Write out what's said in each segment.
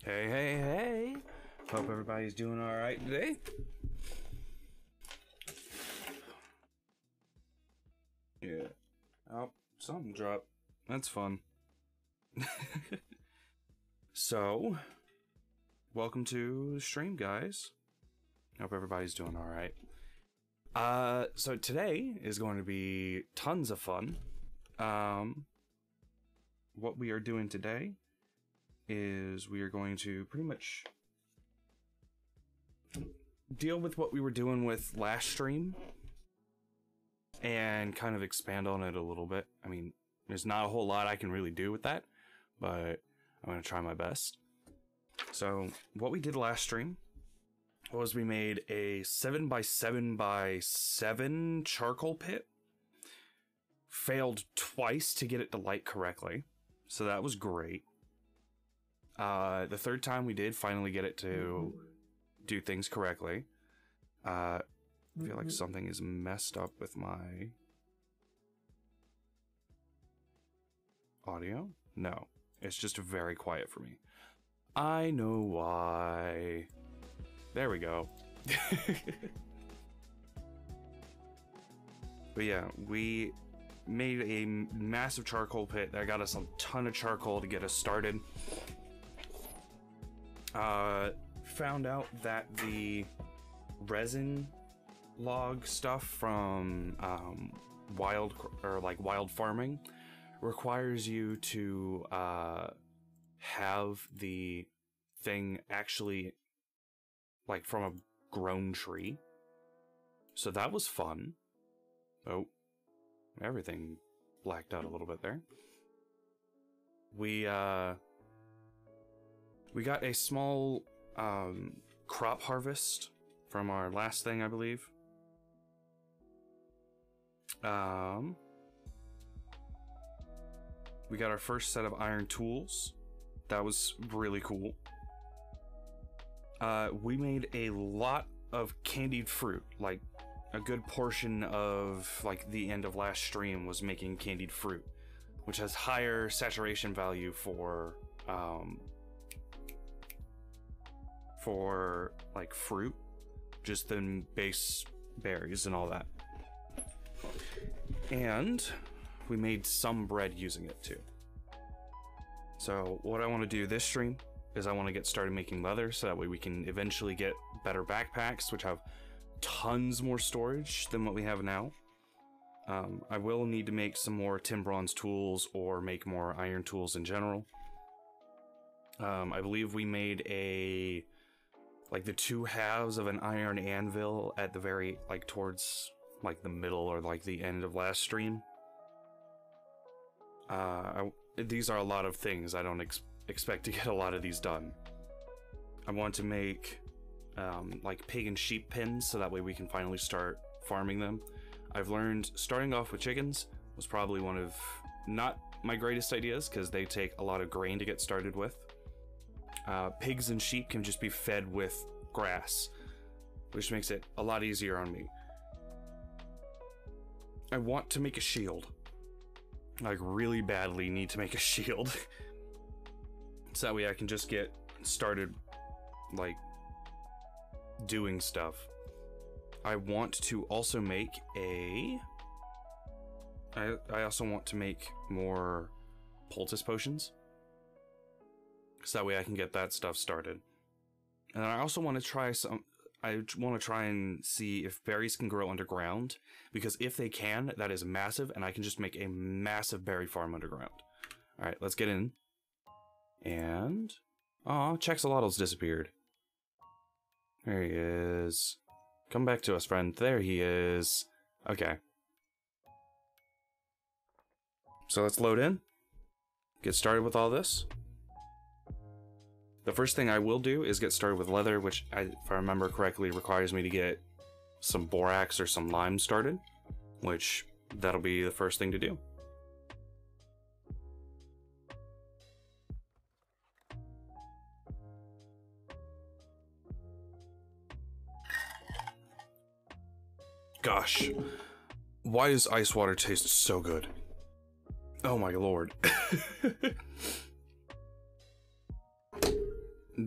Hey, hey, hey! Hope everybody's doing alright today. Yeah. Oh, something dropped. That's fun. So, welcome to the stream, guys. Hope everybody's doing alright. So today is going to be tons of fun. What we are doing today is we are going to pretty much deal with what we were doing with last stream and kind of expand on it a little bit. I mean, there's not a whole lot I can really do with that, but I'm going to try my best. So what we did last stream was we made a 7x7x7 charcoal pit. Failed twice to get it to light correctly, so that was great. The third time we did finally get it to do things correctly. I feel like something is messed up with my audio. No, it's just very quiet for me. I know why. There we go. But yeah, we made a massive charcoal pit that got us a ton of charcoal to get us started. Found out that the resin log stuff from wild farming requires you to have the thing actually like from a grown tree. So that was fun. Oh, everything blacked out a little bit there. We got a small crop harvest from our last thing, I believe. We got our first set of iron tools. That was really cool. We made a lot of candied fruit. Like, a good portion of, like, the end of last stream was making candied fruit, which has higher saturation value for like fruit just than base berries and all that. And we made some bread using it too. So what I want to do this stream is I want to get started making leather so that way we can eventually get better backpacks which have tons more storage than what we have now. I will need to make some more tin bronze tools or make more iron tools in general. I believe we made like the two halves of an iron anvil at the very, like, towards, like, the middle or, like, the end of last stream. These are a lot of things. I don't expect to get a lot of these done. I want to make, like, pig and sheep pens, so that way we can finally start farming them. I've learned starting off with chickens was probably one of not my greatest ideas, because they take a lot of grain to get started with. Pigs and sheep can just be fed with grass, which makes it a lot easier on me. I want to make a shield. Like, really badly need to make a shield. So that way I can just get started, like, doing stuff. I want to also make I also want to make more poultice potions. So that way I can get that stuff started. And I also want to try and see if berries can grow underground, because if they can, that is massive, and I can just make a massive berry farm underground. Alright, let's get in. And... aw, Chexolotl's disappeared. There he is. Come back to us, friend. There he is. Okay. So let's load in. Get started with all this. The first thing I will do is get started with leather, which, if I remember correctly, requires me to get some borax or some lime started, which that'll be the first thing to do. Gosh, why does ice water taste so good? Oh my lord.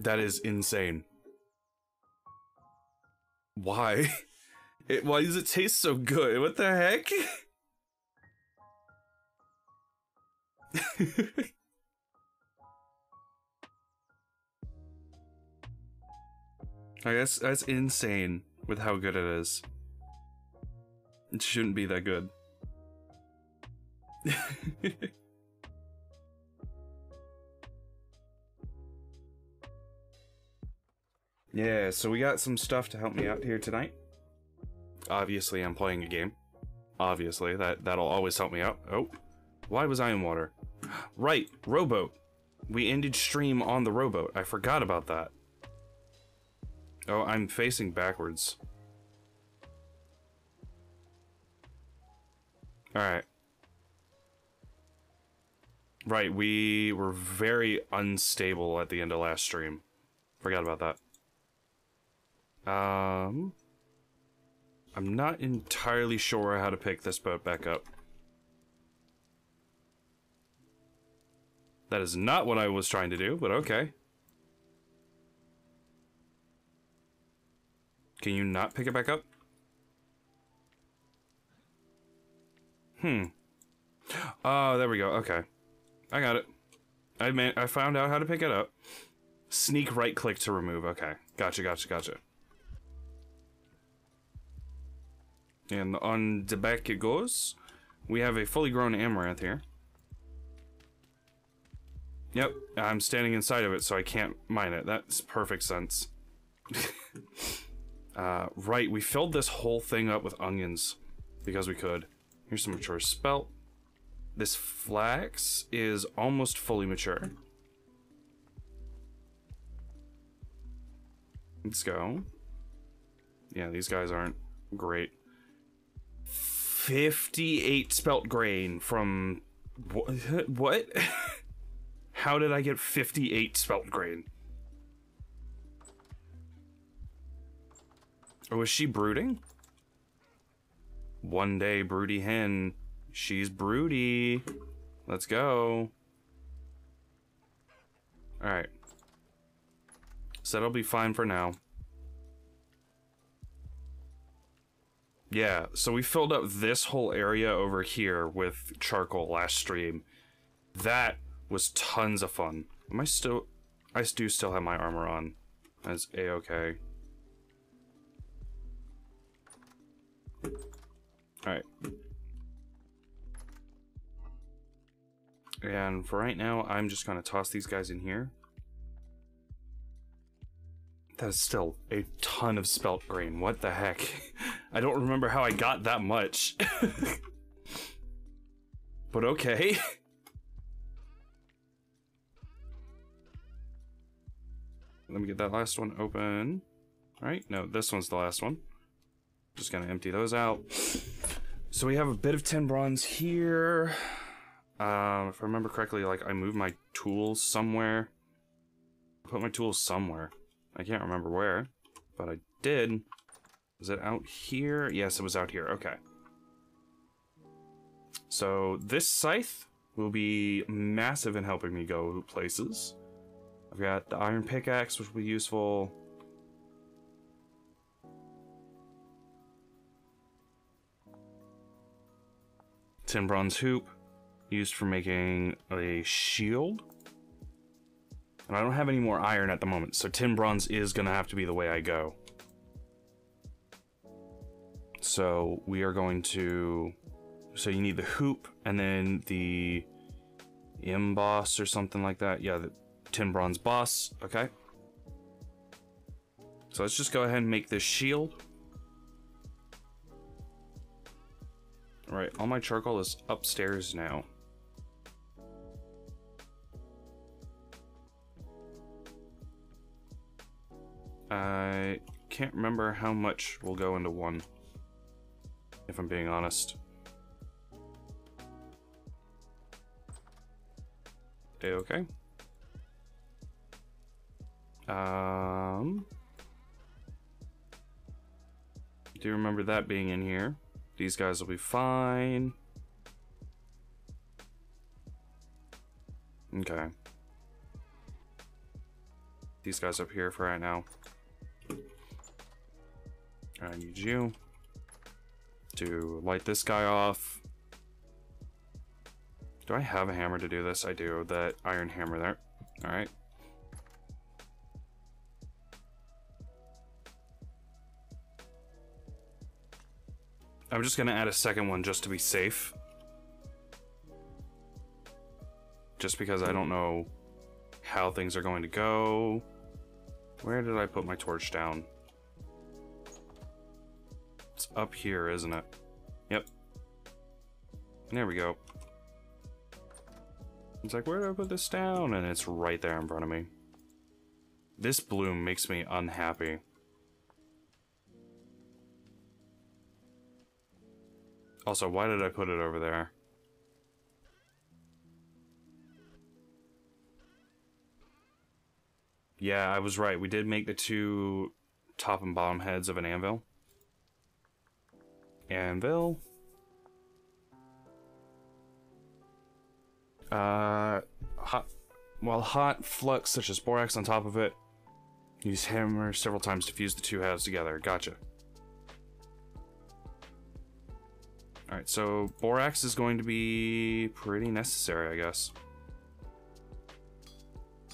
That is insane. Why? Why does it taste so good? What the heck? I guess that's insane with how good it is. It shouldn't be that good. Yeah, so we got some stuff to help me out here tonight. Obviously, I'm playing a game. Obviously, that'll always help me out. Oh, why was I in water? Right, rowboat. We ended stream on the rowboat. I forgot about that. Oh, I'm facing backwards. Alright. Right, we were very unstable at the end of last stream. Forgot about that. I'm not entirely sure how to pick this boat back up. That is not what I was trying to do, but okay. Can you not pick it back up? Oh, there we go. Okay. I got it. I found out how to pick it up. Sneak right click to remove. Okay. Gotcha, gotcha, gotcha. And on the back it goes. We have a fully grown amaranth here. Yep, I'm standing inside of it, so I can't mine it. That's perfect sense. Right, we filled this whole thing up with onions because we could. Here's some mature spelt. This flax is almost fully mature. Let's go. Yeah, these guys aren't great. 58 spelt grain from... What? How did I get 58 spelt grain? Or was she brooding? One day, broody hen. She's broody. Let's go. Alright. So that'll be fine for now. Yeah, so we filled up this whole area over here with charcoal last stream. That was tons of fun. Am I still... I do still have my armor on. That's a-okay. Alright. And for right now, I'm just gonna toss these guys in here. That's still a ton of spelt grain. What the heck? I don't remember how I got that much. But okay. Let me get that last one open. Alright, no, this one's the last one. Just gonna empty those out. So we have a bit of tin bronze here. If I remember correctly, like, I moved my tools somewhere. Put my tools somewhere. I can't remember where, but I did. Was it out here? Yes, it was out here. Okay. So this scythe will be massive in helping me go places. I've got the iron pickaxe, which will be useful. Tin bronze hoop, used for making a shield. And I don't have any more iron at the moment, so tin bronze is gonna have to be the way I go. So we are going to... So you need the hoop, and then the emboss or something like that. Yeah, the tin bronze boss, okay. So let's just go ahead and make this shield. Alright, all my charcoal is upstairs now. I can't remember how much will go into one, if I'm being honest. Okay. Do remember that being in here. These guys will be fine. Okay. these guys up here for right now. I need you to light this guy off. Do I have a hammer to do this? I do. That iron hammer there. Alright. I'm just gonna add a second one just to be safe. Just because I don't know how things are going to go. Where did I put my torch down? It's up here, isn't it? Yep. There we go. It's like, where do I put this down? And it's right there in front of me. This bloom makes me unhappy. Also, why did I put it over there? Yeah, I was right. We did make the two top and bottom heads of an anvil. Anvil. Hot flux such as borax on top of it. Use hammer several times to fuse the two halves together. Gotcha. Alright, so borax is going to be pretty necessary, I guess.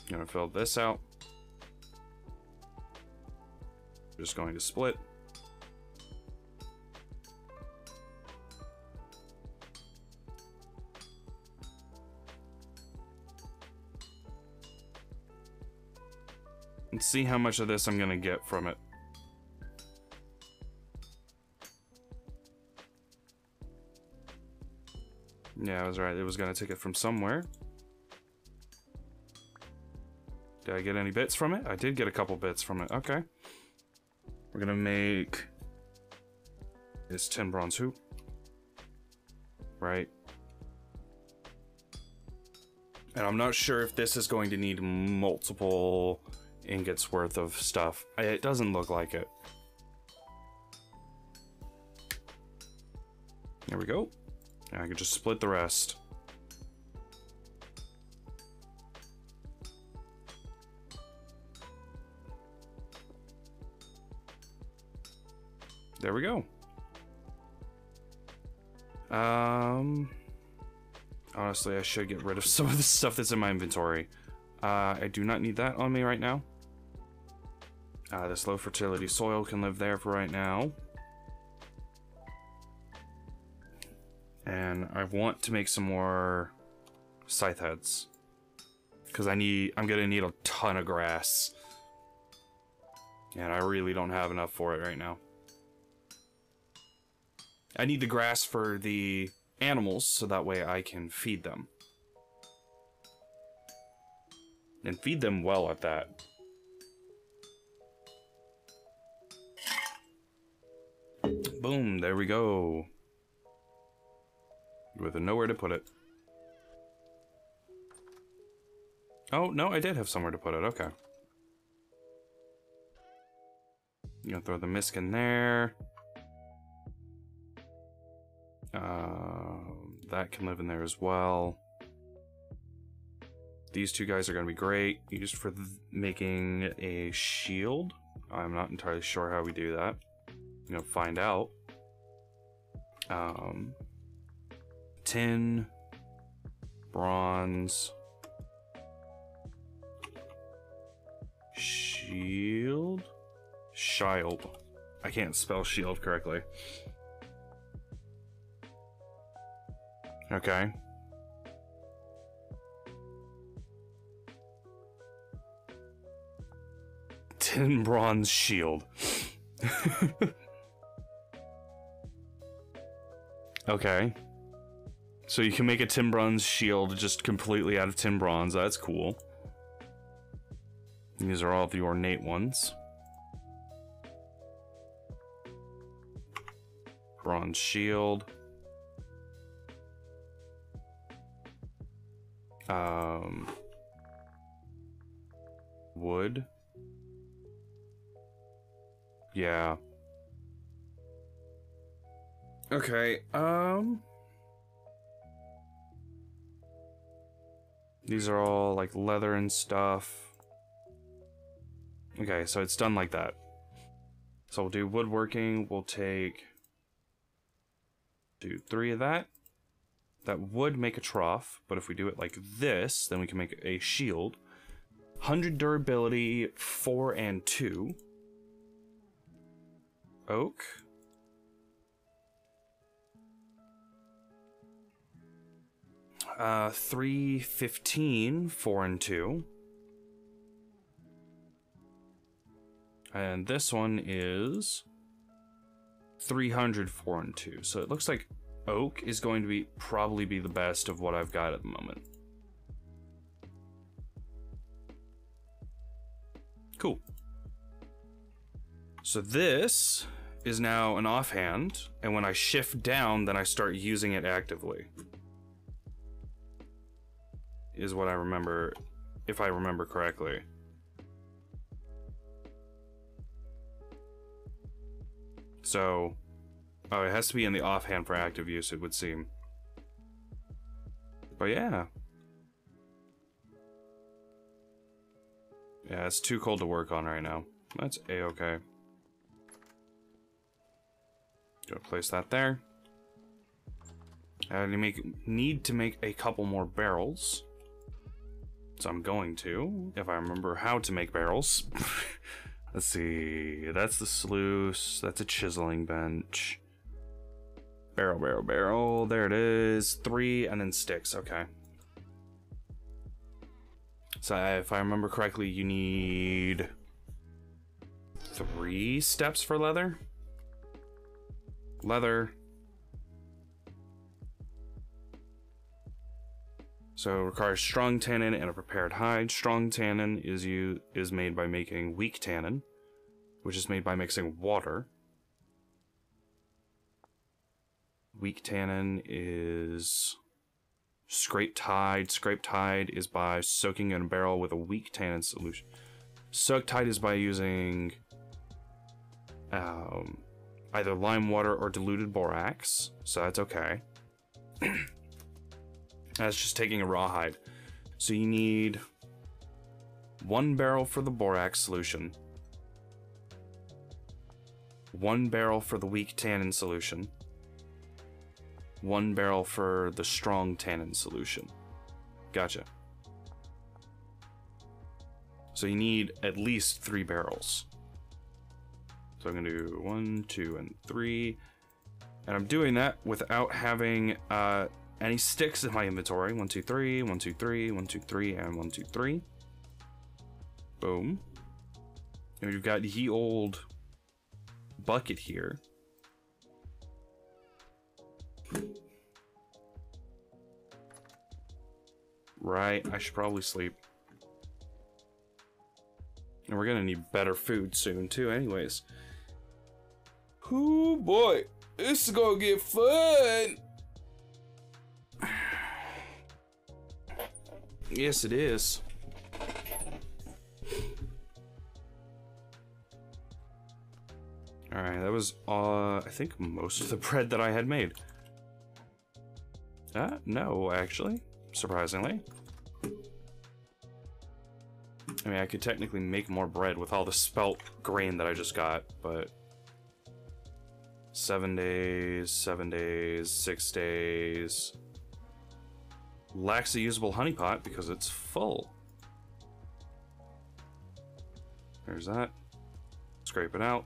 I'm gonna fill this out. Just going to split. And see how much of this I'm gonna get from it. Yeah, I was right. It was gonna take it from somewhere. Did I get any bits from it? I did get a couple bits from it. Okay. We're gonna make this 10 bronze hoop. Right. And I'm not sure if this is going to need multiple ingots worth of stuff. It doesn't look like it. There we go. And I can just split the rest. There we go. Honestly, I should get rid of some of the stuff that's in my inventory. I do not need that on me right now. This low fertility soil can live there for right now. And I want to make some more scythe heads. Because I'm gonna need a ton of grass. And I really don't have enough for it right now. I need the grass for the animals, so that way I can feed them. And feed them well at that. Boom, there we go. With nowhere to put it. Oh, no, I did have somewhere to put it, okay. I'm gonna throw the misc in there. That can live in there as well. These two guys are going to be great. Used for making a shield. I'm not entirely sure how we do that. I'm going to find out. Tin. Bronze. Shield? Shield. I can't spell shield correctly. Okay. Tin bronze shield. Okay. So you can make a tin bronze shield just completely out of tin bronze. That's cool. These are all the ornate ones. Bronze shield. Wood. Yeah. Okay, these are all like leather and stuff. Okay, so it's done like that. So we'll do woodworking. We'll do 3 of that. That would make a trough, but if we do it like this, then we can make a shield. 100 durability, 4 and 2. Oak. Uh, 315, 4 and 2. And this one is 300, 4 and 2. So it looks like oak is going to probably be the best of what I've got at the moment. Cool. So this is now an offhand, and when I shift down, then I start using it actively. Is what I remember, if I remember correctly. So, oh, it has to be in the offhand for active use, it would seem. But yeah. Yeah, it's too cold to work on right now. That's a-okay. Gonna place that there. I need to make a couple more barrels. So I'm going to, if I remember how to make barrels. Let's see, that's the sluice, that's a chiseling bench. Barrel, barrel, barrel, there it is. 3 and then sticks, okay. So if I remember correctly, you need 3 steps for leather. Leather. So it requires strong tannin and a prepared hide. Strong tannin is made by making weak tannin, which is made by mixing water. Weak tannin is scraped hide. Scraped hide is by soaking in a barrel with a weak tannin solution. Soaked hide is by using either lime water or diluted borax, so that's okay. That's just taking a raw hide. So you need 1 barrel for the borax solution, 1 barrel for the weak tannin solution, 1 barrel for the strong tannin solution. Gotcha. So you need at least 3 barrels. So I'm gonna do 1, 2, and 3. And I'm doing that without having any sticks in my inventory. 1, 2, 3, 1, 2, 3, 1, 2, 3, and 1, 2, 3. Boom. And we've got ye old bucket here. Right, I should probably sleep. And we're gonna need better food soon too anyways. Ooh boy, this is gonna get fun! Yes, it is. Alright, that was, I think most of the bread that I had made. No, actually. Surprisingly. I mean, I could technically make more bread with all the spelt grain that I just got, but... 7 days, 7 days, 6 days... Lacks a usable honeypot because it's full. There's that. Scrape it out.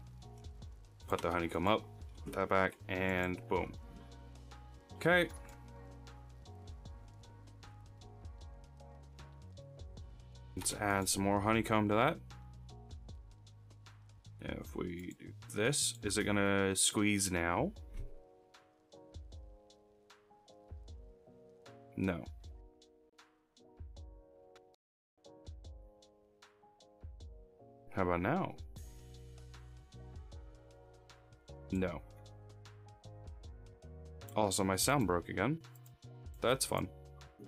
Put the honeycomb up. Put that back, and boom. Okay. Let's add some more honeycomb to that. If we do this, is it gonna squeeze now? No. How about now? No. Also, my sound broke again. That's fun,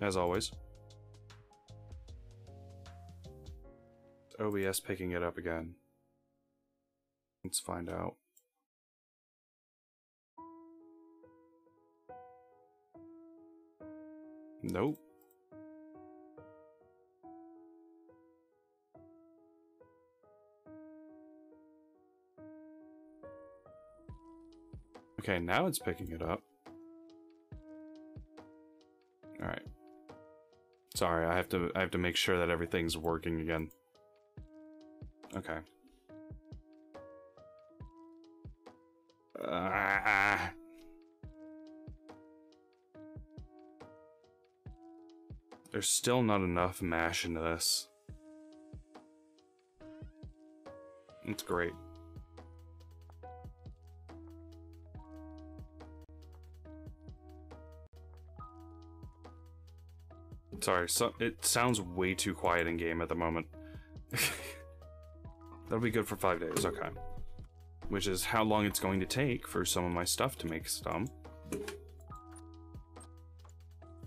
as always. OBS picking it up again. Let's find out. Nope. Okay, now it's picking it up. Alright. Sorry, I have to make sure that everything's working again. Okay. There's still not enough mash into this. It's great. Sorry, so it sounds way too quiet in game at the moment. That'll be good for 5 days, okay. Which is how long it's going to take for some of my stuff to make some.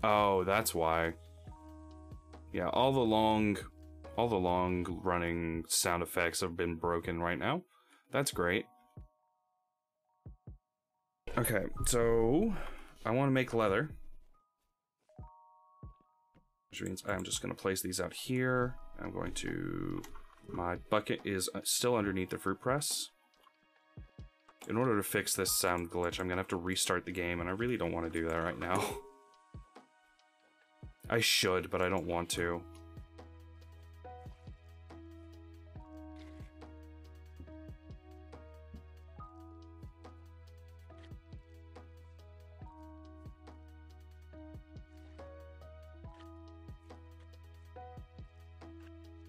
Oh, that's why. Yeah, all the long running sound effects have been broken right now. That's great. Okay, so I want to make leather. Which means I'm just going to place these out here. I'm going to... My bucket is still underneath the fruit press. In order to fix this sound glitch, I'm going to have to restart the game, and I really don't want to do that right now. I should, but I don't want to.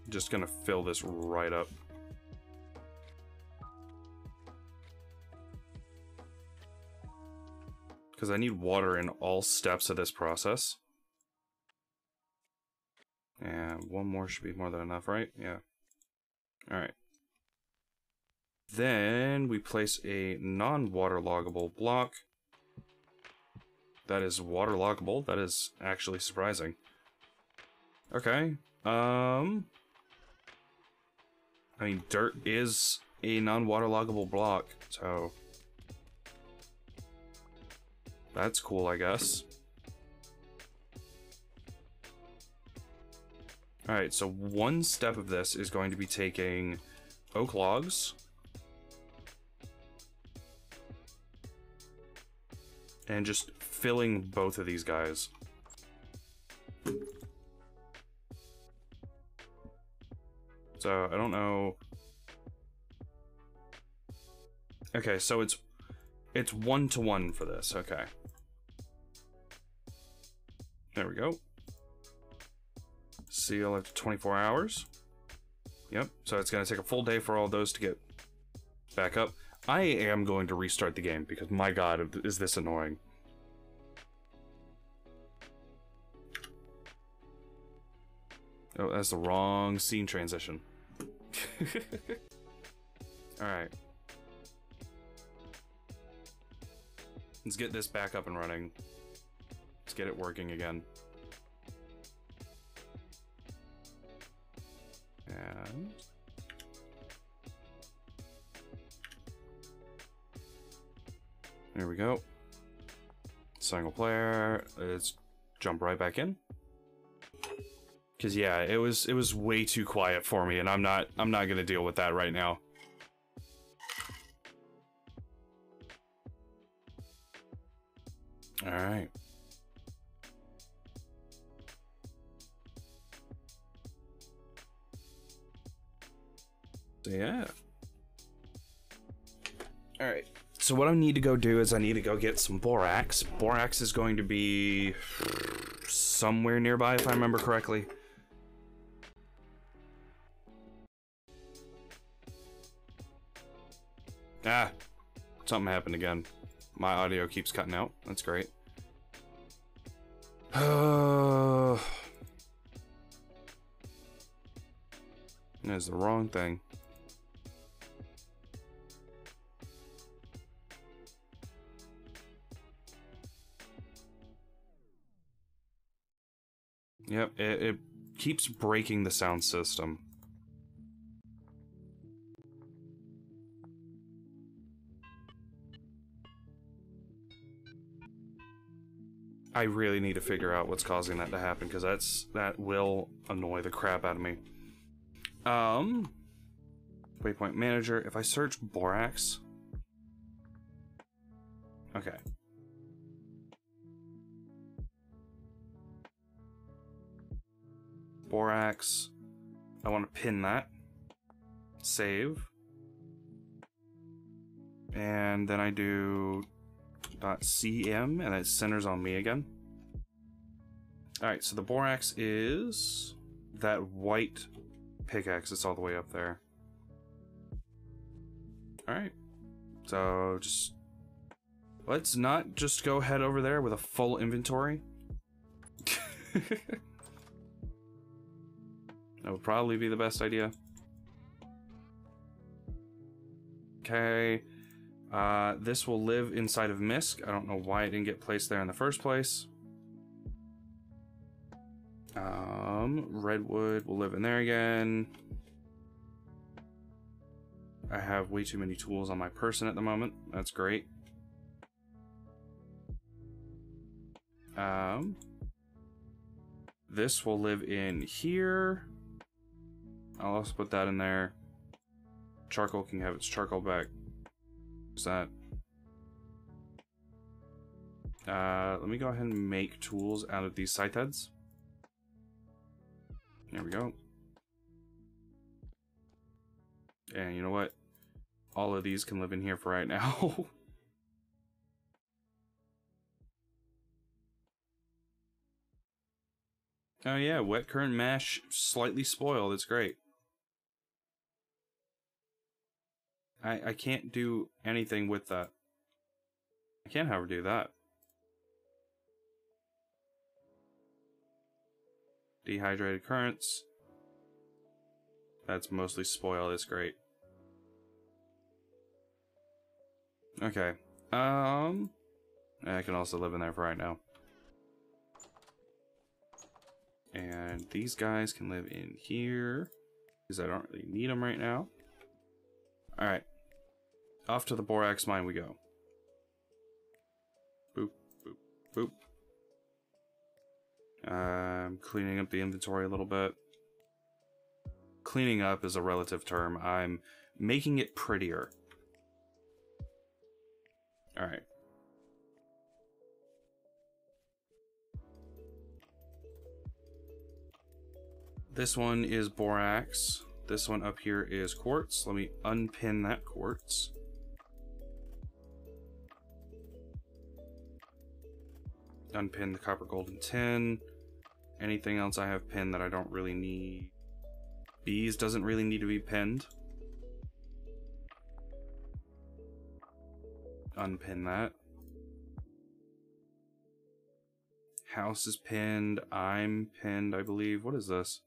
Just gonna fill this right up. Because I need water in all steps of this process. And one more should be more than enough, right? Yeah. Alright. Then we place a non-waterloggable block. That is waterloggable. That is actually surprising. Okay. I mean, dirt is a non-waterloggable block, so that's cool, I guess. Alright, so one step of this is going to be taking oak logs and just filling both of these guys. So, I don't know. Okay, so it's 1-to-1 for this, okay. There we go. Seal after 24 hours. Yep, so it's gonna take a full day for all those to get back up. I am going to restart the game because my god, is this annoying. Oh, that's the wrong scene transition. Alright. Let's get this back up and running. Let's get it working again. And... there we go. Single player. Let's jump right back in. Cause yeah, it was way too quiet for me, and I'm not gonna deal with that right now. All right. So yeah. All right. So what I need to go do is I need to go get some borax. Borax is going to be somewhere nearby, if I remember correctly. Ah, something happened again. My audio keeps cutting out. That's great. That's the wrong thing. Yep, it keeps breaking the sound system. I really need to figure out what's causing that to happen, because that will annoy the crap out of me. Waypoint manager, if I search borax... Okay. Borax. I want to pin that. Save. And then I do .cm, and it centers on me again. Alright, so the borax is that white pickaxe that's all the way up there. Alright. So just let's not just go head over there with a full inventory. That would probably be the best idea. Okay. This will live inside of Misk. I don't know why it didn't get placed there in the first place. Redwood will live in there again. I have way too many tools on my person at the moment. That's great. This will live in here. I'll also put that in there. Charcoal can have its charcoal back. What's that? Let me go ahead and make tools out of these scythe heads. There we go. And you know what? All of these can live in here for right now. Oh yeah, wet current mash slightly spoiled. It's great. I can't do anything with that. I can't, however, do that. Dehydrated currents. That's mostly spoiled. It's great. Okay. I can also live in there for right now. And these guys can live in here because I don't really need them right now. All right. Off to the borax mine we go. Boop, boop, boop. Cleaning up the inventory a little bit. Cleaning up is a relative term. I'm making it prettier. All right. This one is borax. This one up here is quartz. Let me unpin that quartz. Unpin the copper, gold, and tin. Anything else I have pinned that I don't really need. Bees doesn't really need to be pinned. Unpin that. House is pinned. I'm pinned, I believe. What is this?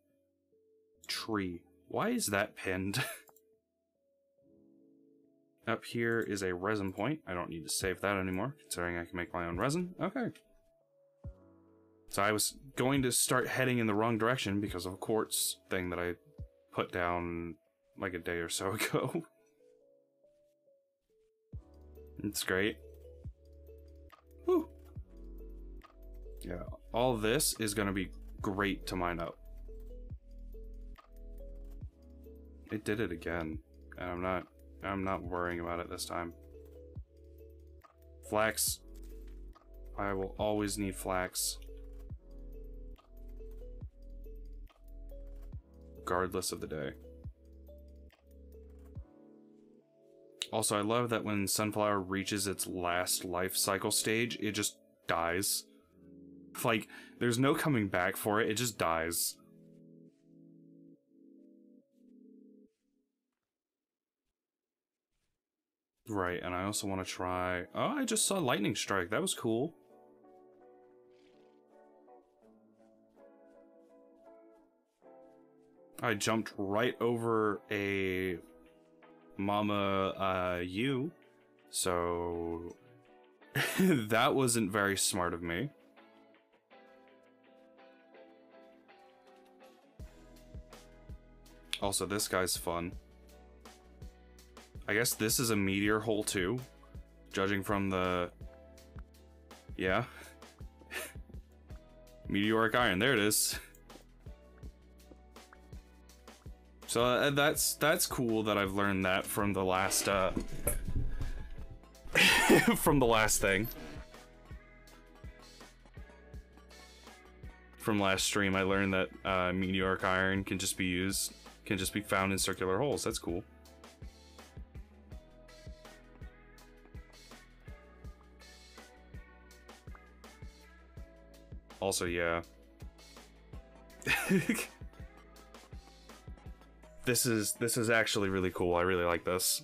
Tree. Why is that pinned? Up here is a resin point. I don't need to save that anymore, considering I can make my own resin. Okay. So I was going to start heading in the wrong direction because of a quartz thing that I put down like a day or so ago. It's great. Woo! Yeah, all this is going to be great to mine up. It did it again, and I'm not worrying about it this time. Flax. I will always need flax. Regardless of the day. Also, I love that when sunflower reaches its last life cycle stage, it just dies. Like, there's no coming back for it, it just dies. Right, and I also want to try... Oh, I just saw lightning strike, that was cool. I jumped right over a Mama U, so that wasn't very smart of me. Also, this guy's fun. I guess this is a meteor hole too, judging from the... Yeah. Meteoric iron, there it is. So that's cool that I've learned that from the last from the last thing. From last stream, I learned that meteoric iron can just be found in circular holes. That's cool. Also, yeah. This is actually really cool. I really like this.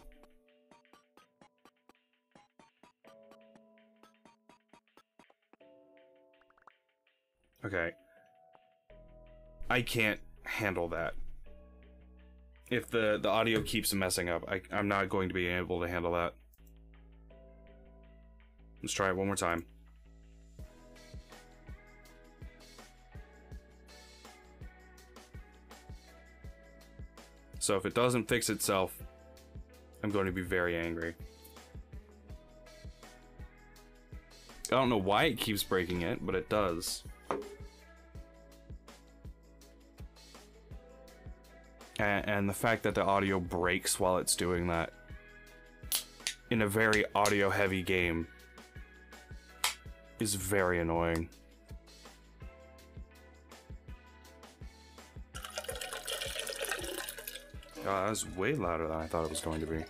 Okay. I can't handle that. If the audio keeps messing up, I'm not going to be able to handle that. Let's try it one more time. So if it doesn't fix itself, I'm going to be very angry. I don't know why it keeps breaking it, but it does. And the fact that the audio breaks while it's doing that in a very audio-heavy game is very annoying. That was way louder than I thought it was going to be.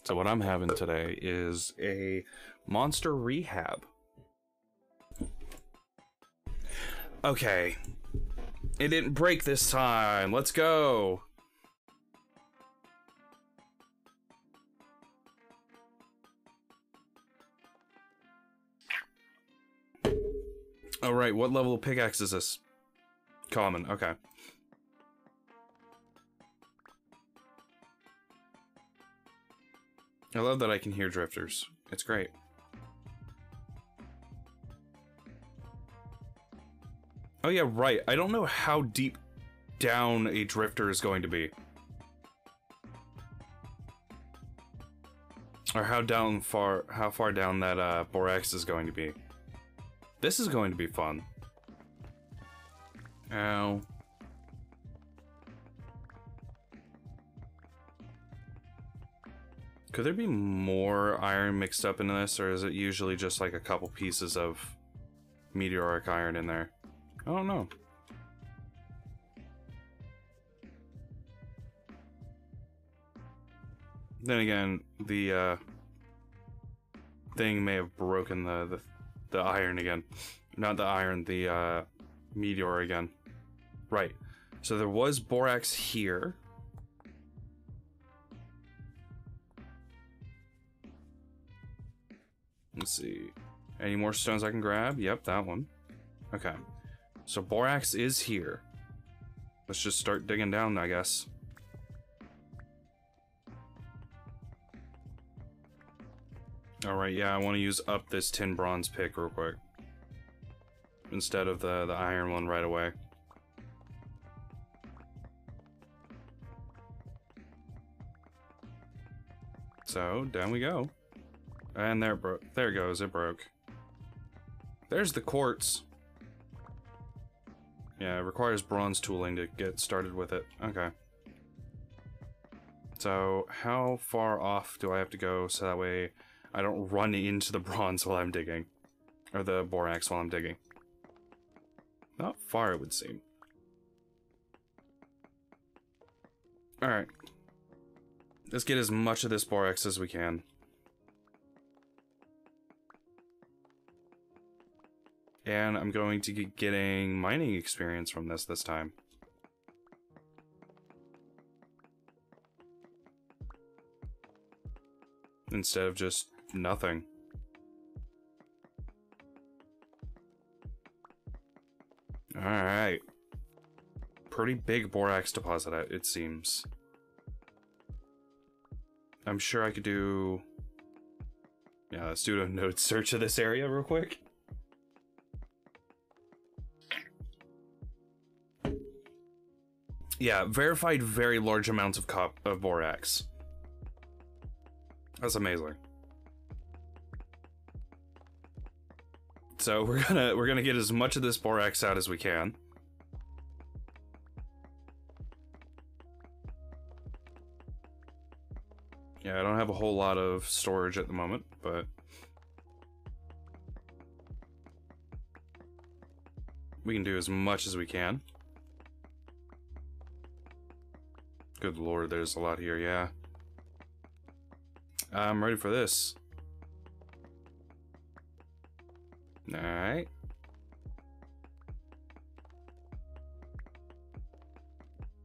So what I'm having today is a monster rehab. Okay. It didn't break this time. Let's go. Alright, what level of pickaxe is this? Common, okay. I love that I can hear drifters. It's great. Oh yeah, right. I don't know how deep down a drifter is going to be. Or how far down that borax is going to be. This is going to be fun. Ow. Could there be more iron mixed up in this, or is it usually just like a couple pieces of meteoric iron in there? I don't know. Then again, the thing may have broken the iron again. Not the iron, the meteor again. Right. So there was borax here. Let's see. Any more stones I can grab? Yep, that one. Okay. So borax is here. Let's just start digging down, I guess. Alright, yeah, I want to use up this tin bronze pick real quick. Instead of the iron one right away. So, down we go. And there it goes, it broke. There's the quartz. Yeah, it requires bronze tooling to get started with it. Okay. So, how far off do I have to go so that way I don't run into the bronze while I'm digging? Or the borax while I'm digging? Not far, it would seem. Alright. Let's get as much of this borax as we can. And I'm going to be getting mining experience from this time. Instead of just nothing. Alright. Pretty big borax deposit, it seems. I'm sure I could do... Yeah, let's do a node search of this area real quick. Yeah, verified very large amounts of borax. That's amazing. So we're gonna get as much of this borax out as we can. Yeah, I don't have a whole lot of storage at the moment, but we can do as much as we can. Good lord, there's a lot here, yeah. I'm ready for this. Alright.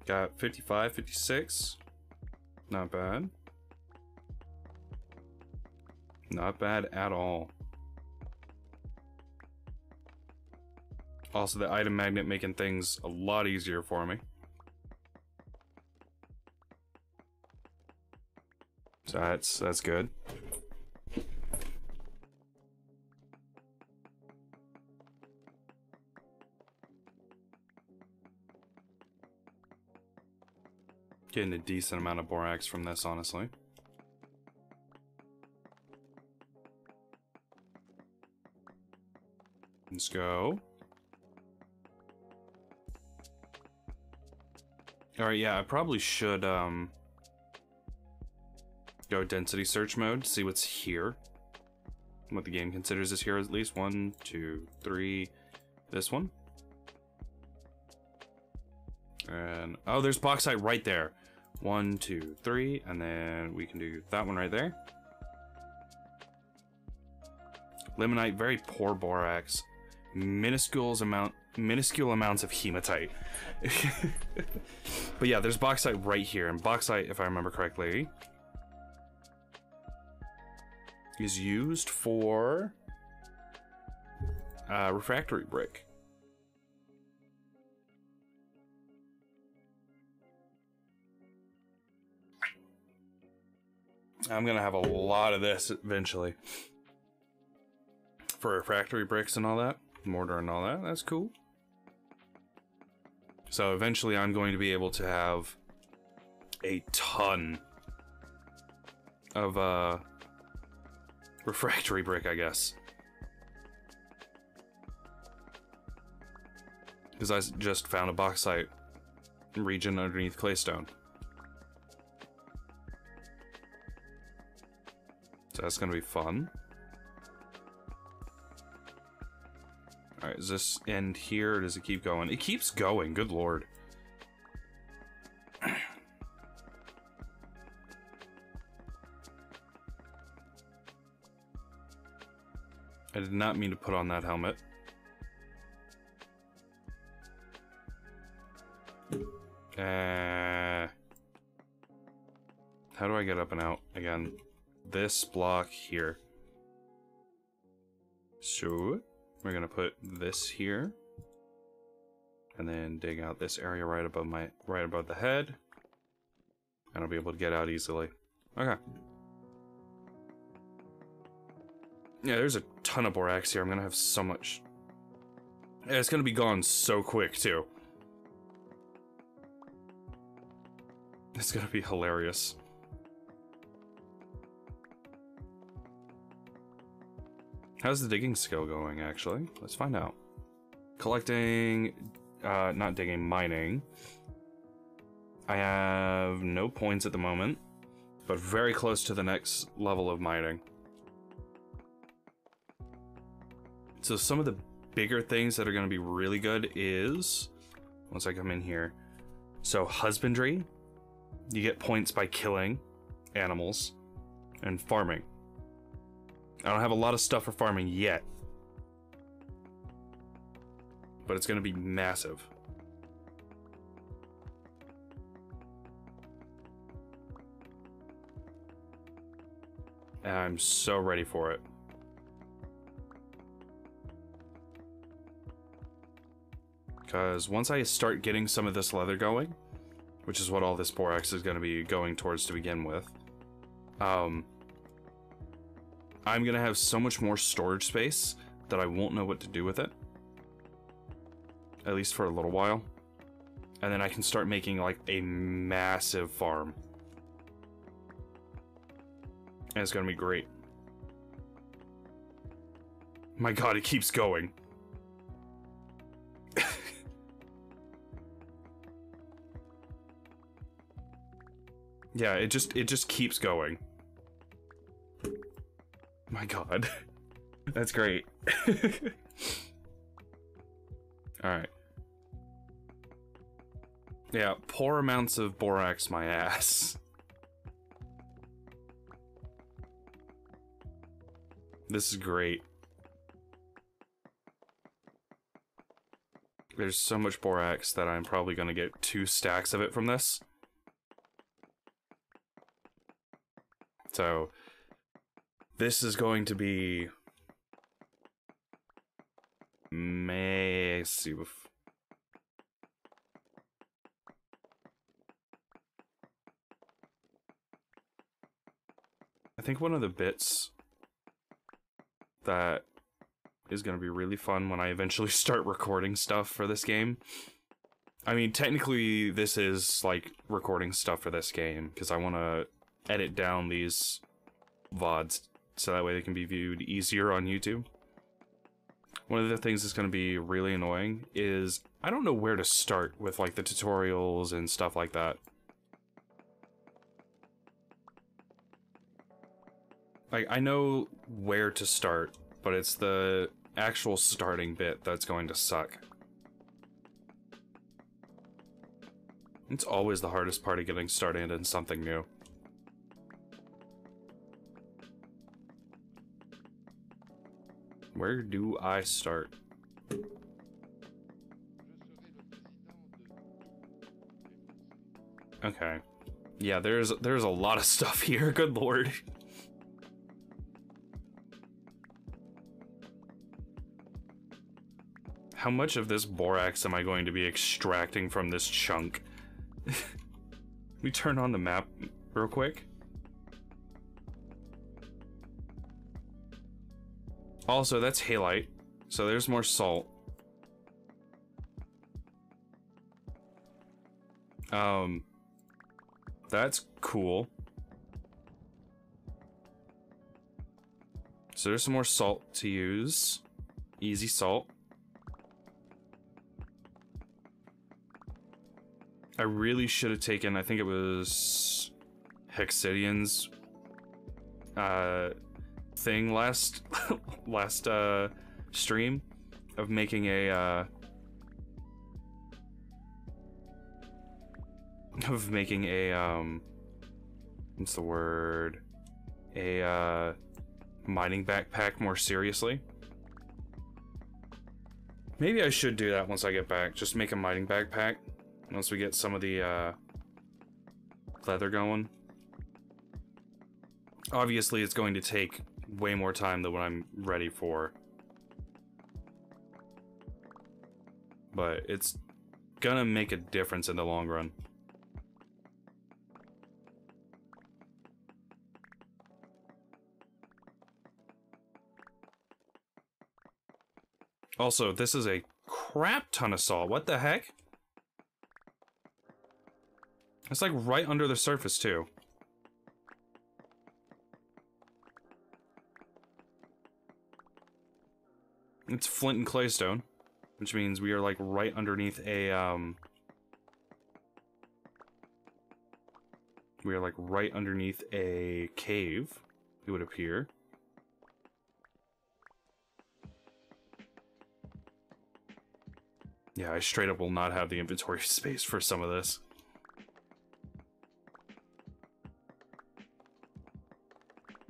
Got 55, 56. Not bad. Not bad at all. Also, the item magnet making things a lot easier for me. So that's good. Getting a decent amount of borax from this, honestly. Let's go. Alright, yeah, I probably should go density search mode, see what's here. What the game considers is here at least. 1, 2, 3. This one. And oh, there's bauxite right there. 1, 2, 3, and then we can do that one right there. Limonite, very poor borax. Minuscule amounts of hematite. But yeah, there's bauxite right here, and bauxite, if I remember correctly, is used for refractory brick. I'm gonna have a lot of this eventually for refractory bricks and all that, mortar and all that. That's cool. So eventually I'm going to be able to have a ton of refractory brick, I guess. Because I just found a bauxite region underneath claystone. So that's gonna be fun. Alright, does this end here, or does it keep going? It keeps going, good lord. I did not mean to put on that helmet. How do I get up and out again? This block here. So we're gonna put this here, and then dig out this area right above the head, and I'll be able to get out easily. Okay. Yeah, there's a ton of borax here. I'm gonna have so much. Yeah, it's gonna be gone so quick too. It's gonna be hilarious. How's the digging skill going, actually? Let's find out. Collecting, not digging, mining. I have no points at the moment, but very close to the next level of mining. So some of the bigger things that are going to be really good is, once I come in here, so husbandry, you get points by killing animals, and farming. I don't have a lot of stuff for farming yet, but it's going to be massive. And I'm so ready for it. Because once I start getting some of this leather going, which is what all this borax is going to be going towards to begin with, I'm going to have so much more storage space that I won't know what to do with it. At least for a little while. And then I can start making like a massive farm. And it's going to be great. My god, it keeps going. Yeah, it just keeps going. My god. That's great. Alright. Yeah, pour amounts of borax my ass. This is great. There's so much borax that I'm probably gonna get 2 stacks of it from this. So, this is going to be... Let's see. I think one of the bits that is going to be really fun when I eventually start recording stuff for this game. I mean, technically, this is like recording stuff for this game, because I want to edit down these VODs so that way they can be viewed easier on YouTube. One of the things that's going to be really annoying is I don't know where to start with like the tutorials and stuff like that. Like, I know where to start, but it's the actual starting bit that's going to suck. It's always the hardest part of getting started in something new. Where do I start? Okay. Yeah, there's a lot of stuff here, good lord. How much of this borax am I going to be extracting from this chunk? Let me turn on the map real quick. Also, that's halite, so there's more salt. That's cool. So there's some more salt to use. Easy salt. I really should have taken, I think it was Hexidian's thing last stream of making a what's the word, a mining backpack more seriously. Maybe I should do that once I get back, just make a mining backpack once we get some of the leather going. Obviously it's going to take way more time than what I'm ready for, but it's gonna make a difference in the long run. Also, this is a crap ton of salt. What the heck? It's like right under the surface too. It's flint and claystone, which means we are like right underneath a we are like right underneath a cave, it would appear. Yeah, I straight up will not have the inventory space for some of this.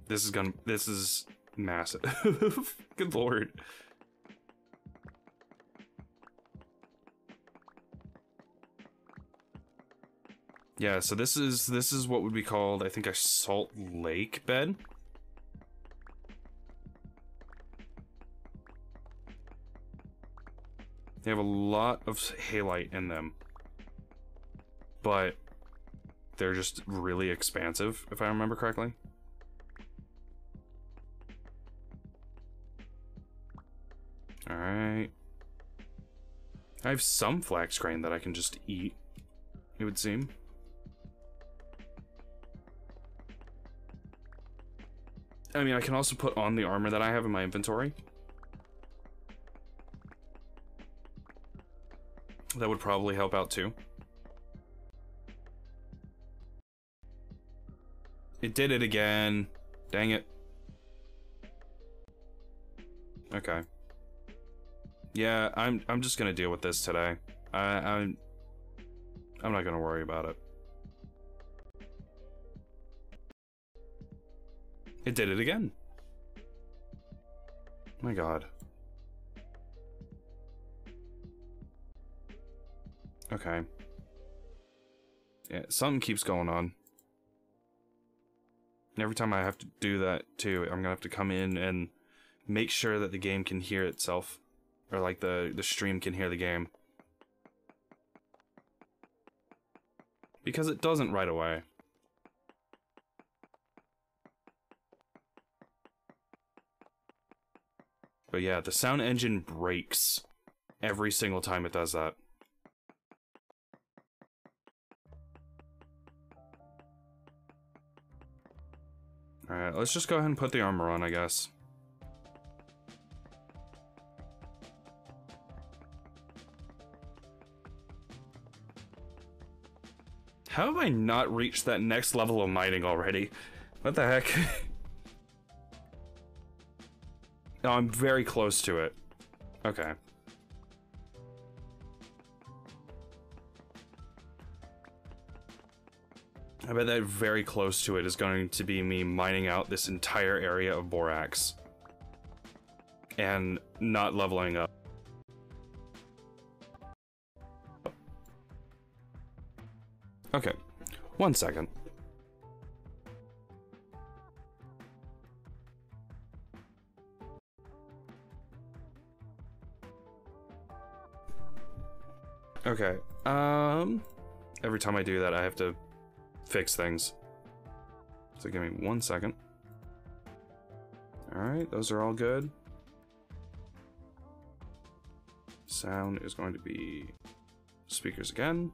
This is massive. Good lord. Yeah, so this is what would be called, I think, a salt lake bed. They have a lot of halite in them, but they're just really expansive, if I remember correctly. Alright. I have some flax grain that I can just eat, it would seem. I mean, I can also put on the armor that I have in my inventory. That would probably help out too. It did it again. Dang it. Okay. Yeah, I'm just gonna deal with this today. I'm not gonna worry about it. It did it again. My God. Okay. Yeah, something keeps going on. And every time I have to do that too, I'm gonna have to come in and make sure that the game can hear itself. Or like the stream can hear the game. Because it doesn't right away. But yeah, the sound engine breaks every single time it does that. Alright, let's just go ahead and put the armor on, I guess. How have I not reached that next level of mining already? What the heck? No, I'm very close to it. Okay. I bet that very close to it is going to be me mining out this entire area of borax. And not leveling up. Okay, 1 second. Okay, every time I do that, I have to fix things. So give me 1 second. Alright, those are all good. Sound is going to be speakers again.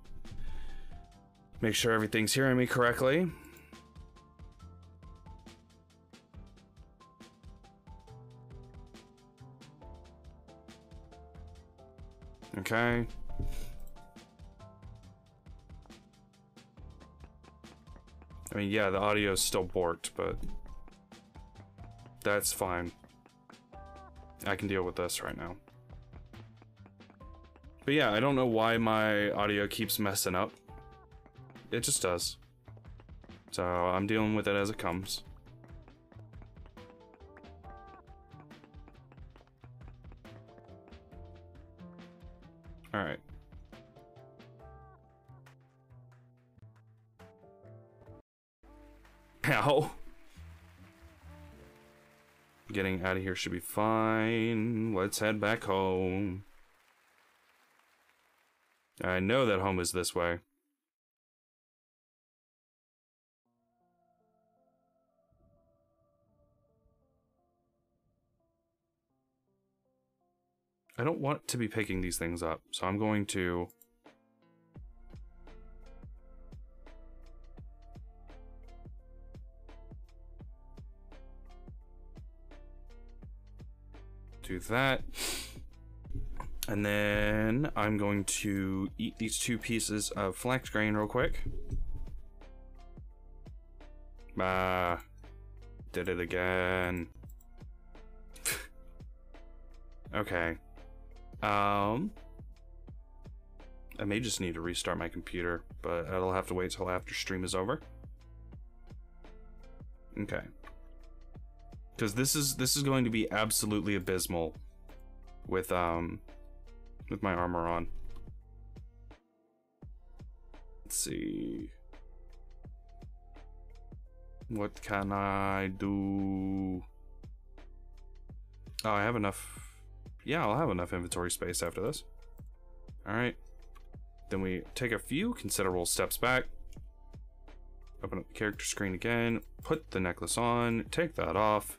Make sure everything's hearing me correctly. Okay. I mean, yeah, the audio is still borked, but that's fine. I can deal with this right now. But yeah, I don't know why my audio keeps messing up. It just does. So I'm dealing with it as it comes. Alright. Ow. Getting out of here should be fine. Let's head back home. I know that home is this way. I don't want to be picking these things up, so I'm going to... do that. And then I'm going to eat these 2 pieces of flax grain real quick. Ah, did it again. Okay. I may just need to restart my computer, but I'll have to wait till after stream is over. Okay. Because this is going to be absolutely abysmal with my armor on. Let's see. What can I do? Oh, I have enough. Yeah, I'll have enough inventory space after this. Alright. Then we take a few considerable steps back. Open up the character screen again. Put the necklace on. Take that off.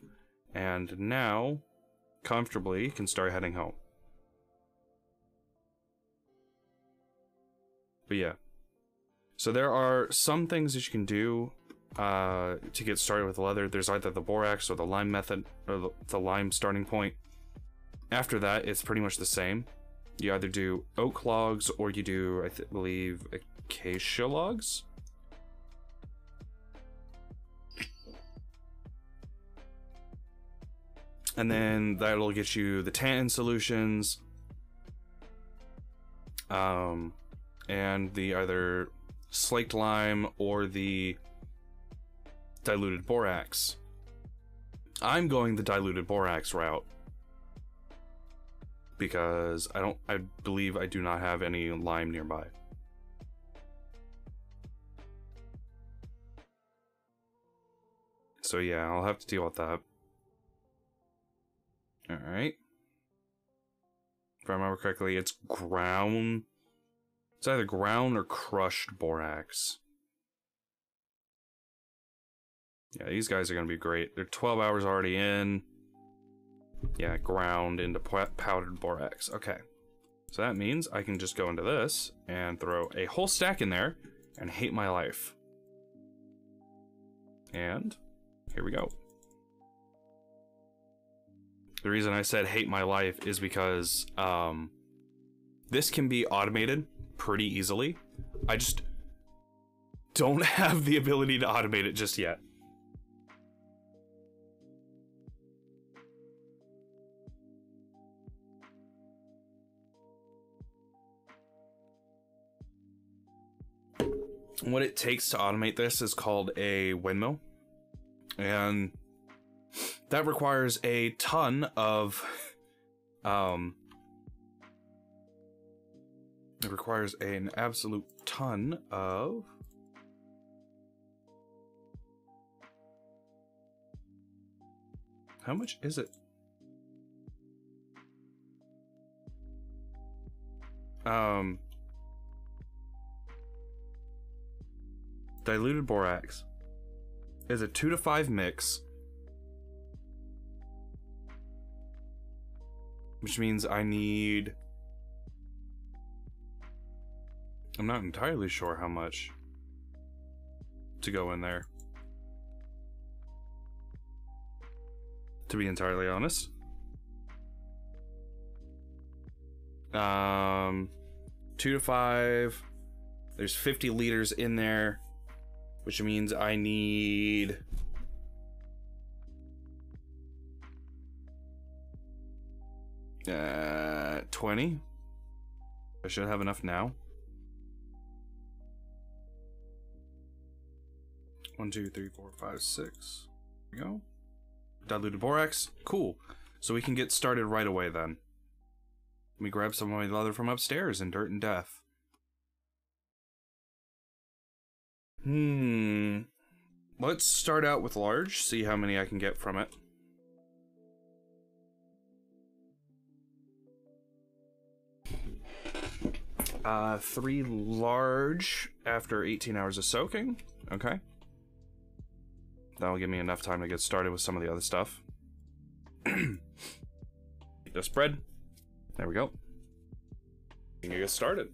And now, comfortably, can start heading home. But yeah. So there are some things that you can do to get started with leather. There's either the borax or the lime method, or the lime starting point. After that, it's pretty much the same. You either do oak logs or you do, I believe, acacia logs. And then that'll get you the tannin solutions, and the either slaked lime or the diluted borax. I'm going the diluted borax route because I believe I do not have any lime nearby. So yeah, I'll have to deal with that. Alright. If I remember correctly, it's ground. It's either ground or crushed borax. Yeah, these guys are going to be great. They're 12 hours already in. Yeah, ground into powdered borax. Okay. So that means I can just go into this and throw a whole stack in there and hate my life. And here we go. The reason I said hate my life is because this can be automated pretty easily. I just don't have the ability to automate it just yet. What it takes to automate this is called a windmill, and that requires a ton of it requires an absolute ton of how much is it? Diluted borax is a 2 to 5 mix, which means I need, I'm not entirely sure how much to go in there, to be entirely honest. 2 to 5, there's 50 liters in there, which means I need 20. I should have enough now. 1, 2, 3, 4, 5, 6. There we go. Diluted borax. Cool. So we can get started right away then. Let me grab some of my leather from upstairs in Dirt and Death. Let's start out with large, see how many I can get from it. Uh, 3 large after 18 hours of soaking. Okay. That'll give me enough time to get started with some of the other stuff. This bread. There we go. You can get started.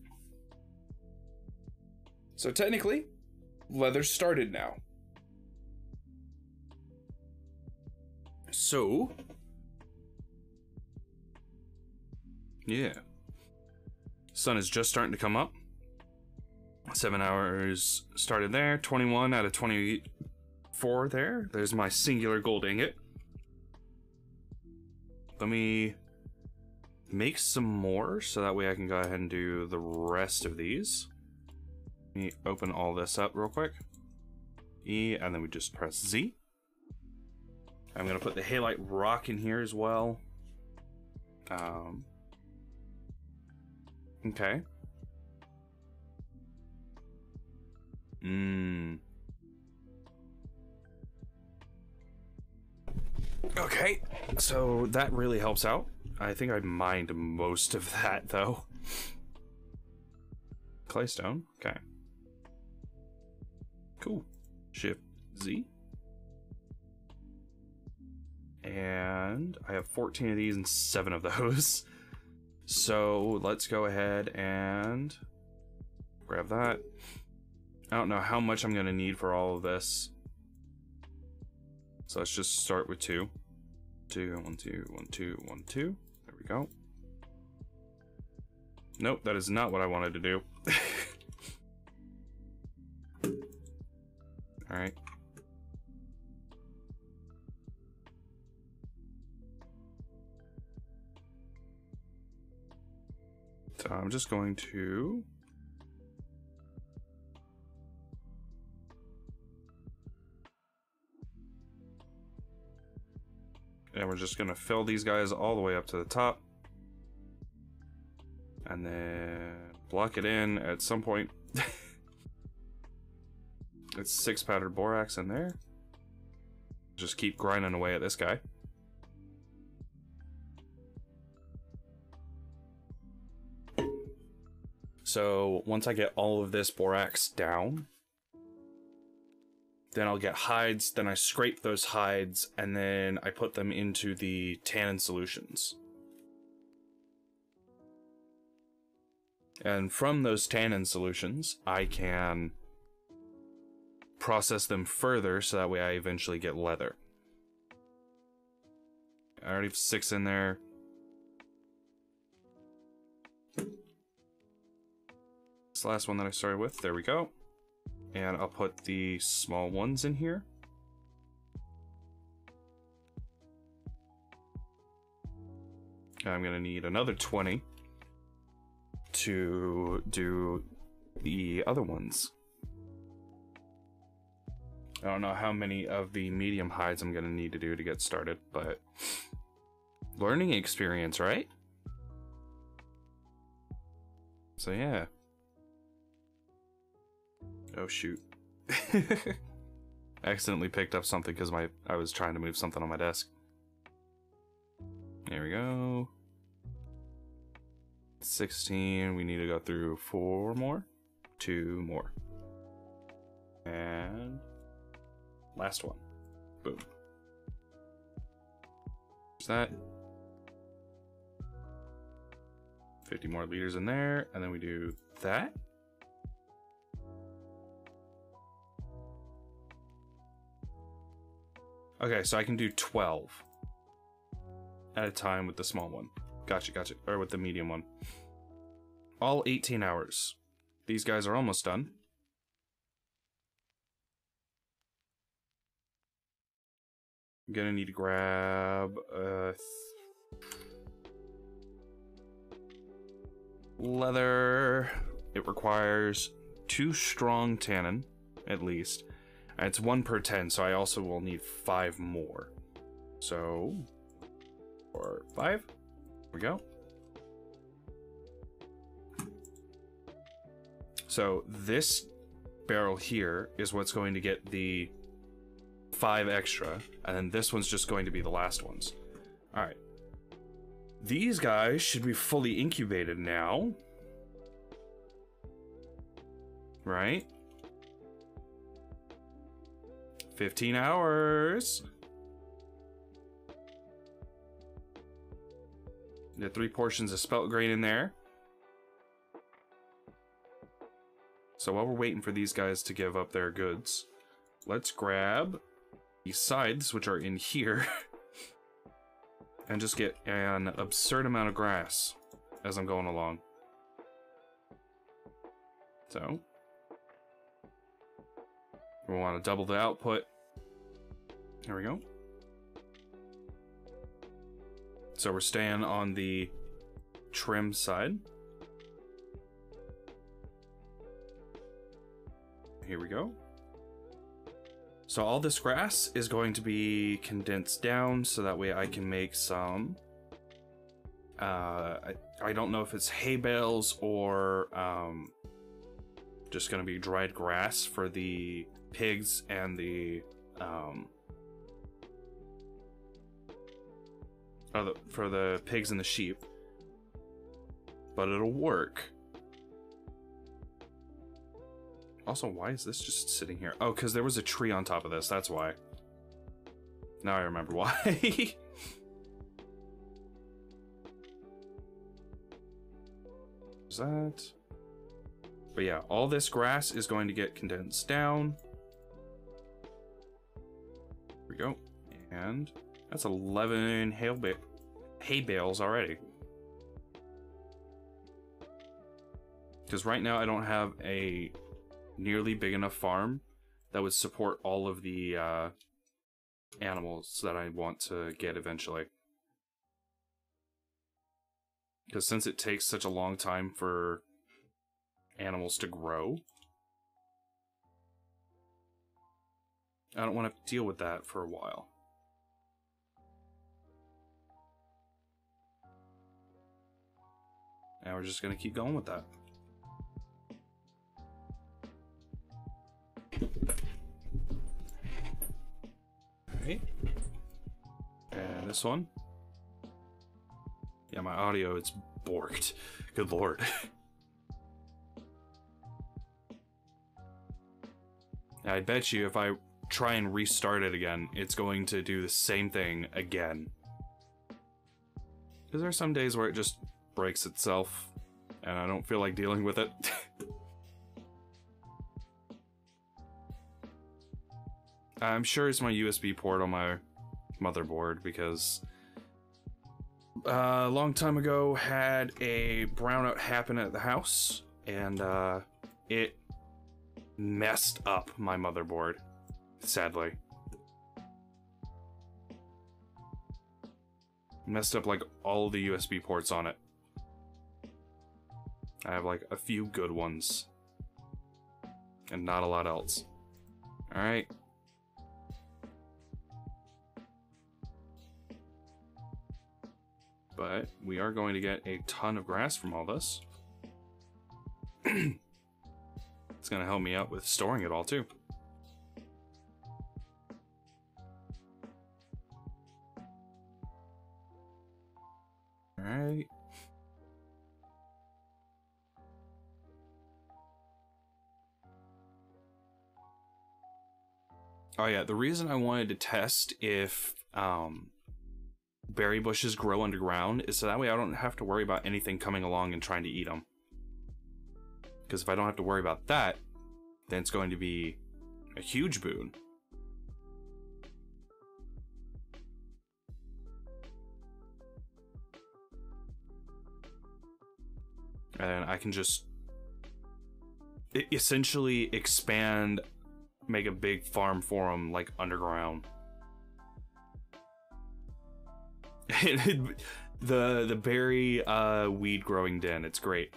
So technically, leather started now. So, yeah. Sun is just starting to come up. 7 hours started there. 21 out of 24 there. There's my singular gold ingot. Let me make some more so that way I can go ahead and do the rest of these. Let me open all this up real quick. E, and then we just press Z. I'm gonna put the halite rock in here as well. Okay. Okay, so that really helps out. I think I mined most of that though. Claystone, okay. Cool. Shift Z. And I have 14 of these and 7 of those. So let's go ahead and grab that. I don't know how much I'm gonna need for all of this. So let's just start with 2. 2, 1, 2, 1, 2, 1, 2. There we go. Nope, that is not what I wanted to do. Alright. So I'm just going to... And we're just gonna fill these guys all the way up to the top. And then block it in at some point. It's 6 powdered borax in there. Just keep grinding away at this guy. So once I get all of this borax down, then I'll get hides, then I scrape those hides, and then I put them into the tannin solutions. And from those tannin solutions, I can process them further so that way I eventually get leather. I already have 6 in there. This last one that I started with, there we go. And I'll put the small ones in here. I'm gonna need another 20 to do the other ones. I don't know how many of the medium hides I'm gonna need to do to get started, but learning experience, right? So yeah. Oh shoot. I accidentally picked up something because I was trying to move something on my desk. There we go. 16, we need to go through 4 more. 2 more. And last one. Boom. There's that. 50 more liters in there, and then we do that. Okay, so I can do 12 at a time with the small one. Gotcha, gotcha. Or with the medium one. All 18 hours. These guys are almost done. I'm gonna need to grab leather. It requires 2 strong tannin, at least. And it's 1 per 10, so I also will need 5 more. So, 4, 5. There we go. So this barrel here is what's going to get the 5 extra, and then this one's just going to be the last ones. Alright. These guys should be fully incubated now. Right? 15 hours. Get 3 portions of spelt grain in there. So while we're waiting for these guys to give up their goods, let's grab these sides, which are in here, and just get an absurd amount of grass as I'm going along. So we want to double the output. There we go. So we're staying on the trim side. Here we go. So all this grass is going to be condensed down so that way I can make some I don't know if it's hay bales or just gonna be dried grass for the pigs and the for the pigs and the sheep, but it'll work. Also, why is this just sitting here? Oh, because there was a tree on top of this, that's why. Now I remember why. Is that? But yeah, all this grass is going to get condensed down. Here we go. And that's 11 hay bales already. Because right now I don't have a nearly big enough farm that would support all of the animals that I want to get eventually. Because since it takes such a long time for animals to grow, I don't want to deal with that for a while. And we're just going to keep going with that. Alright. And this one. Yeah, my audio is borked. Good lord. I bet you if I try and restart it again, it's going to do the same thing again. Because there are some days where it just breaks itself, and I don't feel like dealing with it. I'm sure it's my USB port on my motherboard, because a long time ago had a brownout happen at the house, and it messed up my motherboard, sadly. Messed up like all the USB ports on it. I have like a few good ones and not a lot else. Alright. But we are going to get a ton of grass from all this. It's going to help me out with storing it all too. Alright. Oh yeah, the reason I wanted to test if berry bushes grow underground is so that way I don't have to worry about anything coming along and trying to eat them. Because if I don't have to worry about that, then it's going to be a huge boon. And I can just essentially expand, make a big farm for them, like underground. the berry weed growing den, it's great.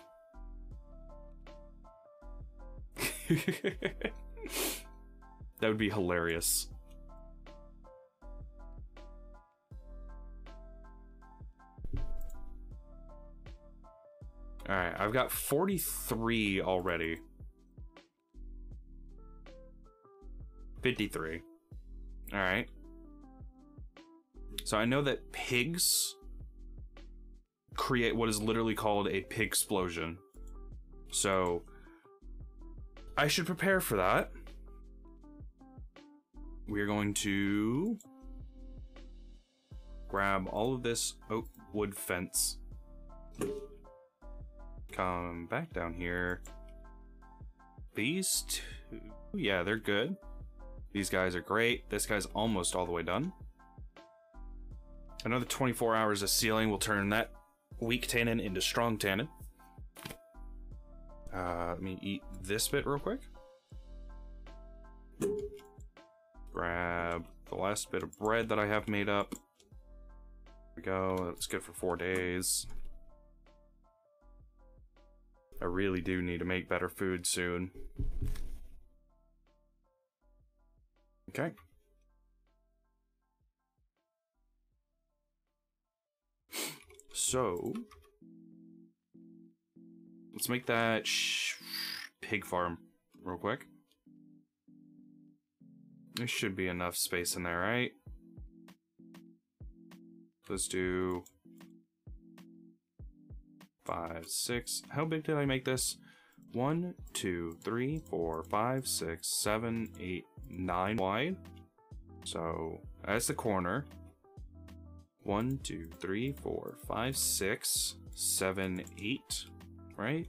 That would be hilarious. Alright, I've got 43 already. 53. Alright. So I know that pigs create what is literally called a pig explosion. So I should prepare for that. We're going to grab all of this oak wood fence. Come back down here. These two, yeah, they're good. These guys are great. This guy's almost all the way done. Another 24 hours of sealing will turn that weak tannin into strong tannin. Let me eat this bit real quick. Grab the last bit of bread that I have made up. There we go. That's good for 4 days. I really do need to make better food soon. Okay. So let's make that pig farm real quick. There should be enough space in there, right? Let's do 5, 6. How big did I make this? 1, 2, 3, 4, 5, 6, 7, 8, 9 wide. So that's the corner. 1, 2, 3, 4, 5, 6, 7, 8. Right?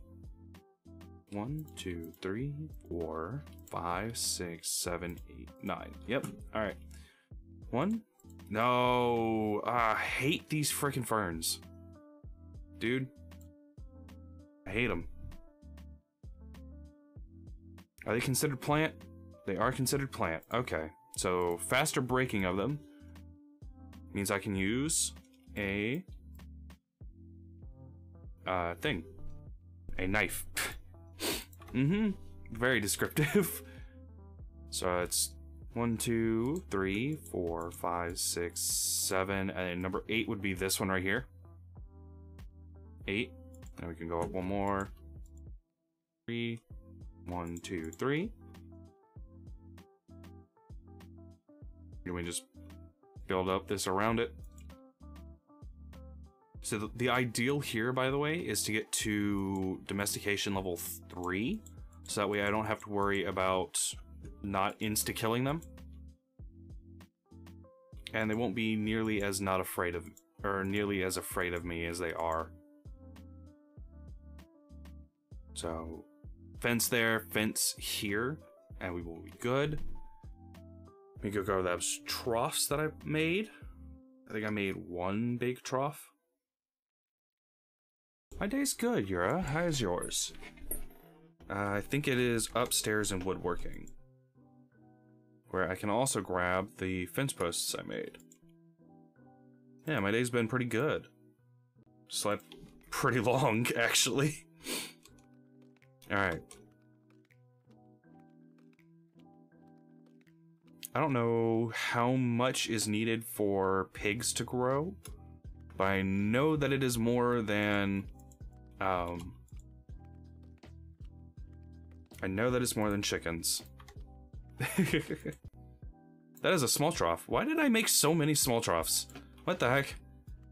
1, 2, 3, 4, 5, 6, 7, 8, 9. Yep. All right. 1. No. I hate these freaking ferns. Dude. I hate them. Are they considered plant? They are considered plant. Okay. So faster breaking of them means I can use a thing. A knife. Very descriptive. So it's 1, 2, 3, 4, 5, 6, 7, and number 8 would be this one right here. 8. And we can go up one more. 3. 1, 2, 3. And we just build up this around it. So the ideal here, by the way, is to get to domestication level 3. So that way I don't have to worry about not insta-killing them. And they won't be nearly as not afraid of, or nearly as afraid of me as they are. So, fence there, fence here, and we will be good. Let me go grab those troughs that I made. I think I made 1 big trough. My day's good, Yura. How's yours? I think it is upstairs in woodworking, where I can also grab the fence posts I made. Yeah, my day's been pretty good. Slept pretty long, actually. Alright. I don't know how much is needed for pigs to grow, but I know that it is more than... I know that it's more than chickens. That is a small trough. Why did I make so many small troughs? What the heck?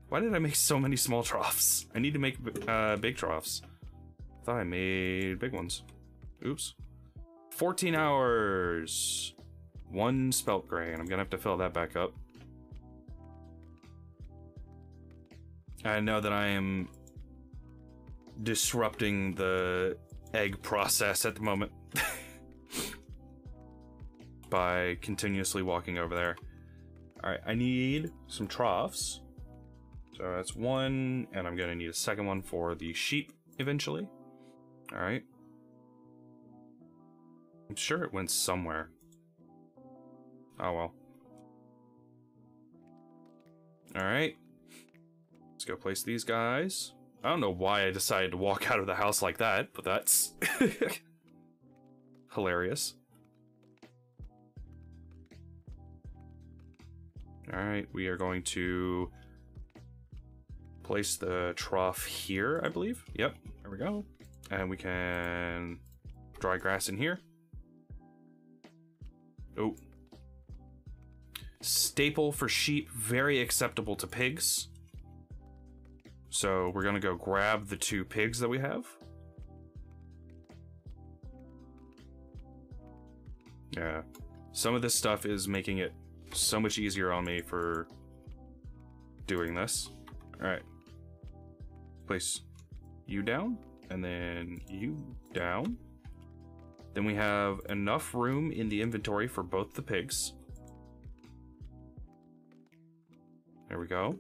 Why did I make so many small troughs? I need to make big troughs. I thought I made big ones. Oops. 14 hours. 1 spelt grain. I'm gonna have to fill that back up. I know that I am disrupting the egg process at the moment by continuously walking over there. Alright, I need some troughs. So that's 1, and I'm gonna need a second one for the sheep eventually. Alright. I'm sure it went somewhere. Oh well. Alright. Let's go place these guys. I don't know why I decided to walk out of the house like that, but that's hilarious. Alright, we are going to place the trough here, I believe. Yep, there we go. And we can dry grass in here. Oh. Staple for sheep, very acceptable to pigs. So we're gonna go grab the 2 pigs that we have. Yeah, some of this stuff is making it so much easier on me for doing this. Alright. Place you down, and then you down. Then we have enough room in the inventory for both the pigs. There we go.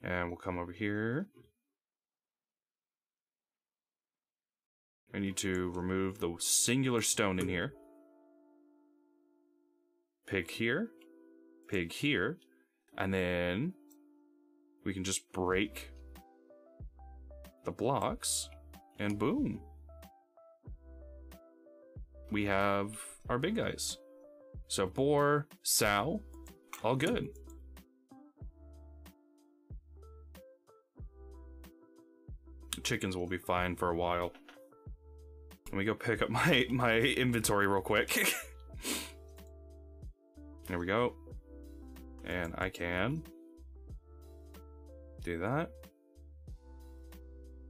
And we'll come over here. I need to remove the singular stone in here. Pig here. Pig here. And then we can just break the blocks. And boom. We have our big guys. So boar, sow, all good. Chickens will be fine for a while. Let me go pick up my inventory real quick. There we go. And I can do that.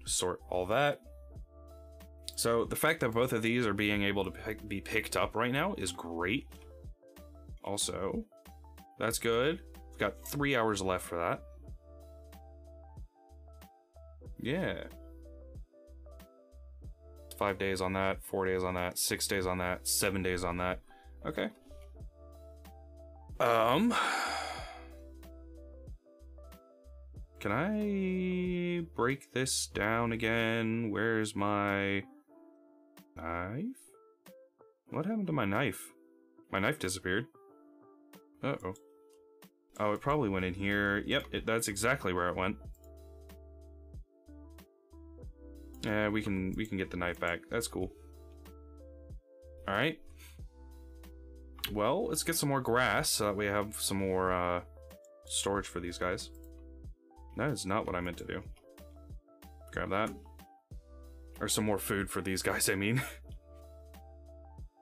Sort all that. So the fact that both of these are being able to be picked up right now is great. Also, that's good. We've got 3 hours left for that. Yeah. 5 days on that, 4 days on that, 6 days on that, 7 days on that. Okay. Can I break this down again? Where's my knife? What happened to my knife? My knife disappeared. Uh-oh. Oh, it probably went in here. Yep, that's exactly where it went. Yeah, we can get the knife back. That's cool. All right. Well, let's get some more grass so that we have some more storage for these guys. That is not what I meant to do. Grab that. Or some more food for these guys, I mean.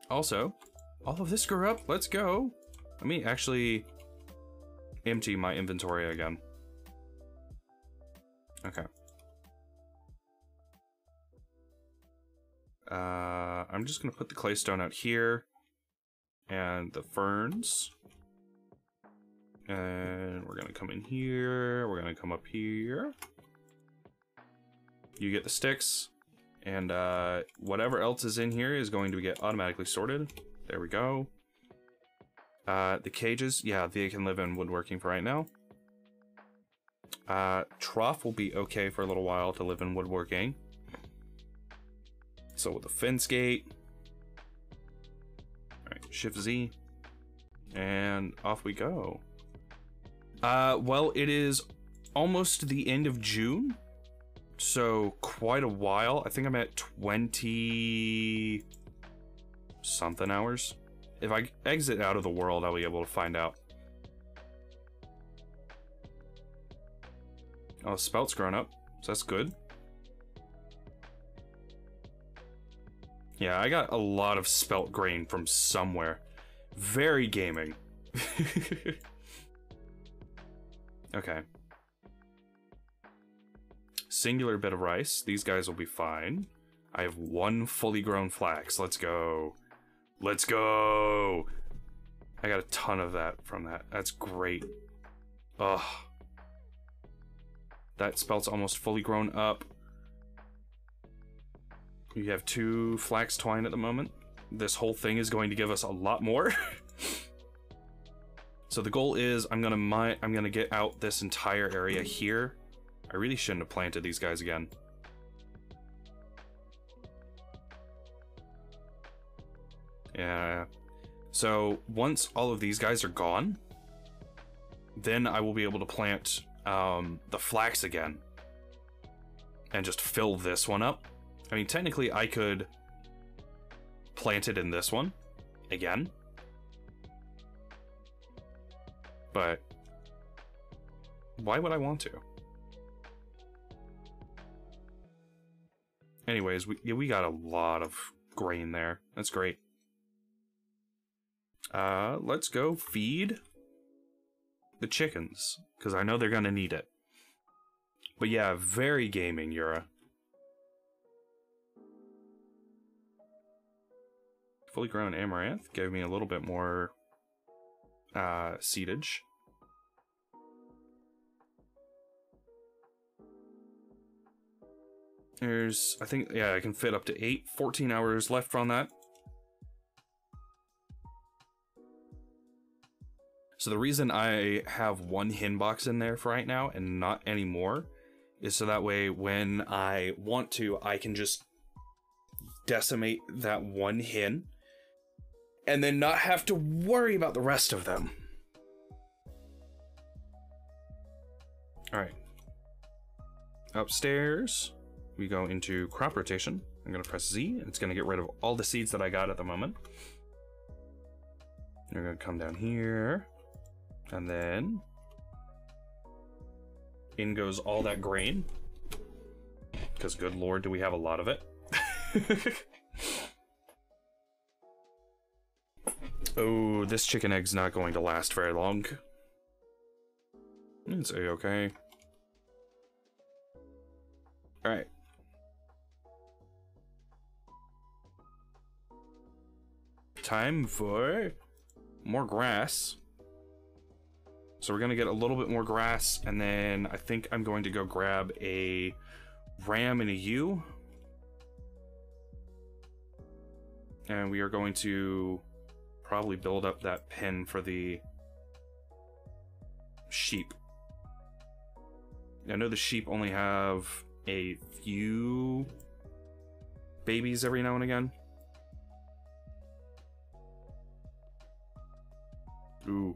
Also, all of this grew up. Let's go. Let me actually empty my inventory again. Okay. I'm just gonna put the claystone out here. And the ferns. And we're gonna come in here. We're gonna come up here. You get the sticks. And whatever else is in here is going to get automatically sorted. There we go. The cages, yeah, they can live in woodworking for right now. Trough will be okay for a little while to live in woodworking. So with the fence gate. Alright, Shift Z. And off we go. Well, it is almost the end of June. So quite a while. I think I'm at 20 something hours. If I exit out of the world, I'll be able to find out. Oh, spelt's grown up, so that's good. Yeah, I got a lot of spelt grain from somewhere. Very gaming. Okay. Singular bit of rice. These guys will be fine. I have one fully grown flax. Let's go. Let's go! I got a ton of that from that. That's great. Ugh. That spelt's almost fully grown up. You have 2 flax twine at the moment. This whole thing is going to give us a lot more. So the goal is I'm gonna get out this entire area here. I really shouldn't have planted these guys again. Yeah. So once all of these guys are gone, then I will be able to plant the flax again and just fill this one up. I mean, technically I could plant it in this one again, but why would I want to? Anyways, we got a lot of grain there. That's great. Let's go feed the chickens, because I know they're gonna need it. But yeah, very gaming, Yura. Fully grown amaranth gave me a little bit more seedage. There's, I think, yeah, I can fit up to 14 hours left on that. So the reason I have one hen box in there for right now and not anymore is so that way when I want to, I can just decimate that one hen and then not have to worry about the rest of them. Alright. Upstairs, we go into crop rotation. I'm going to press Z, and it's going to get rid of all the seeds that I got at the moment. We're going to come down here. And then in goes all that grain. Because good lord, do we have a lot of it. Oh, this chicken egg's not going to last very long. It's a-okay. Alright. Time for more grass. So we're going to get a little bit more grass, and then I think I'm going to go grab a ram and a ewe. And we are going to probably build up that pen for the sheep. I know the sheep only have a few babies every now and again. Ooh.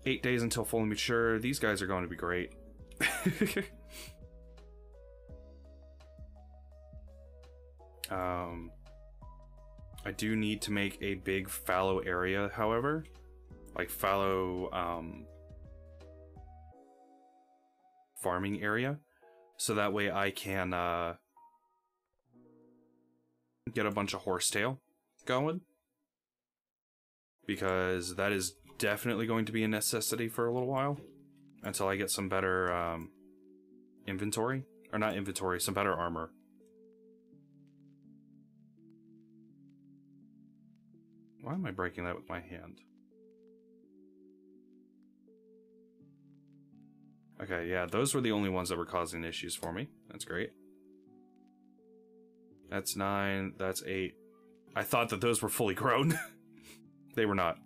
8 days until fully mature. These guys are going to be great. I do need to make a big fallow area, however. Like fallow farming area. So that way I can get a bunch of horsetail going. Because that is definitely going to be a necessity for a little while. Until I get some better inventory. Or not inventory, some better armor. Why am I breaking that with my hand? Okay, yeah, those were the only ones that were causing issues for me. That's great. That's 9, that's 8. I thought that those were fully grown. They were not.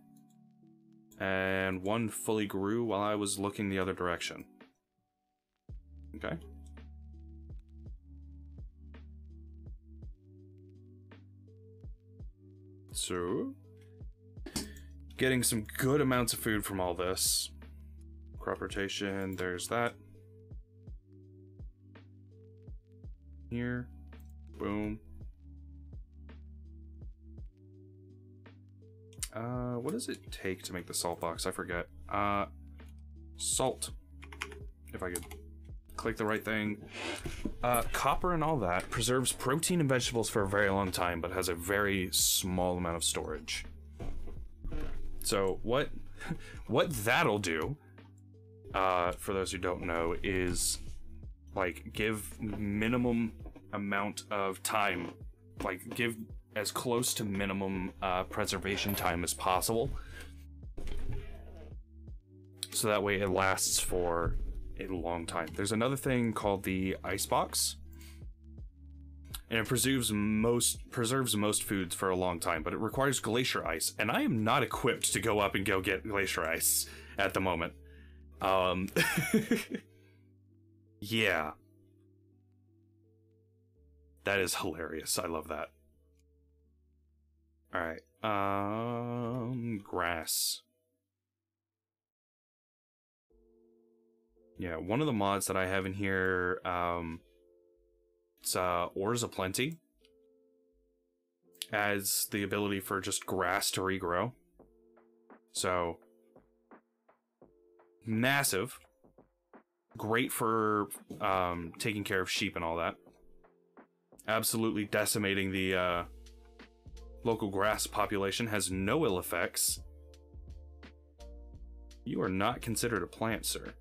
And one fully grew while I was looking the other direction. Okay. So, getting some good amounts of food from all this. Crop rotation, there's that. Here. Boom. What does it take to make the salt box? I forget. Salt. If I could click the right thing. Copper and all that preserves protein and vegetables for a very long time, but has a very small amount of storage. So what that'll do, for those who don't know, is like give minimum amount of time, like give as close to minimum preservation time as possible. So that way it lasts for a long time. There's another thing called the icebox, and it preserves most foods for a long time, but it requires glacier ice, and I am not equipped to go up and go get glacier ice at the moment. Yeah. That is hilarious. I love that. Alright. Grass. Yeah, one of the mods that I have in here, it's Ores of Plenty. Adds the ability for just grass to regrow. So, massive. Great for taking care of sheep and all that. Absolutely decimating the local grass population. Has no ill effects. You are not considered a plant, sir.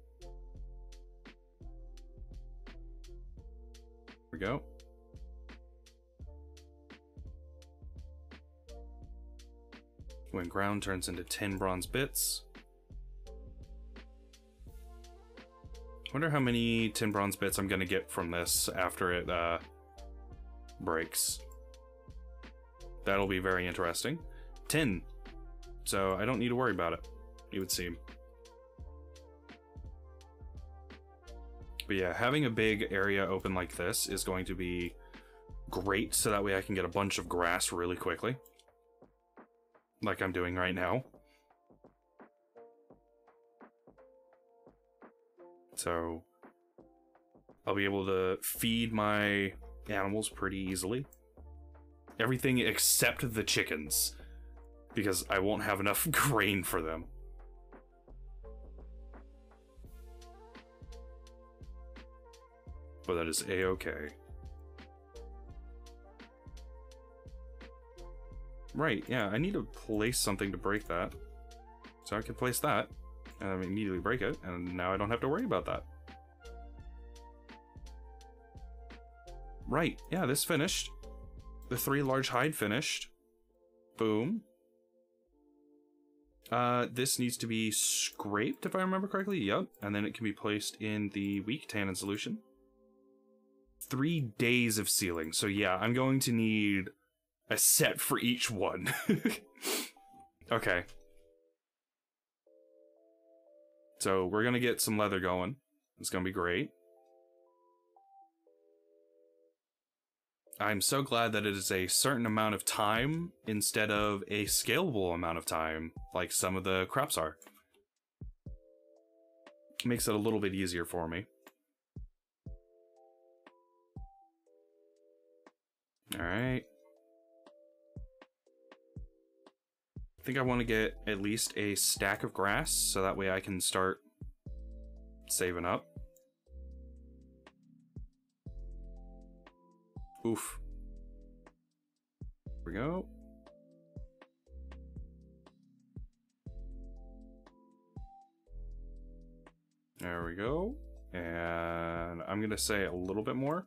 There we go. When ground turns into 10 bronze bits. Wonder how many 10 bronze bits I'm gonna get from this after it breaks. That'll be very interesting. 10. So I don't need to worry about it, it would seem. But yeah, having a big area open like this is going to be great, so that way I can get a bunch of grass really quickly. Like I'm doing right now. So I'll be able to feed my animals pretty easily. Everything except the chickens, because I won't have enough grain for them. But that is a-okay. Right, yeah, I need to place something to break that. So I can place that, and immediately break it, and now I don't have to worry about that. Right, yeah, this finished. The 3 large hide finished. Boom. This needs to be scraped, if I remember correctly. Yep, and then it can be placed in the weak tannin solution. 3 days of sealing. So yeah, I'm going to need a set for each one. Okay. So we're gonna get some leather going. It's gonna be great. I'm so glad that it is a certain amount of time instead of a scalable amount of time, like some of the crops are. Makes it a little bit easier for me. Alright. I think I want to get at least a stack of grass, so that way I can start saving up. Oof. Here we go. There we go. And I'm going to say a little bit more.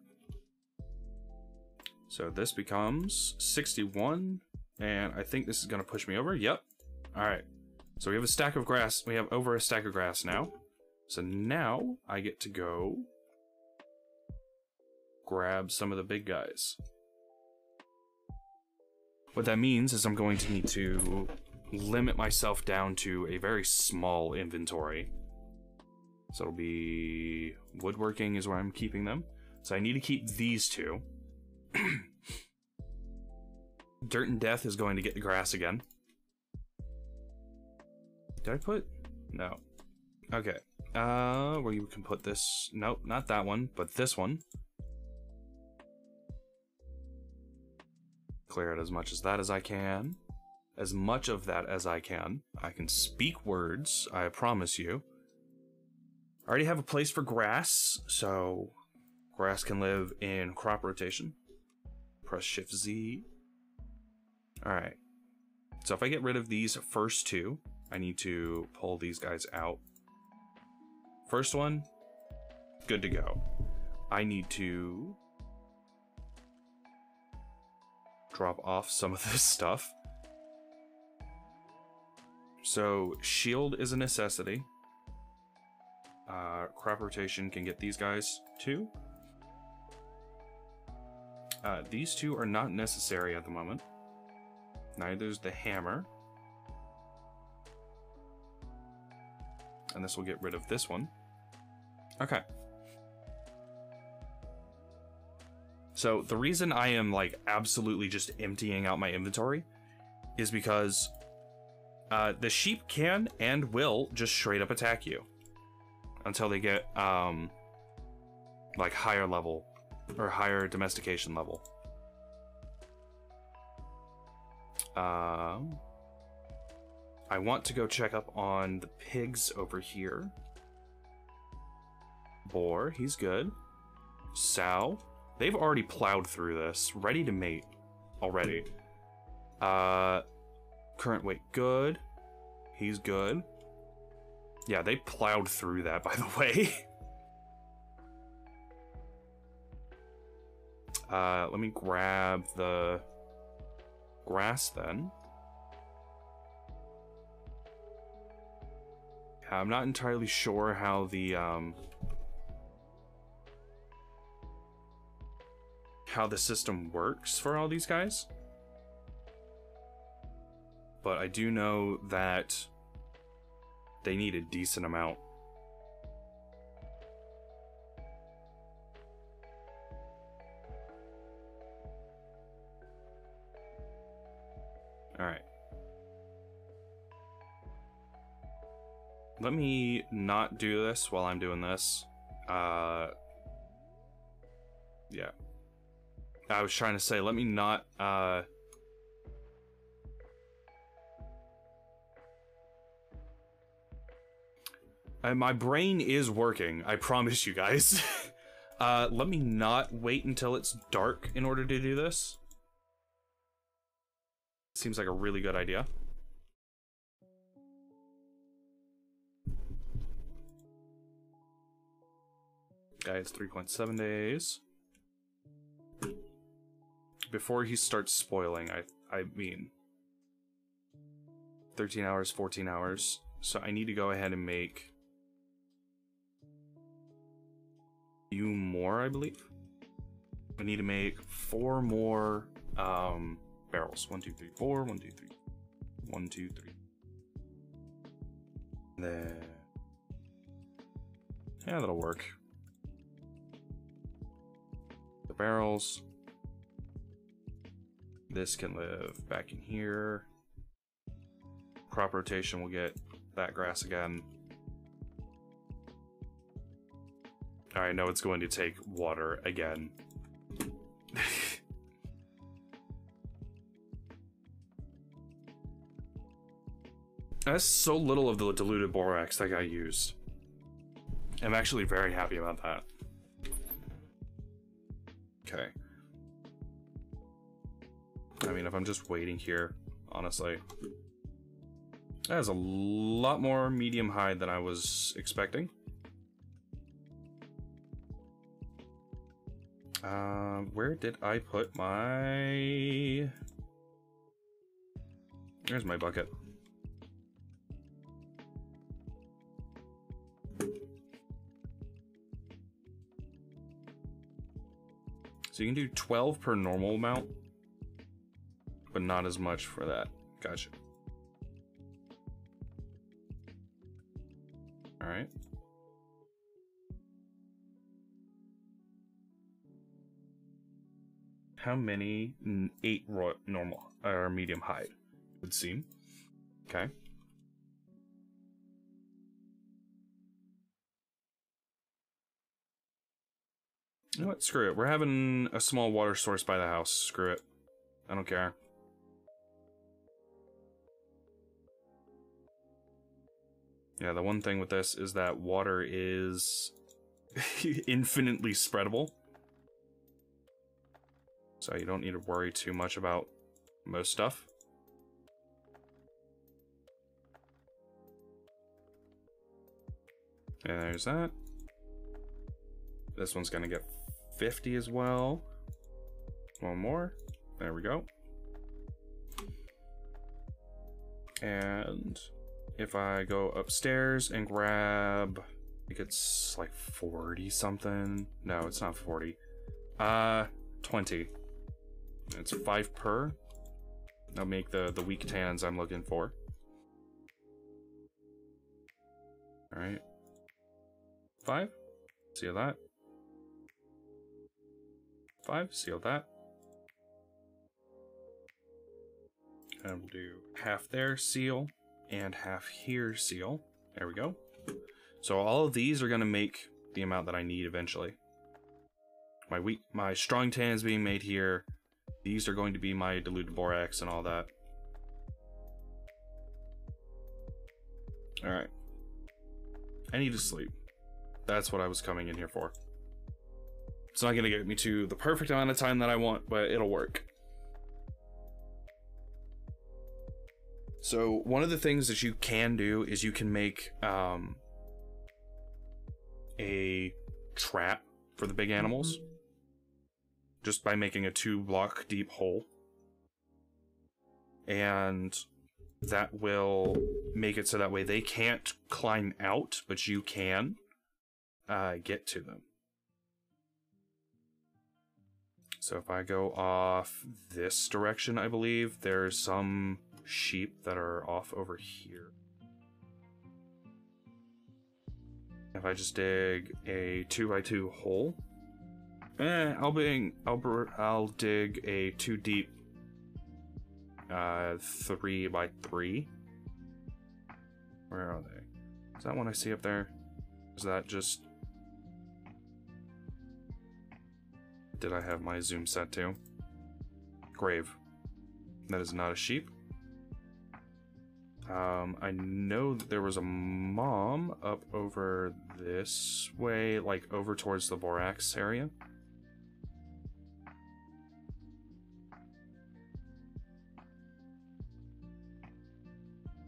So this becomes 61, and I think this is going to push me over. Yep. All right. So we have a stack of grass. We have over a stack of grass now. So now I get to go grab some of the big guys. What that means is I'm going to need to limit myself down to a very small inventory. So it'll be woodworking is where I'm keeping them. So I need to keep these two. Dirt and Death is going to get the grass again. Did I put? No. Okay. Where you can put this. Nope, not that one, but this one. Clear it as much as that as I can. As much of that as I can. I can speak words, I promise you. I already have a place for grass, so grass can live in crop rotation. Press Shift Z. Alright. So if I get rid of these first two, I need to pull these guys out. First one, good to go. I need to drop off some of this stuff. So shield is a necessity. Crop rotation can get these guys too. These two are not necessary at the moment. Neither is the hammer. And this will get rid of this one. Okay. So the reason I am like absolutely just emptying out my inventory is because the sheep can and will just straight up attack you until they get like higher level or higher domestication level. I want to go check up on the pigs over here. Boar, he's good. Sow, they've already plowed through this, ready to mate already. Current weight, good. He's good. Yeah, they plowed through that, by the way. Let me grab the grass then. I'm not entirely sure how the system works for all these guys, but I do know that they need a decent amount. All right. Let me not do this while I'm doing this. Yeah. I was trying to say, let me not, my brain is working, I promise you guys. Let me not wait until it's dark in order to do this. Seems like a really good idea. Guys, 3.7 days. Before he starts spoiling, I mean 13 hours, 14 hours. So I need to go ahead and make a few more, I believe. I need to make 4 more barrels. 1, 2, 3, 4. 1, 2, 3. 1, 2, 3. There. Yeah, that'll work. The barrels. This can live back in here. Crop rotation will get that grass again. I know it's going to take water again. That's so little of the diluted borax that I used. I'm actually very happy about that. Okay. I mean, if I'm just waiting here, honestly. That is a lot more medium hide than I was expecting. Where did I put my... There's my bucket. So you can do 12 per normal amount, but not as much for that. Gotcha. Alright. How many? 8 normal or medium hide, it would seem. Okay. You know what? Screw it. We're having a small water source by the house. Screw it. I don't care. Yeah, the one thing with this is that water is infinitely spreadable. So you don't need to worry too much about most stuff. And there's that. This one's gonna get 50 as well. One more. There we go. And if I go upstairs and grab, I think it's like 40 something. No, it's not 40. 20. It's 5 per. That'll make the weak tans I'm looking for. Alright. 5. Seal that. 5. Seal that. And we'll do half there, seal, and half here, seal. There we go. So all of these are going to make the amount that I need eventually. My strong tan is being made here. These are going to be my diluted borax and all that. Alright. I need to sleep. That's what I was coming in here for. It's not going to get me to the perfect amount of time that I want, but it'll work. So one of the things that you can do is you can make a trap for the big animals. Just by making a 2-block deep hole. And that will make it so that way they can't climb out, but you can get to them. So if I go off this direction, I believe, there's some sheep that are off over here. If I just dig a 2x2 hole, I'll dig a 2 deep 3x3. Where are they? Is that one I see up there? Is that just... Did I have my zoom set to? Grave. That is not a sheep. I know that there was a mom up over this way, like over towards the borax area.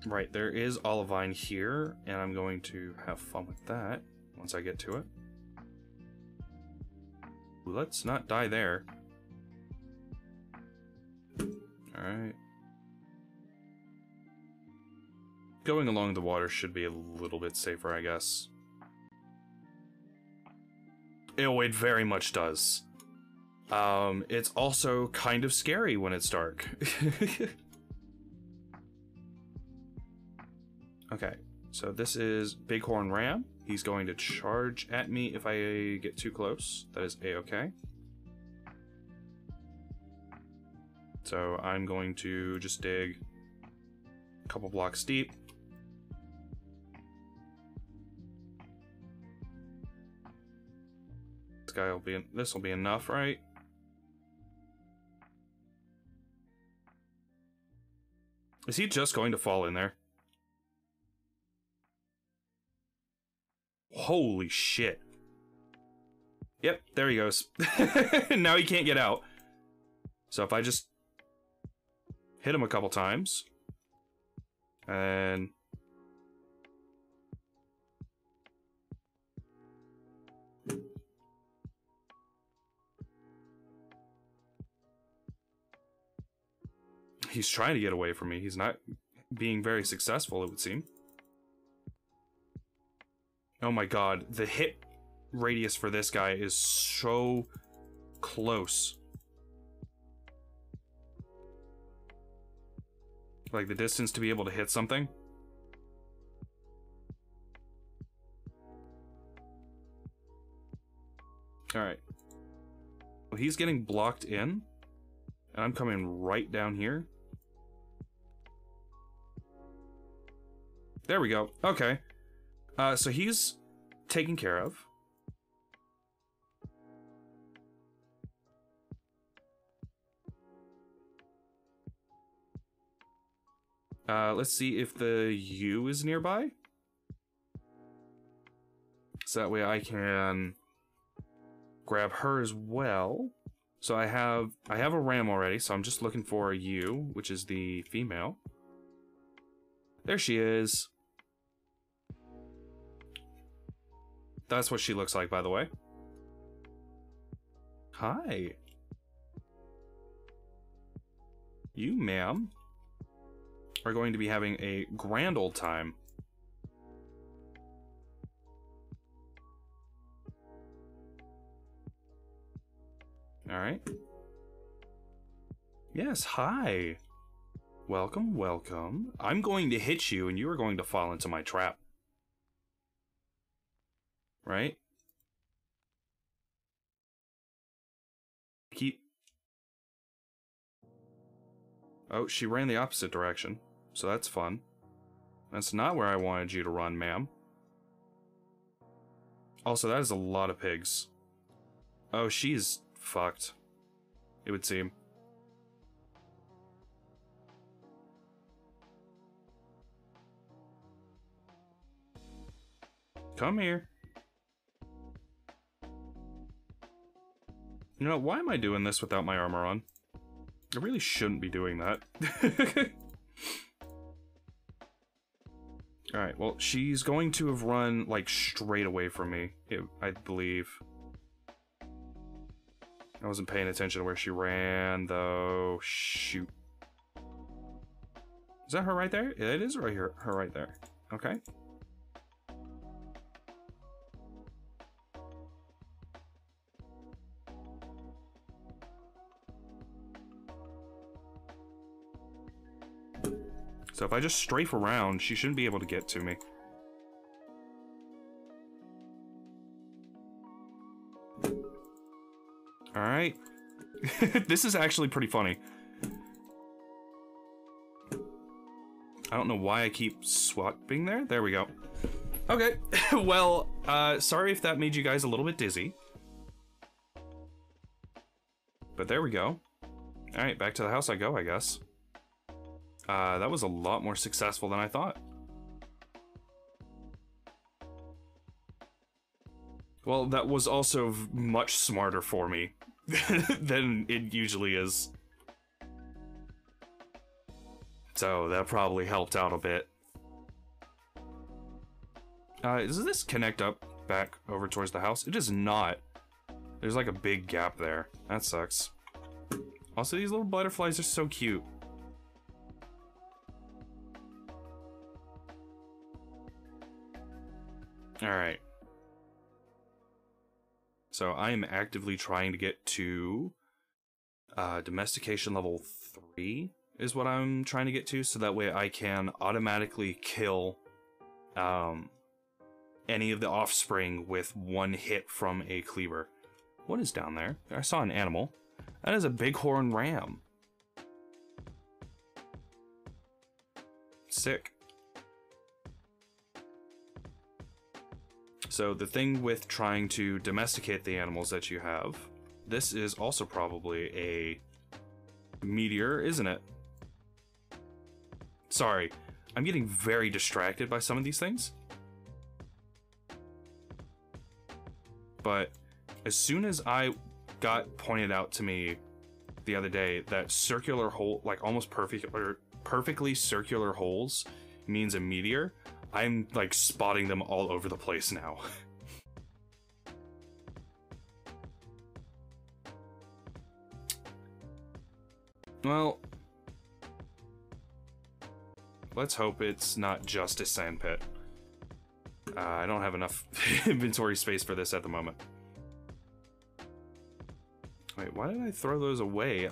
Right, there is olivine here, and I'm going to have fun with that once I get to it. Let's not die there. Alright. Going along the water should be a little bit safer, I guess. Oh, it very much does. It's also kind of scary when it's dark. Okay, so this is Bighorn Ram. He's going to charge at me if I get too close. That is A-okay. So I'm going to just dig a couple blocks deep. This will be enough, right? Is he just going to fall in there? Holy shit. Yep, there he goes. Now he can't get out. So if I just hit him a couple times, and he's trying to get away from me. He's not being very successful, it would seem. Oh my god, the hit radius for this guy is so close. Like the distance to be able to hit something. Alright. Well, he's getting blocked in, and I'm coming right down here. There we go. Okay. So he's taken care of. Let's see if the U is nearby. So that way I can grab her as well. So I have a ram already, so I'm just looking for a U, which is the female. There she is. That's what she looks like, by the way. Hi. You, ma'am, are going to be having a grand old time. Alright. Yes, hi. Welcome, welcome. I'm going to hit you and you are going to fall into my trap. Right? Oh, she ran the opposite direction. So that's fun. That's not where I wanted you to run, ma'am. Also, that is a lot of pigs. Oh, she's fucked, it would seem. Come here. You know, why am I doing this without my armor on? I really shouldn't be doing that. Alright, well, she's going to have run, like, straight away from me, I believe. I wasn't paying attention to where she ran, though. Shoot. Is that her right there? Yeah, it is right here. Her right there. Okay. So if I just strafe around, she shouldn't be able to get to me. Alright. This is actually pretty funny. I don't know why I keep swapping there. There we go. Okay. Well, sorry if that made you guys a little bit dizzy. But there we go. Alright, back to the house I go, I guess. That was a lot more successful than I thought. Well, that was also much smarter for me than it usually is. So that probably helped out a bit. Does this connect up back over towards the house? It does not. There's like a big gap there. That sucks. Also, these little butterflies are so cute. Alright. So I am actively trying to get to domestication level 3 is what I'm trying to get to, so that way I can automatically kill any of the offspring with one hit from a cleaver. What is down there? I saw an animal. That is a bighorn ram. Sick. So the thing with trying to domesticate the animals that you have, this is also probably a meteor, isn't it? Sorry, I'm getting very distracted by some of these things. But as soon as I got pointed out to me the other day that circular hole, like almost perfectly circular holes means a meteor, I'm like spotting them all over the place now. Well, let's hope it's not just a sandpit. I don't have enough inventory space for this at the moment. Wait, why did I throw those away?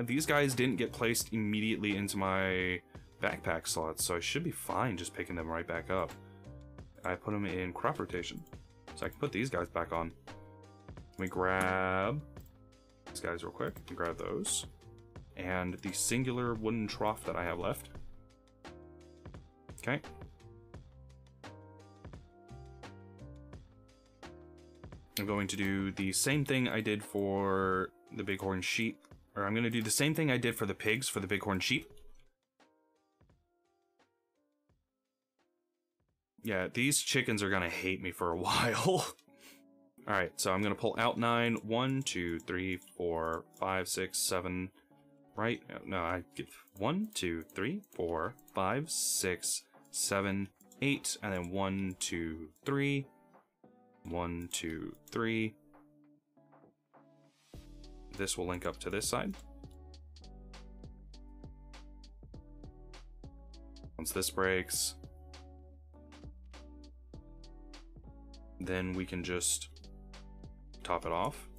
These guys didn't get placed immediately into my backpack slots, so I should be fine just picking them right back up. I put them in crop rotation, so I can put these guys back on. Let me grab these guys real quick and grab those. And the singular wooden trough that I have left. Okay. I'm going to do the same thing I did for the bighorn sheep. Or I'm going to do the same thing I did for the pigs for the bighorn sheep. Yeah, these chickens are going to hate me for a while. Alright, so I'm going to pull out 9. 1, 2, 3, 4, 5, 6, 7... Right? No, I get 1, 2, 3, 4, 5, 6, 7, 8, and then 1, 2, 3. 1, 2, 3. This will link up to this side. Once this breaks, then we can just top it off.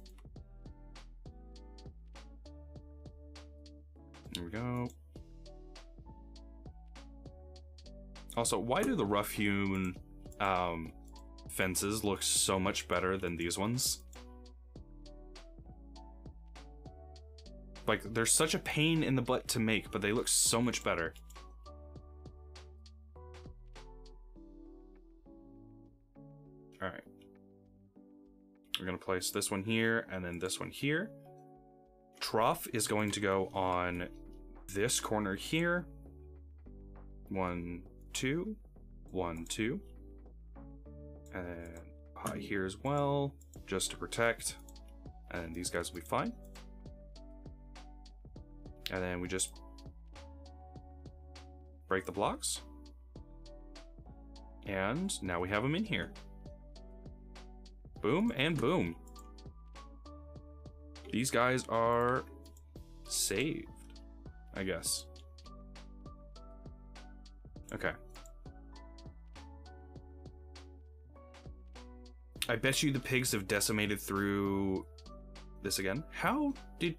There we go. Also, why do the rough-hewn fences look so much better than these ones? Like, they're such a pain in the butt to make, but they look so much better. Alright. We're gonna place this one here, and then this one here. Trough is going to go on this corner here. 1, 2. 1, 2. And high here as well, just to protect. And these guys will be fine. And then we just break the blocks. And now we have them in here. Boom and boom. These guys are saved, I guess. Okay. I bet you the pigs have decimated through this again. How did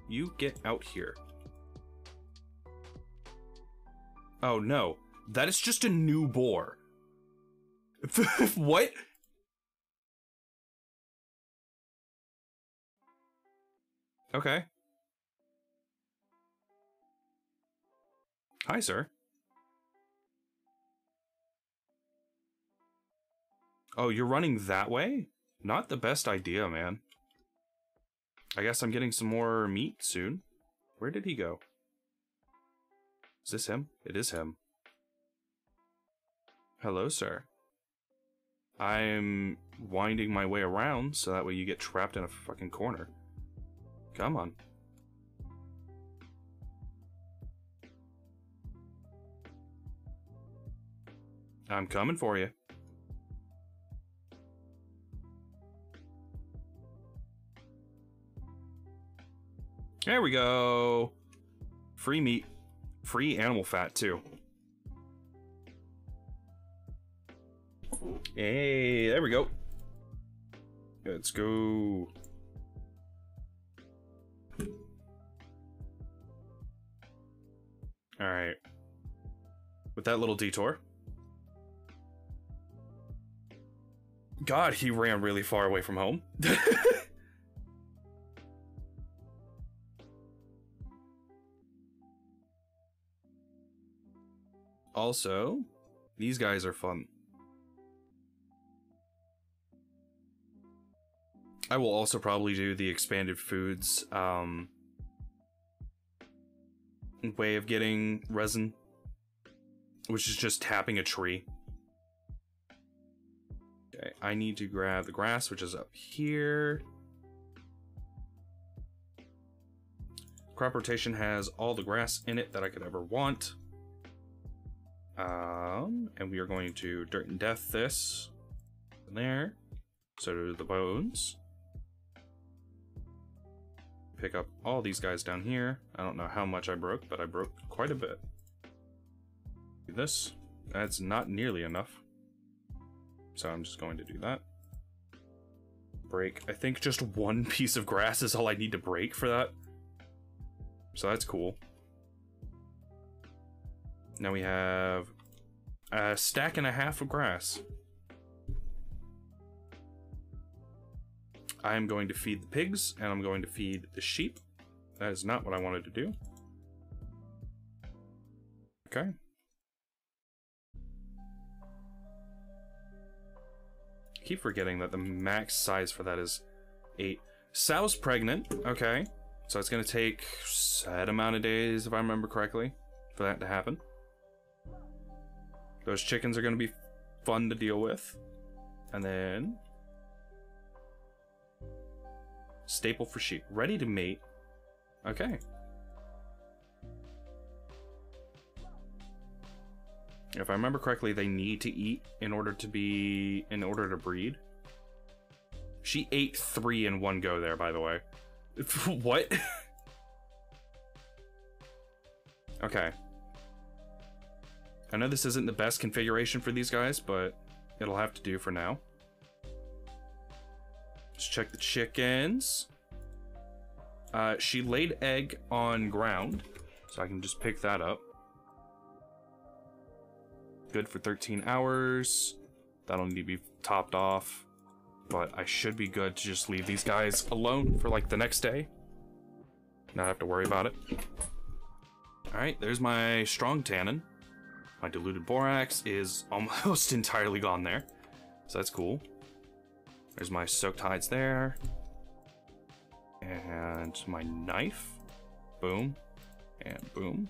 you get out here? Oh no, that is just a new boar. What? Okay. Hi, sir. Oh, you're running that way? Not the best idea, man. I guess I'm getting some more meat soon. Where did he go? Is this him? It is him. Hello, sir. I'm winding my way around so that way you get trapped in a fucking corner. Come on. I'm coming for you. There we go. Free meat. Free animal fat, too. Hey, there we go. Let's go. Alright. With that little detour. God, he ran really far away from home. also, these guys are fun. I will also probably do the expanded foods way of getting resin, which is just tapping a tree. Okay, I need to grab the grass, which is up here. Crop rotation has all the grass in it that I could ever want. And we are going to dirt and death this. There. So do the bones. Pick up all these guys down here. I don't know how much I broke, but I broke quite a bit. This. That's not nearly enough. So I'm just going to do that. Break. I think just one piece of grass is all I need to break for that. So that's cool. Now we have a stack and a half of grass. I'm going to feed the pigs, and I'm going to feed the sheep. That is not what I wanted to do. Okay. I keep forgetting that the max size for that is 8. Sow's pregnant. Okay. So it's going to take a set amount of days, if I remember correctly, for that to happen. Those chickens are going to be fun to deal with. And then... staple for sheep. Ready to mate. Okay. If I remember correctly, they need to eat in order to breed. She ate 3 in one go there, by the way. What? Okay. I know this isn't the best configuration for these guys, but it'll have to do for now. Let's check the chickens. She laid egg on ground, so I can just pick that up. Good for 13 hours. That'll need to be topped off. But I should be good to just leave these guys alone for like the next day. Not have to worry about it. Alright, there's my strong tannin. My diluted borax is almost entirely gone there. So that's cool. There's my soaked hides there. And my knife. Boom. And boom.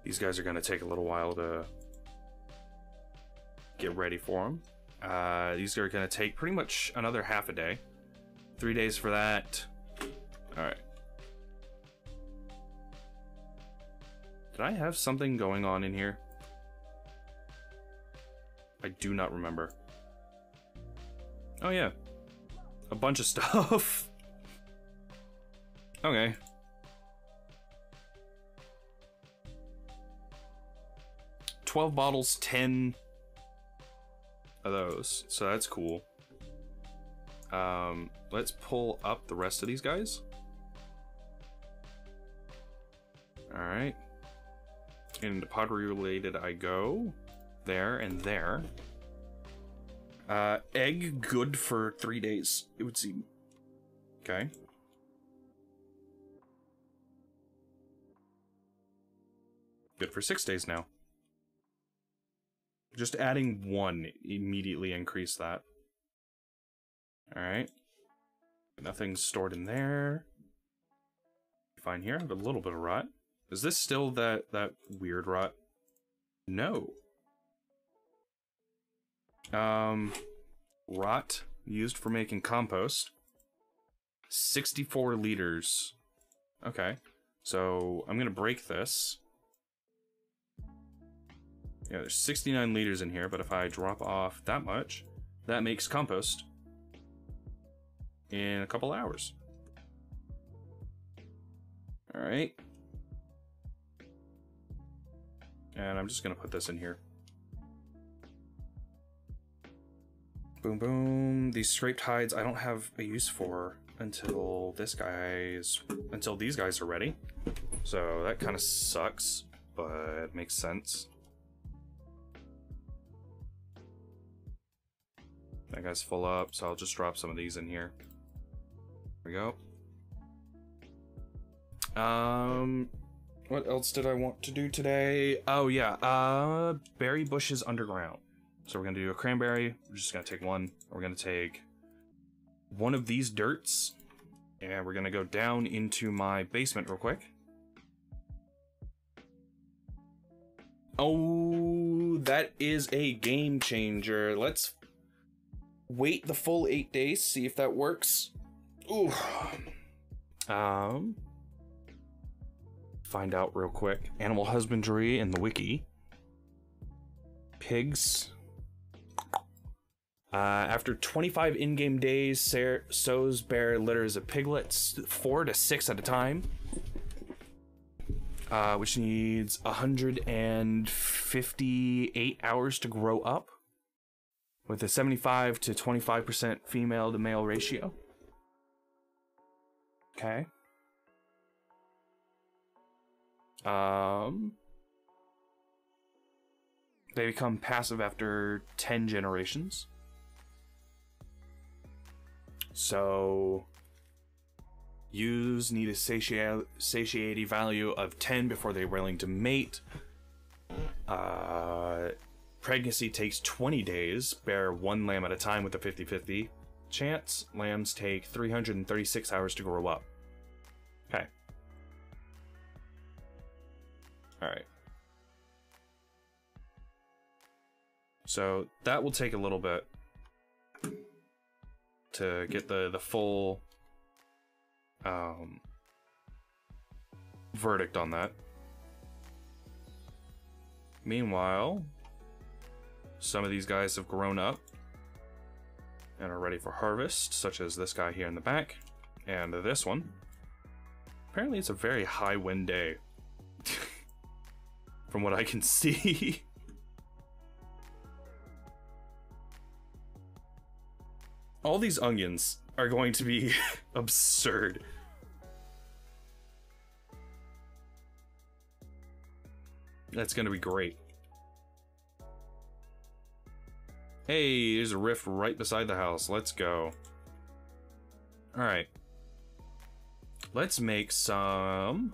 These guys are going to take a little while to get ready for them. These are going to take pretty much another half a day. 3 days for that. Alright. Did I have something going on in here? I do not remember. Oh yeah. A bunch of stuff. Okay. $12 bottles, 10 of those. So that's cool. Let's pull up the rest of these guys. Alright. Into pottery related I go. There and there. Egg good for 3 days, it would seem. Okay. Good for 6 days now. Just adding 1 immediately increased that. Alright. Nothing's stored in there. Fine here. I have a little bit of rot. Is this still that weird rot? No. Rot used for making compost. 64 liters. Okay. So I'm gonna break this. Yeah, there's 69 liters in here, but if I drop off that much, that makes compost in a couple hours. Alright. And I'm just gonna put this in here. Boom, boom. These scraped hides I don't have a use for until these guys are ready. So that kind of sucks, but it makes sense. That guy's full up, so I'll just drop some of these in here. There we go. What else did I want to do today? Oh yeah, berry bushes underground. So we're gonna do a cranberry. We're just gonna take one. We're gonna take one of these dirts, and we're gonna go down into my basement real quick. Oh, that is a game changer. Let's wait the full 8 days, see if that works. Ooh. Find out real quick. Animal husbandry in the wiki. Pigs. After 25 in-game days, sows bear litters of piglets, 4 to 6 at a time. Which needs 158 hours to grow up, with a 75 to 25% female to male ratio. Okay. They become passive after 10 generations. So ewes need a satiety value of 10 before they're willing to mate. Pregnancy takes 20 days. Bear 1 lamb at a time with a 50-50 chance. Lambs take 336 hours to grow up. Okay. Alright. So that will take a little bit to get the full verdict on that. Meanwhile, some of these guys have grown up and are ready for harvest, such as this guy here in the back, and this one. Apparently it's a very high wind day, from what I can see. All these onions are going to be absurd. That's going to be great. Hey, there's a rift right beside the house. Let's go. Alright. Let's make some...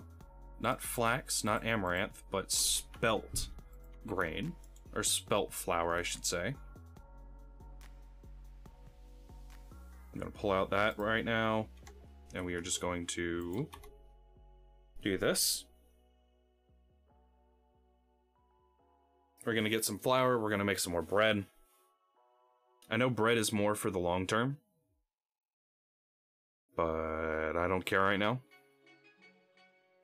not flax, not amaranth, but spelt grain. Or spelt flour, I should say. I'm going to pull out that right now. And we are just going to do this. We're going to get some flour. We're going to make some more bread. I know bread is more for the long term, but I don't care right now.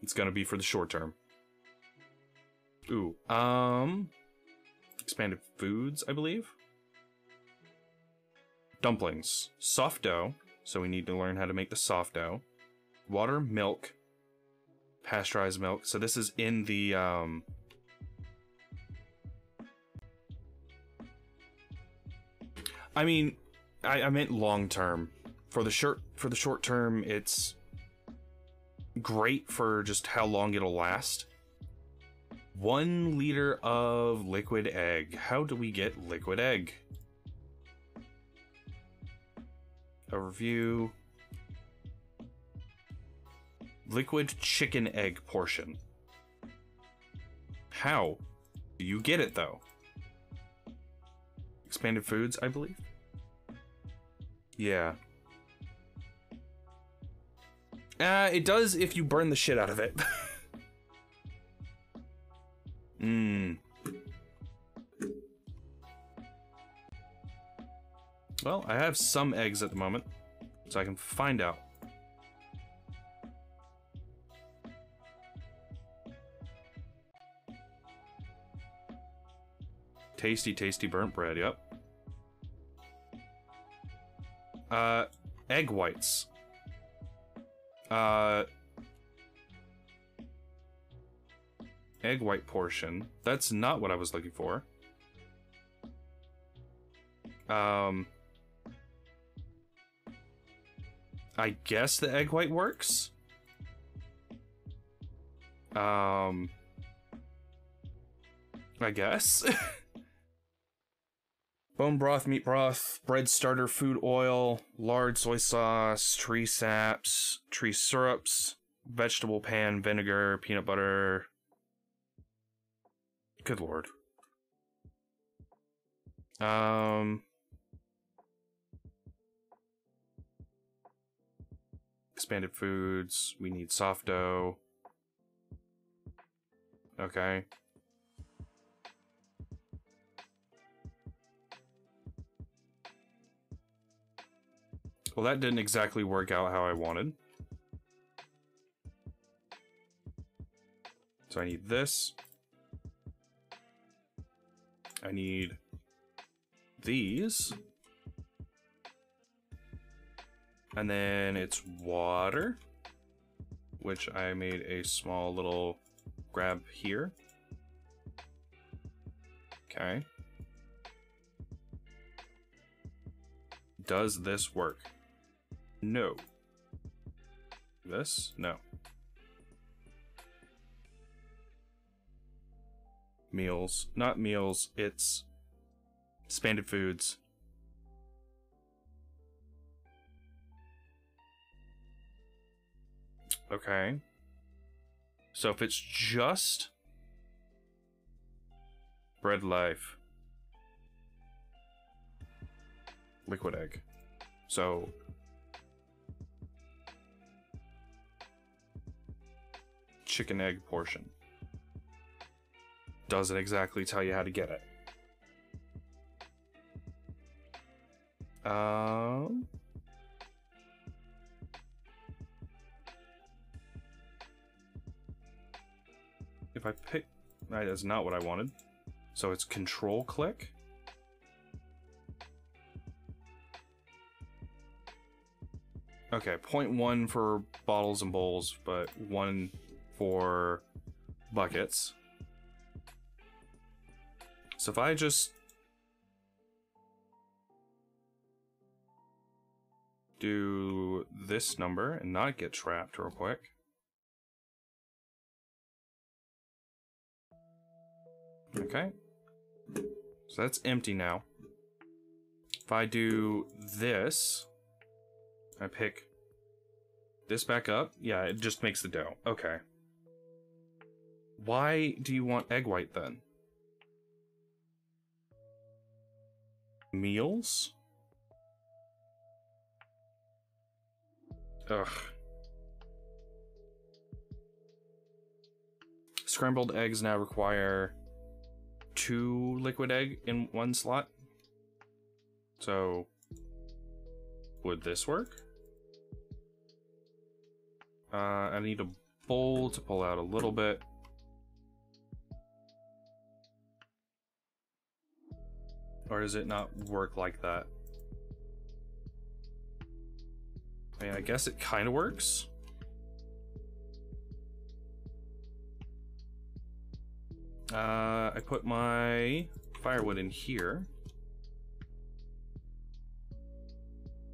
It's going to be for the short term. Ooh, expanded foods, I believe. Dumplings. Soft dough, so we need to learn how to make the soft dough. Water, milk, pasteurized milk. So this is in the, I mean, I meant long term. For the short term, it's great for just how long it'll last. 1 liter of liquid egg. How do we get liquid egg? Overview. Liquid chicken egg portion. How do you get it, though? Expanded foods, I believe? Yeah. It does if you burn the shit out of it. Well, I have some eggs at the moment, so I can find out. Tasty, tasty burnt bread, yep. Egg whites. Egg white portion. That's not what I was looking for. I guess the egg white works. I guess. Bone broth, meat broth, bread starter, food oil, lard, soy sauce, tree saps, tree syrups, vegetable pan, vinegar, peanut butter. Good lord. Expanded foods. We need soft dough. Okay. Well, that didn't exactly work out how I wanted. So I need this. I need these. And then it's water, which I made a small little grab here. Okay. Does this work? No. This? No. Meals. Not meals, it's expanded foods. Okay. So if it's just bread life, liquid egg. So chicken egg portion. Doesn't exactly tell you how to get it. If I pick... That is not what I wanted. So it's control click. Okay, 0.1 for bottles and bowls, but 1 for buckets. So if I just do this number and not get trapped real quick. Okay. So that's empty now. If I do this, I pick this back up. Yeah, it just makes the dough. Okay. Why do you want egg white then? Meals? Ugh. Scrambled eggs now require 2 liquid egg in 1 slot. So, would this work? I need a bowl to pull out a little bit. Or does it not work like that? I mean, I guess it kind of works. I put my firewood in here.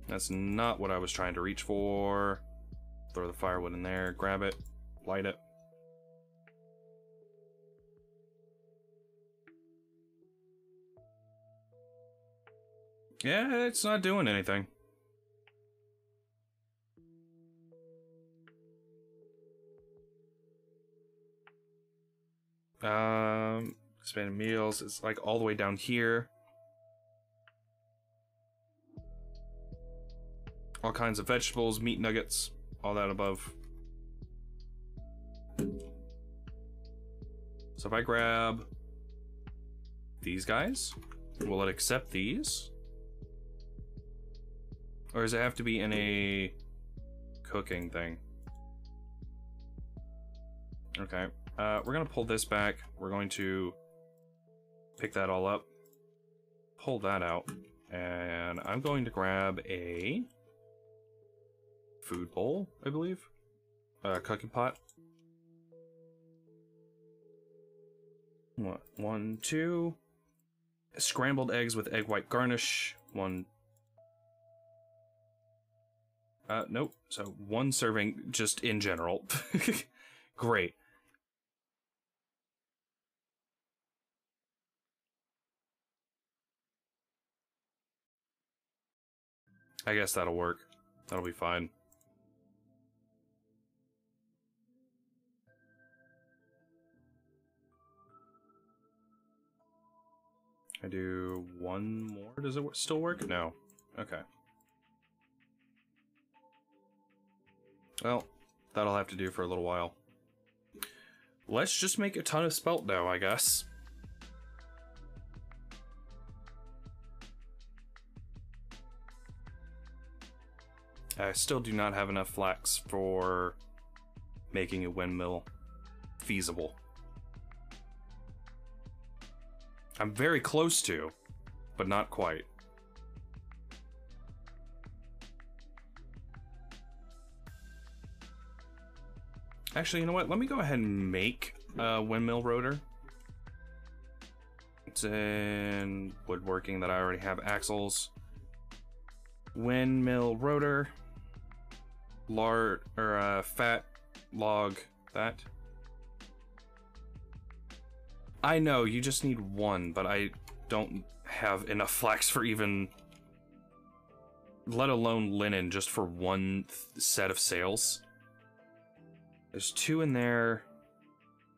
That's not what I was trying to reach for. Throw the firewood in there, grab it, light it. Yeah, it's not doing anything. Expanded meals, it's like all the way down here. All kinds of vegetables, meat nuggets, all that above. So if I grab these guys, will it accept these? Or does it have to be in a cooking thing? Okay, we're gonna pull this back. We're going to pick that all up, pull that out, and I'm going to grab a food bowl, I believe. Cooking pot. 1, 2. Scrambled eggs with egg white garnish. 1. Nope. So 1 serving just in general. Great. I guess that'll work. That'll be fine. I do one more. Does it still work? No. Okay. Well, that'll have to do for a little while. Let's just make a ton of spelt dough, I guess. I still do not have enough flax for making a windmill feasible. I'm very close to, but not quite. Actually, you know what? Let me go ahead and make a windmill rotor. It's in woodworking that I already have axles. Windmill rotor. Fat log that. I know, you just need one, but I don't have enough flax for even, let alone linen, just for one set of sails. There's 2 in there.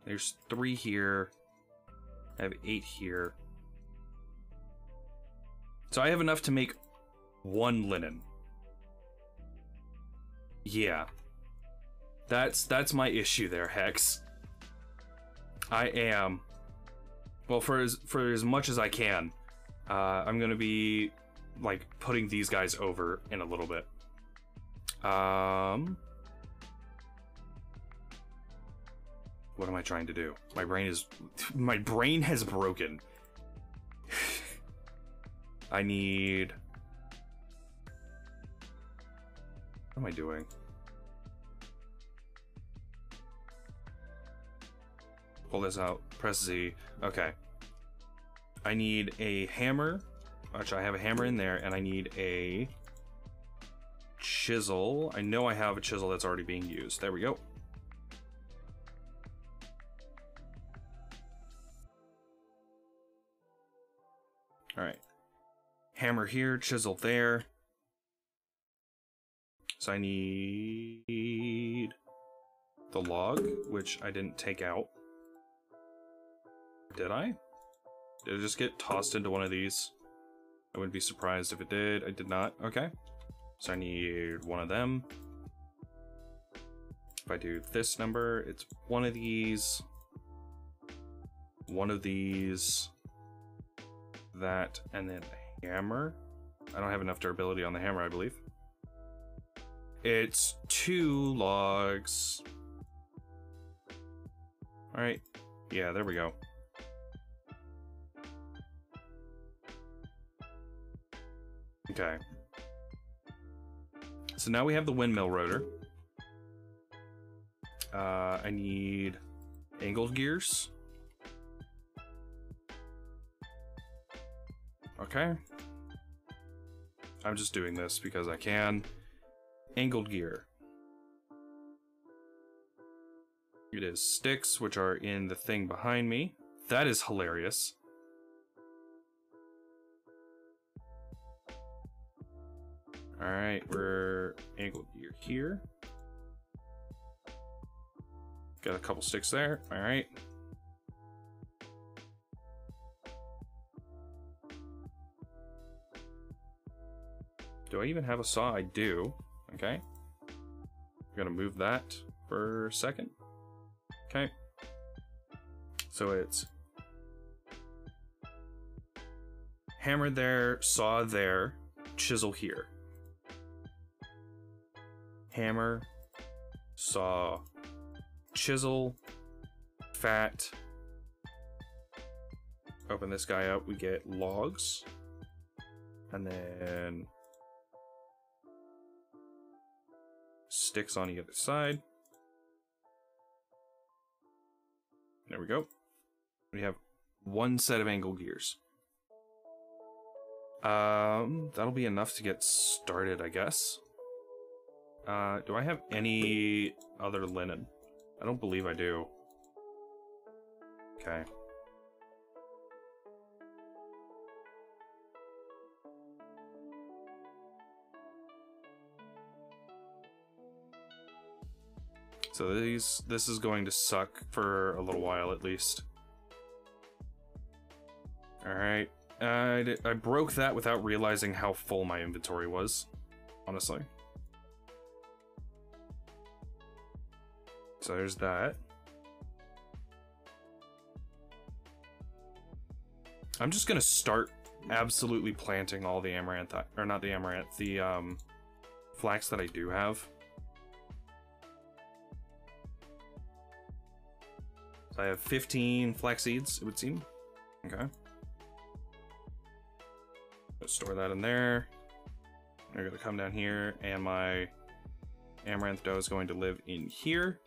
There's 3 here. I have 8 here. So I have enough to make 1 linen. Yeah. That's my issue there, Hex. I am, well, for as much as I can, I'm gonna be like putting these guys over in a little bit. What am I trying to do? My brain has broken. I need, what am I doing? Pull this out, press Z. Okay. I need a hammer, which I have a hammer in there, and I need a chisel. I know I have a chisel that's already being used. There we go. Alright. Hammer here, chisel there. So I need the log, which I didn't take out. Did I? Did it just get tossed into one of these? I wouldn't be surprised if it did. I did not. Okay. So I need one of them. If I do this number, it's one of these. One of these. That, and then a hammer. I don't have enough durability on the hammer, I believe. It's 2 logs. Alright. Yeah, there we go. Okay. So now we have the windmill rotor. I need angled gears. Okay. I'm just doing this because I can. Angled gear. It is sticks, which are in the thing behind me. That is hilarious. Alright, we're angled gear here. Got a couple sticks there. Alright. Do I even have a saw? I do. Okay. I'm gonna move that for a second. Okay. So it's hammer there, saw there, chisel here. Hammer, saw, chisel, fat. Open this guy up, we get logs. And then sticks on the other side. There we go. We have 1 set of angle gears. That'll be enough to get started, I guess. Do I have any other linen? I don't believe I do. Okay. So this is going to suck for a little while at least. Alright, I broke that without realizing how full my inventory was, honestly. So there's that. I'm just gonna start absolutely planting all the amaranth, or not the amaranth, the flax that I do have. So I have 15 flax seeds, it would seem. Okay. Let's store that in there. I'm gonna come down here, and my amaranth dough is going to live in here.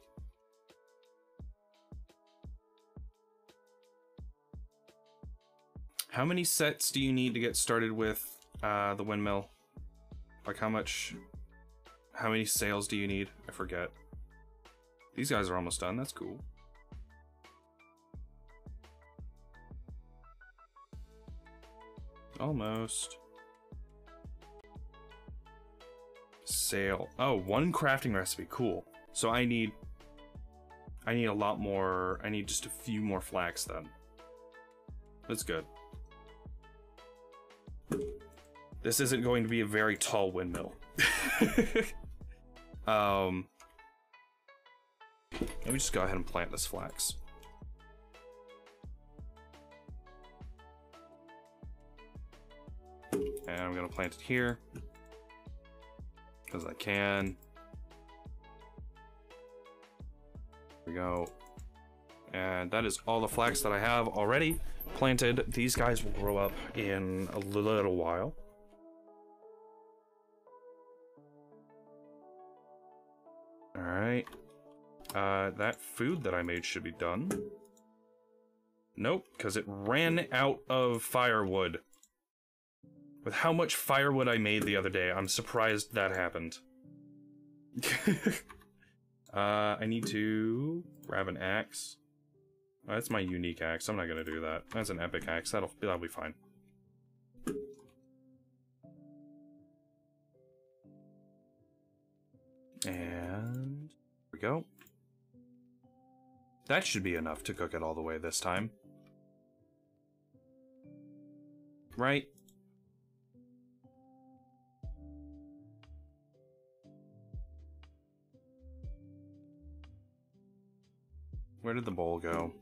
How many sets do you need to get started with the windmill? Like how many sails do you need? I forget. These guys are almost done, that's cool. Almost. Sail. Oh, one crafting recipe, cool. So I need a lot more, I need just a few more flax then. That's good. This isn't going to be a very tall windmill. Let me just go ahead and plant this flax. And I'm gonna plant it here, because I can. There we go. And that is all the flax that I have already planted. These guys will grow up in a little while. Alright. That food that I made should be done. Nope, because it ran out of firewood. With how much firewood I made the other day, I'm surprised that happened. I need to grab an axe. Oh, that's my unique axe. I'm not gonna do that. That's an epic axe. That'll be fine. And here we go. That should be enough to cook it all the way this time. Right? Where did the bowl go?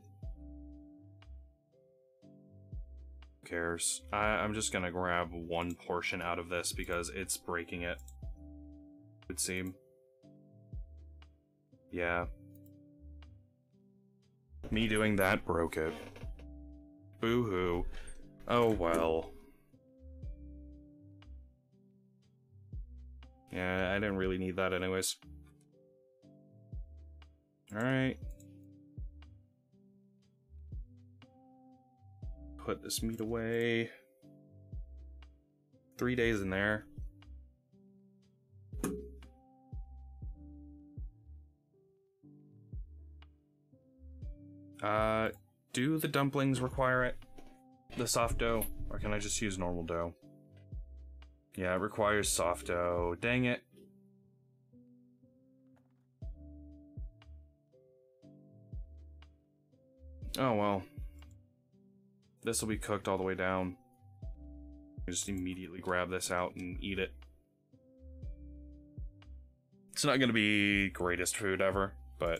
Who cares? I'm just gonna grab one portion out of this because it's breaking it, it would seem. Yeah. Me doing that broke it. Boo-hoo. Oh well. Yeah, I didn't really need that anyways. Alright. Put this meat away. 3 days in there. Do the dumplings require it? The soft dough? Or can I just use normal dough? Yeah, it requires soft dough. Dang it. Oh well. This will be cooked all the way down. Just immediately grab this out and eat it. It's not gonna be greatest food ever, but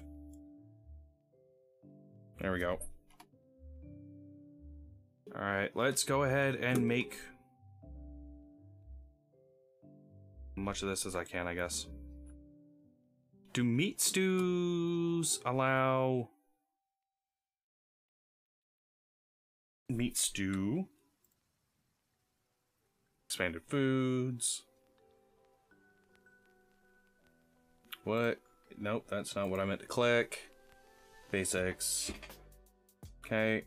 there we go. Alright, let's go ahead and make much of this as I can, I guess. Do meat stews allow meat stew? Expanded foods. What? Nope, that's not what I meant to click. Basics. Okay.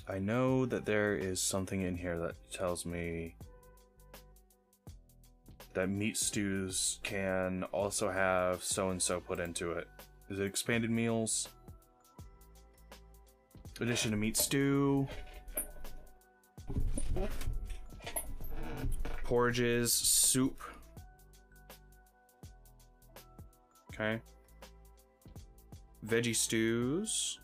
I know that there is something in here that tells me that meat stews can also have so-and-so put into it. Is it expanded meals? Addition to meat stew. Porridges, soup. Okay. Veggie stews.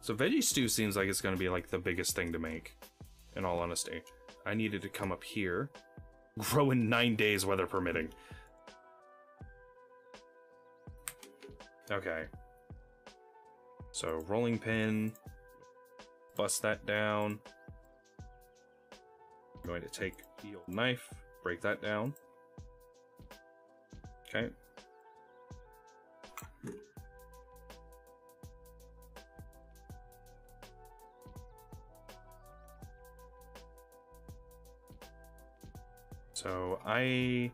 So veggie stew seems like it's going to be like the biggest thing to make, in all honesty. I needed to come up here. Grow in 9 days, weather permitting. Okay. So rolling pin. Bust that down. I'm going to take the old knife, break that down. Okay. So I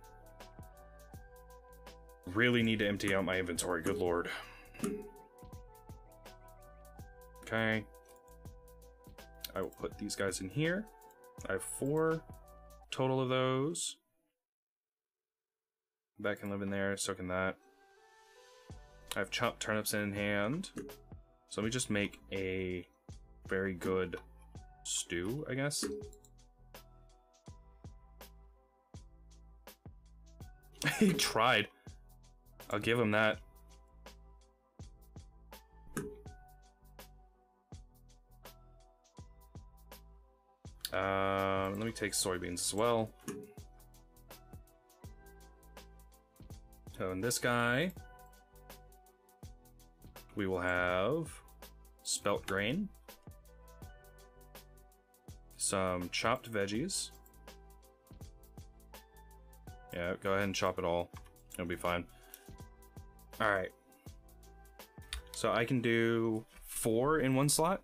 really need to empty out my inventory, good lord. Okay. I will put these guys in here. I have 4 total of those. That can live in there, so can that. I have chopped turnips in hand. So let me just make a very good stew, I guess. He tried. I'll give him that. Let me take soybeans as well. So in this guy, we will have spelt grain, some chopped veggies. Yeah, go ahead and chop it all. It'll be fine. Alright. So I can do 4 in one slot.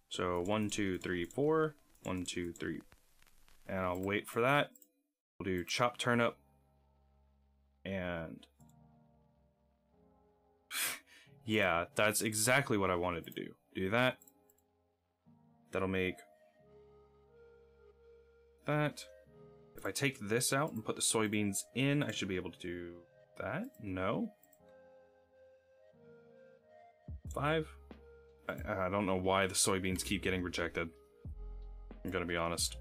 So 1, 2, 3, 4. 1, 2, 3. And I'll wait for that. We'll do chopped turnip. And... yeah, that's exactly what I wanted to do. Do that. That'll make... that. If I take this out and put the soybeans in, I should be able to do that? No? 5? I don't know why the soybeans keep getting rejected. I'm gonna be honest.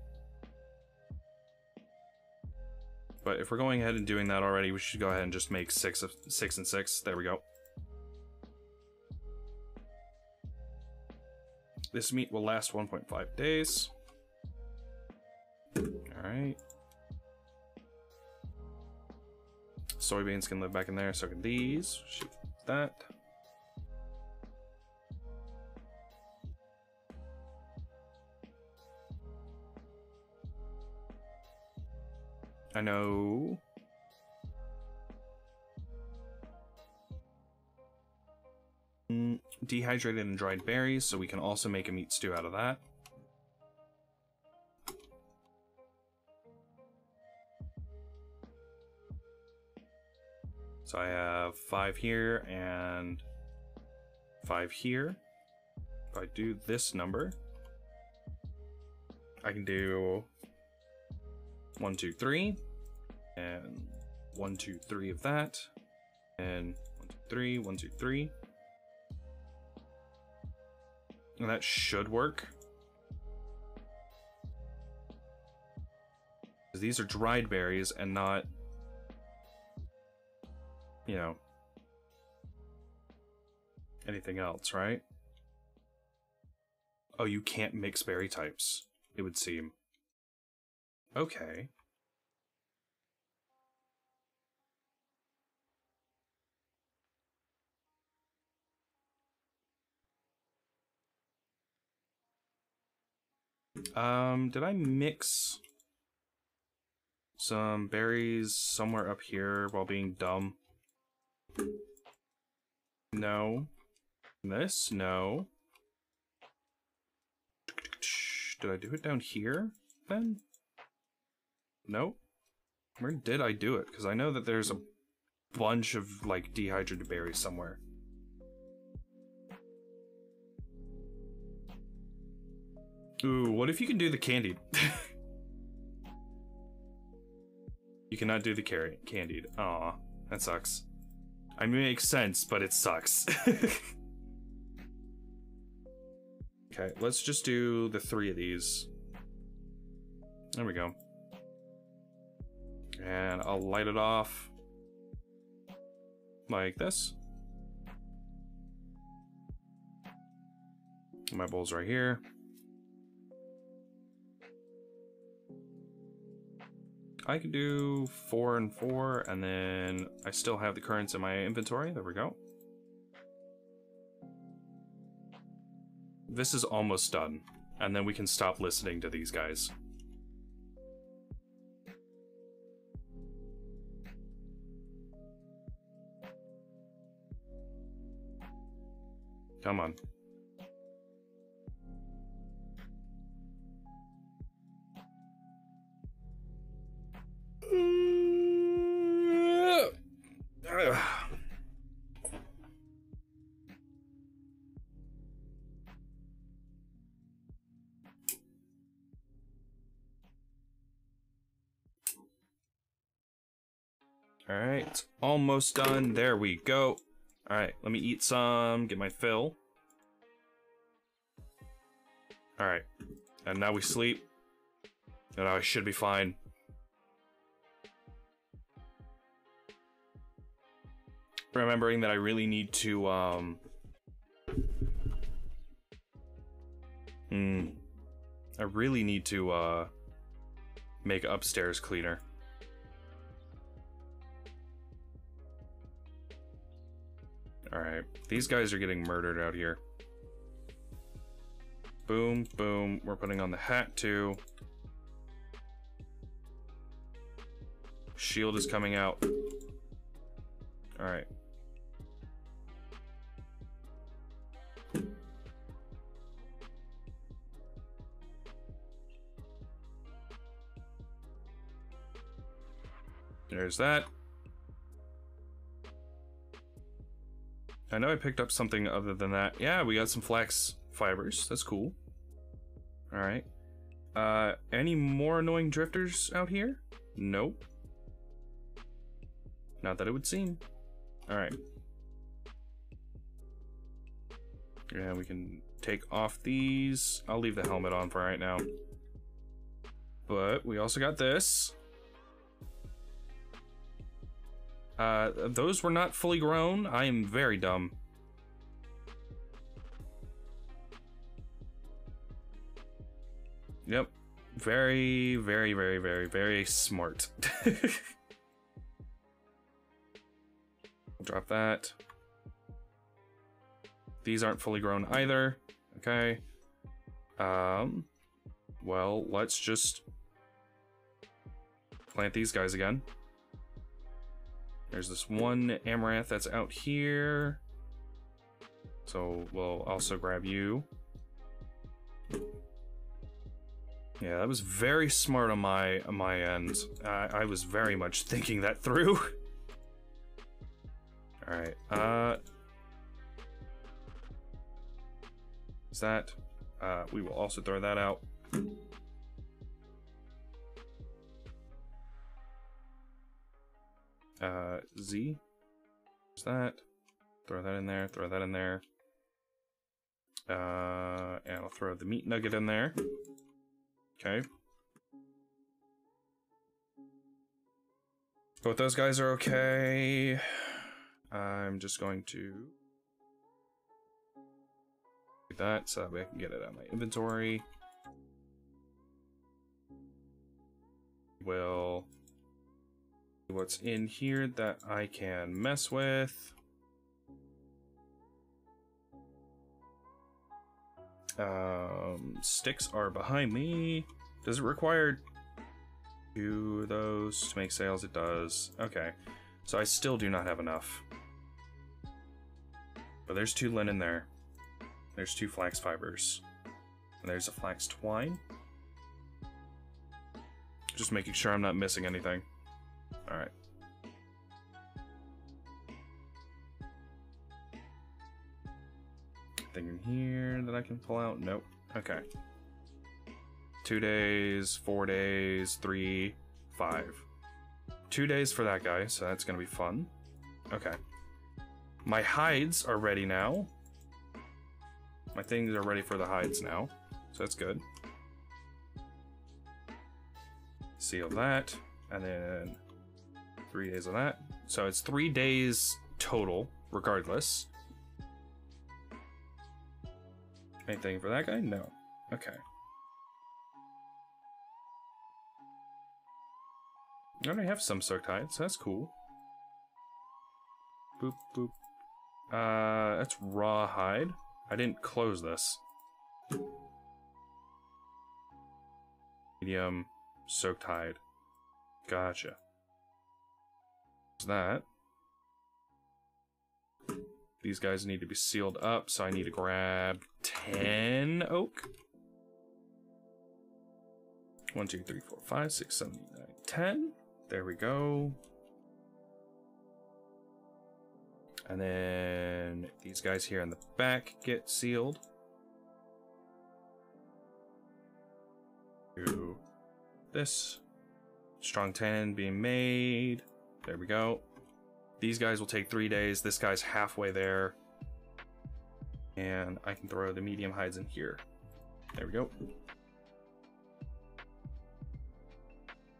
But if we're going ahead and doing that already, we should go ahead and just make 6 and 6. There we go. This meat will last 1.5 days. Alright. Soybeans can live back in there, so can these. Shoot that. I know. Dehydrated and dried berries, so we can also make a meat stew out of that. So I have 5 here and 5 here. If I do this number, I can do 1, 2, 3, and 1, 2, 3 of that, and 1, 2, 3, 1, 2, 3. And that should work. Because these are dried berries and not, you know, anything else, right? Oh, you can't mix berry types, it would seem. Okay. Did I mix some berries somewhere up here while being dumb? No. This? No. Did I do it down here, then? Nope. Where did I do it? Because I know that there's a bunch of, like, dehydrated berries somewhere. Ooh, what if you can do the candied? You cannot do the candied. Aw, that sucks. I mean, it makes sense, but it sucks. Okay, let's just do the 3 of these. There we go. And I'll light it off. like this. My bowl's right here. I can do 4 and 4, and then I still have the currents in my inventory. There we go. This is almost done, and then we can stop listening to these guys. Come on. Alright, it's almost done. There we go. Alright, let me eat some, get my fill. Alright, and now we sleep. And I should be fine. Remembering that I really need to, I really need to, make upstairs cleaner. Alright, these guys are getting murdered out here. Boom, boom. We're putting on the hat, too. Shield is coming out. Alright. There's that. I know I picked up something other than that. Yeah, we got some flax fibers. That's cool. Alright. Any more annoying drifters out here? Nope. Not that it would seem. Alright. Yeah, we can take off these. I'll leave the helmet on for right now. But we also got this. Those were not fully grown. I am very dumb. Yep. Very, very, very, very, very smart. Drop that. These aren't fully grown either. Okay. Well, let's just plant these guys again. There's this one amaranth that's out here. So we'll also grab you. Yeah, that was very smart on my end. I was very much thinking that through. Alright, is that? We will also throw that out. Z. There's that. Throw that in there, throw that in there. And I'll throw the meat nugget in there. Okay. Both those guys are okay. I'm just going to do that so that way I can get it out of my inventory. Will see what's in here that I can mess with. Sticks are behind me. Does it require 2 of those to make sails? It does. Okay. So I still do not have enough. But there's 2 linen there. There's 2 flax fibers. And there's a flax twine. Just making sure I'm not missing anything. Alright. Anything in here that I can pull out? Nope. Okay. 2 days, 4 days, 3, 5. 2 days for that guy, so that's gonna be fun. Okay. My hides are ready now. My things are ready for the hides now, so that's good. Seal that, and then 3 days of that. So it's 3 days total, regardless. Anything for that guy? No. Okay. I already have some soaked hides, so that's cool. Boop, boop. That's raw hide. I didn't close this. Medium soaked hide. Gotcha. What's that? These guys need to be sealed up, so I need to grab 10 oak. 1, 2, 3, 4, 5, 6, 7, 8, 9, 10. There we go. And then these guys here in the back get sealed. Do this. Strong 10 being made. There we go. These guys will take 3 days. This guy's halfway there. And I can throw the medium hides in here. There we go.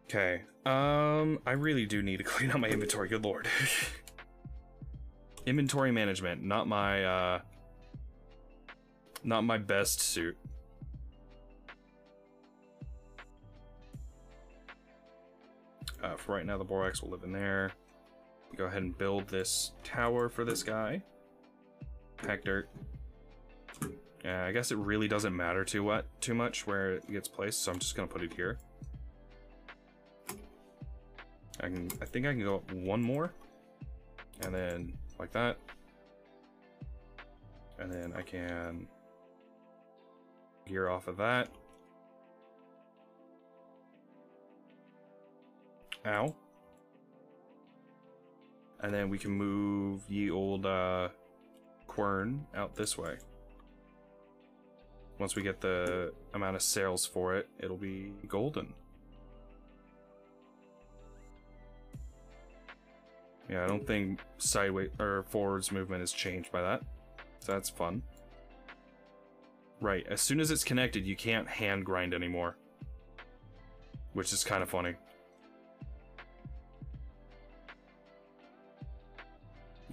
Okay. I really do need to clean out my inventory, good lord. Inventory management, not my best suit. For right now, the borax will live in there. Go ahead and build this tower for this guy. Pack dirt. Yeah, I guess it really doesn't matter too much where it gets placed, so I'm just gonna put it here. I think I can go up one more, and then like that, and then I can gear off of that. Ow. And then we can move ye old quern out this way. Once we get the amount of sails for it, it'll be golden. Yeah, I don't think sideways or forwards movement is changed by that. So that's fun. Right, as soon as it's connected, you can't hand grind anymore. Which is kind of funny.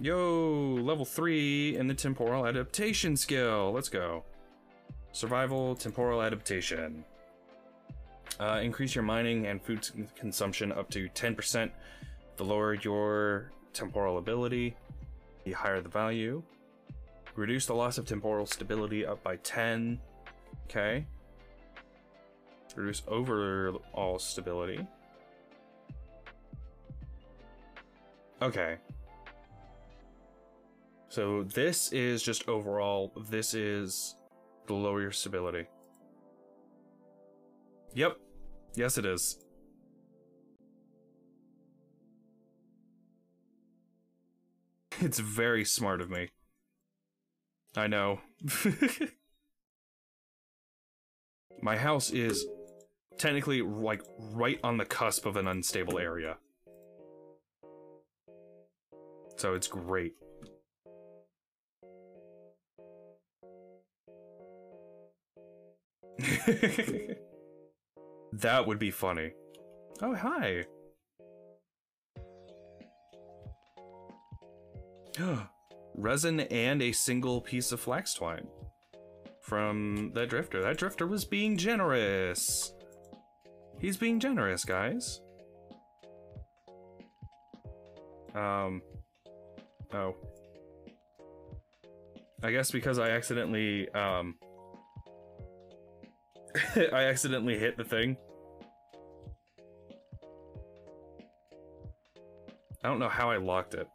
Yo, level 3 in the temporal adaptation skill. Let's go. Survival, temporal adaptation. Increase your mining and food consumption up to 10%. The lower your temporal ability, the higher the value. Reduce the loss of temporal stability up by 10. Okay. Reduce overall stability. Okay. So this is just overall, this is the lower your stability. Yep. Yes, it is. It's very smart of me. I know. My house is technically like right on the cusp of an unstable area. So it's great. That would be funny. Oh, hi. Resin and a single piece of flax twine from that drifter. That drifter was being generous. He's being generous, guys. Oh. I guess because I accidentally, I accidentally hit the thing. I don't know how I locked it.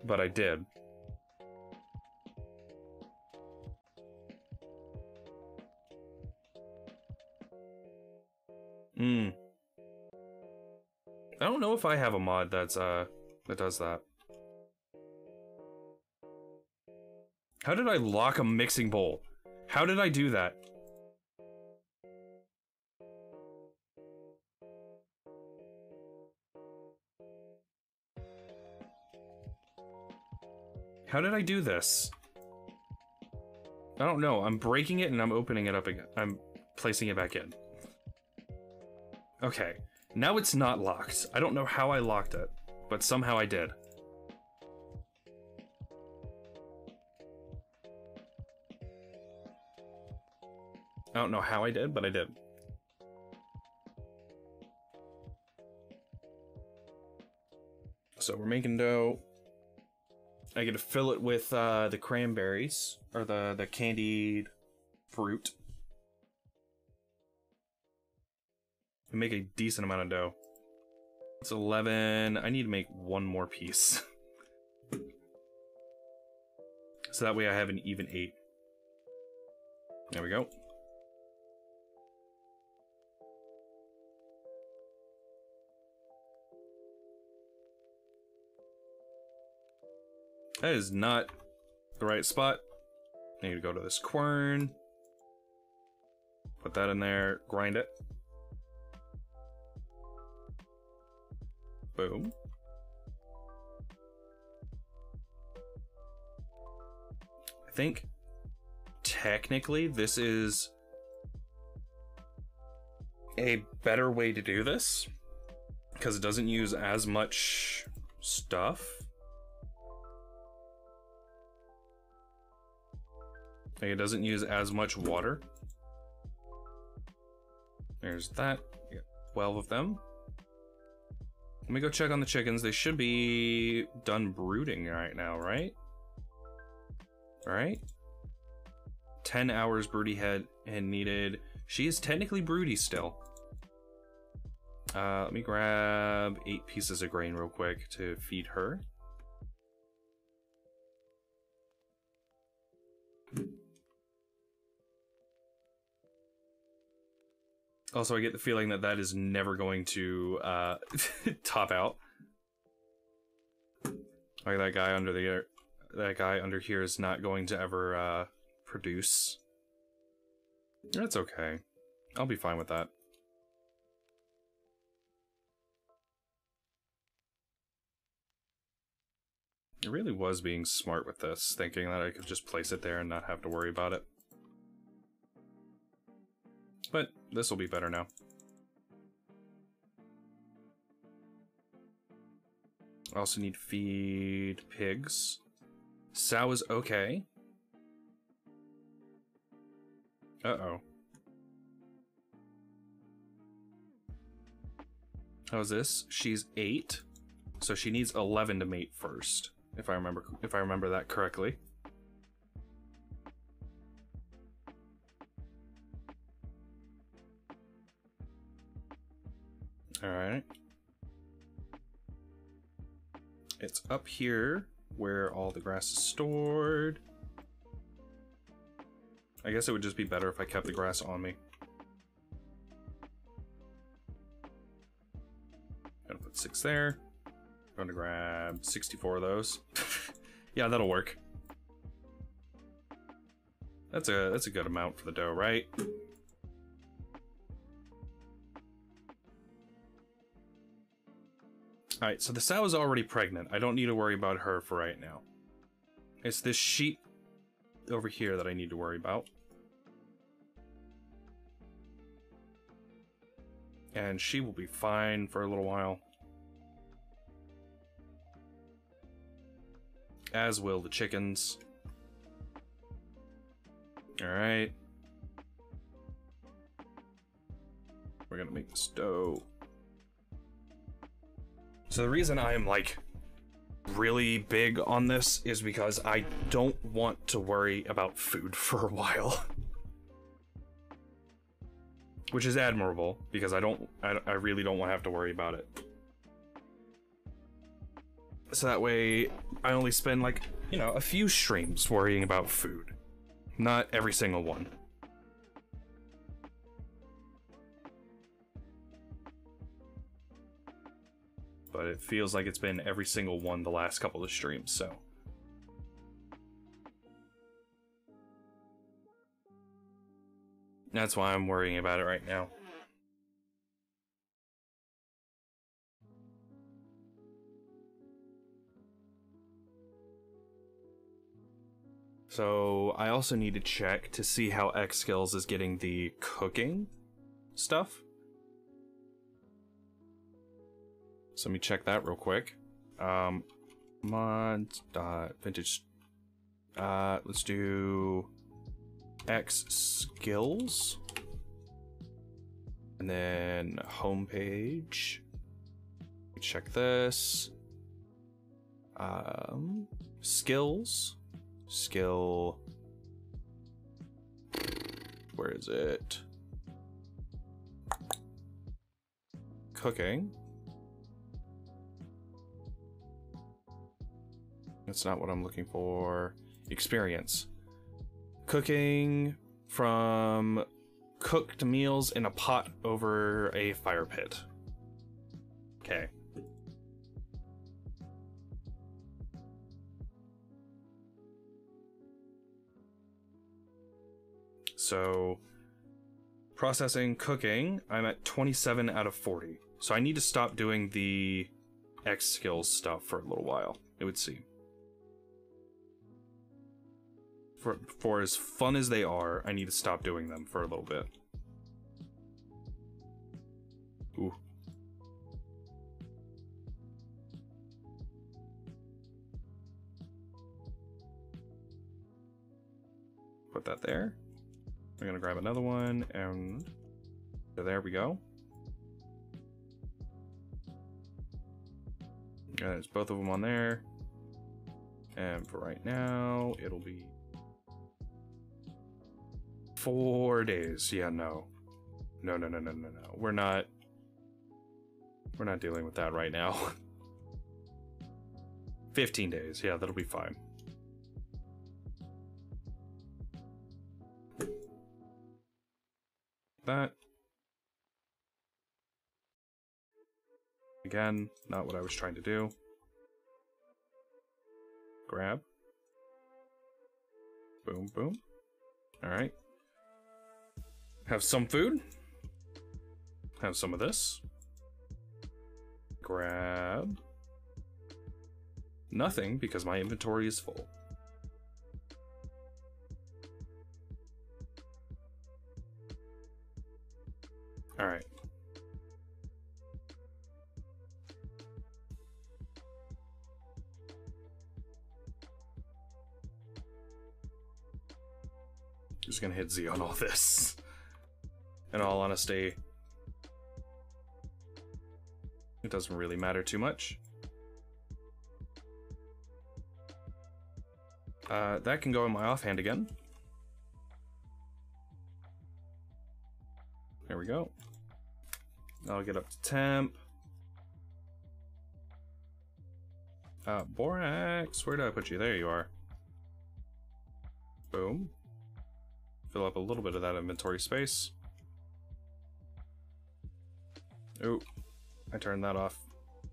But I did. I don't know if I have a mod that's that does that. How did I lock a mixing bowl? How did I do that? How did I do this? I don't know. I'm breaking it and I'm opening it up again. I'm placing it back in. Okay. Now it's not locked. I don't know how I locked it, but somehow I did. I don't know how I did, but I did. So we're making dough. I get to fill it with the cranberries, or the candied fruit. And make a decent amount of dough. It's 11. I need to make one more piece. So that way I have an even 8. There we go. That is not the right spot. I need to go to this quern. Put that in there, grind it. Boom. I think technically this is a better way to do this because it doesn't use as much stuff. Like it doesn't use as much water. There's that. You got 12 of them. Let me go check on the chickens. They should be done brooding right now, right? Right? 10 hours broody head and needed. She is technically broody still. Let me grab 8 pieces of grain real quick to feed her. Also, I get the feeling that that is never going to top out. Like that guy under the that guy under here is not going to ever produce. That's okay. I'll be fine with that. I really was being smart with this, thinking that I could just place it there and not have to worry about it. But this will be better now. I also need to feed pigs. Sow is okay. Uh-oh. How's this? She's 8, so she needs 11 to mate first, if I remember that correctly. Alright. It's up here where all the grass is stored. I guess it would just be better if I kept the grass on me. Gonna put 6 there. I'm gonna grab 64 of those. Yeah, that'll work. That's a good amount for the dough, right? Alright, so the sow is already pregnant. I don't need to worry about her for right now. It's this sheep over here that I need to worry about. And she will be fine for a little while. As will the chickens. Alright. We're gonna make this dough. So the reason I'm like really big on this is because I don't want to worry about food for a while. Which is admirable, because I really don't want to have to worry about it. So that way, I only spend like, you know, a few streams worrying about food. Not every single one. But it feels like it's been every single one the last couple of streams, so. That's why I'm worrying about it right now. So I also need to check to see how X Skills is getting the cooking stuff. So let me check that real quick. Mods, vintage. Let's do X Skills. And then homepage. Check this. Skills. Skill. Where is it? Cooking. That's not what I'm looking for. Experience. Cooking from cooked meals in a pot over a fire pit. Okay. So, processing, cooking, I'm at 27 out of 40. So I need to stop doing the X skills stuff for a little while, it would seem. For as fun as they are, I need to stop doing them for a little bit. Ooh. Put that there. I'm gonna grab another one, and there we go. There's both of them on there. And for right now, it'll be 4 days. Yeah, no. No. We're not dealing with that right now. 15 days. Yeah, that'll be fine. That. Again, not what I was trying to do. Grab. Boom, boom. Alright. Have some food. Have some of this. Grab. Nothing, because my inventory is full. Alright. Just gonna hit Z on all this. In all honesty, it doesn't really matter too much. That can go in my offhand again. There we go. I'll get up to temp. Borax, where did I put you? There you are. Boom. Fill up a little bit of that inventory space. Oh, I turned that off.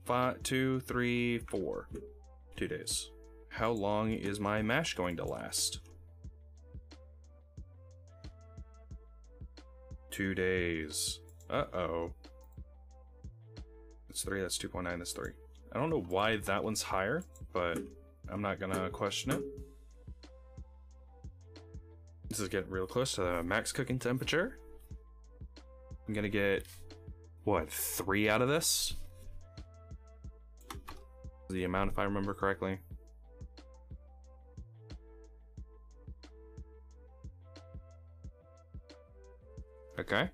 5, 2, 3, 4. 2 days. How long is my mash going to last? 2 days. Uh-oh. That's 3, that's 2.9, that's 3. I don't know why that one's higher, but I'm not gonna question it. This is getting real close to the max cooking temperature. I'm gonna get, what, 3 out of this? The amount, if I remember correctly. Okay.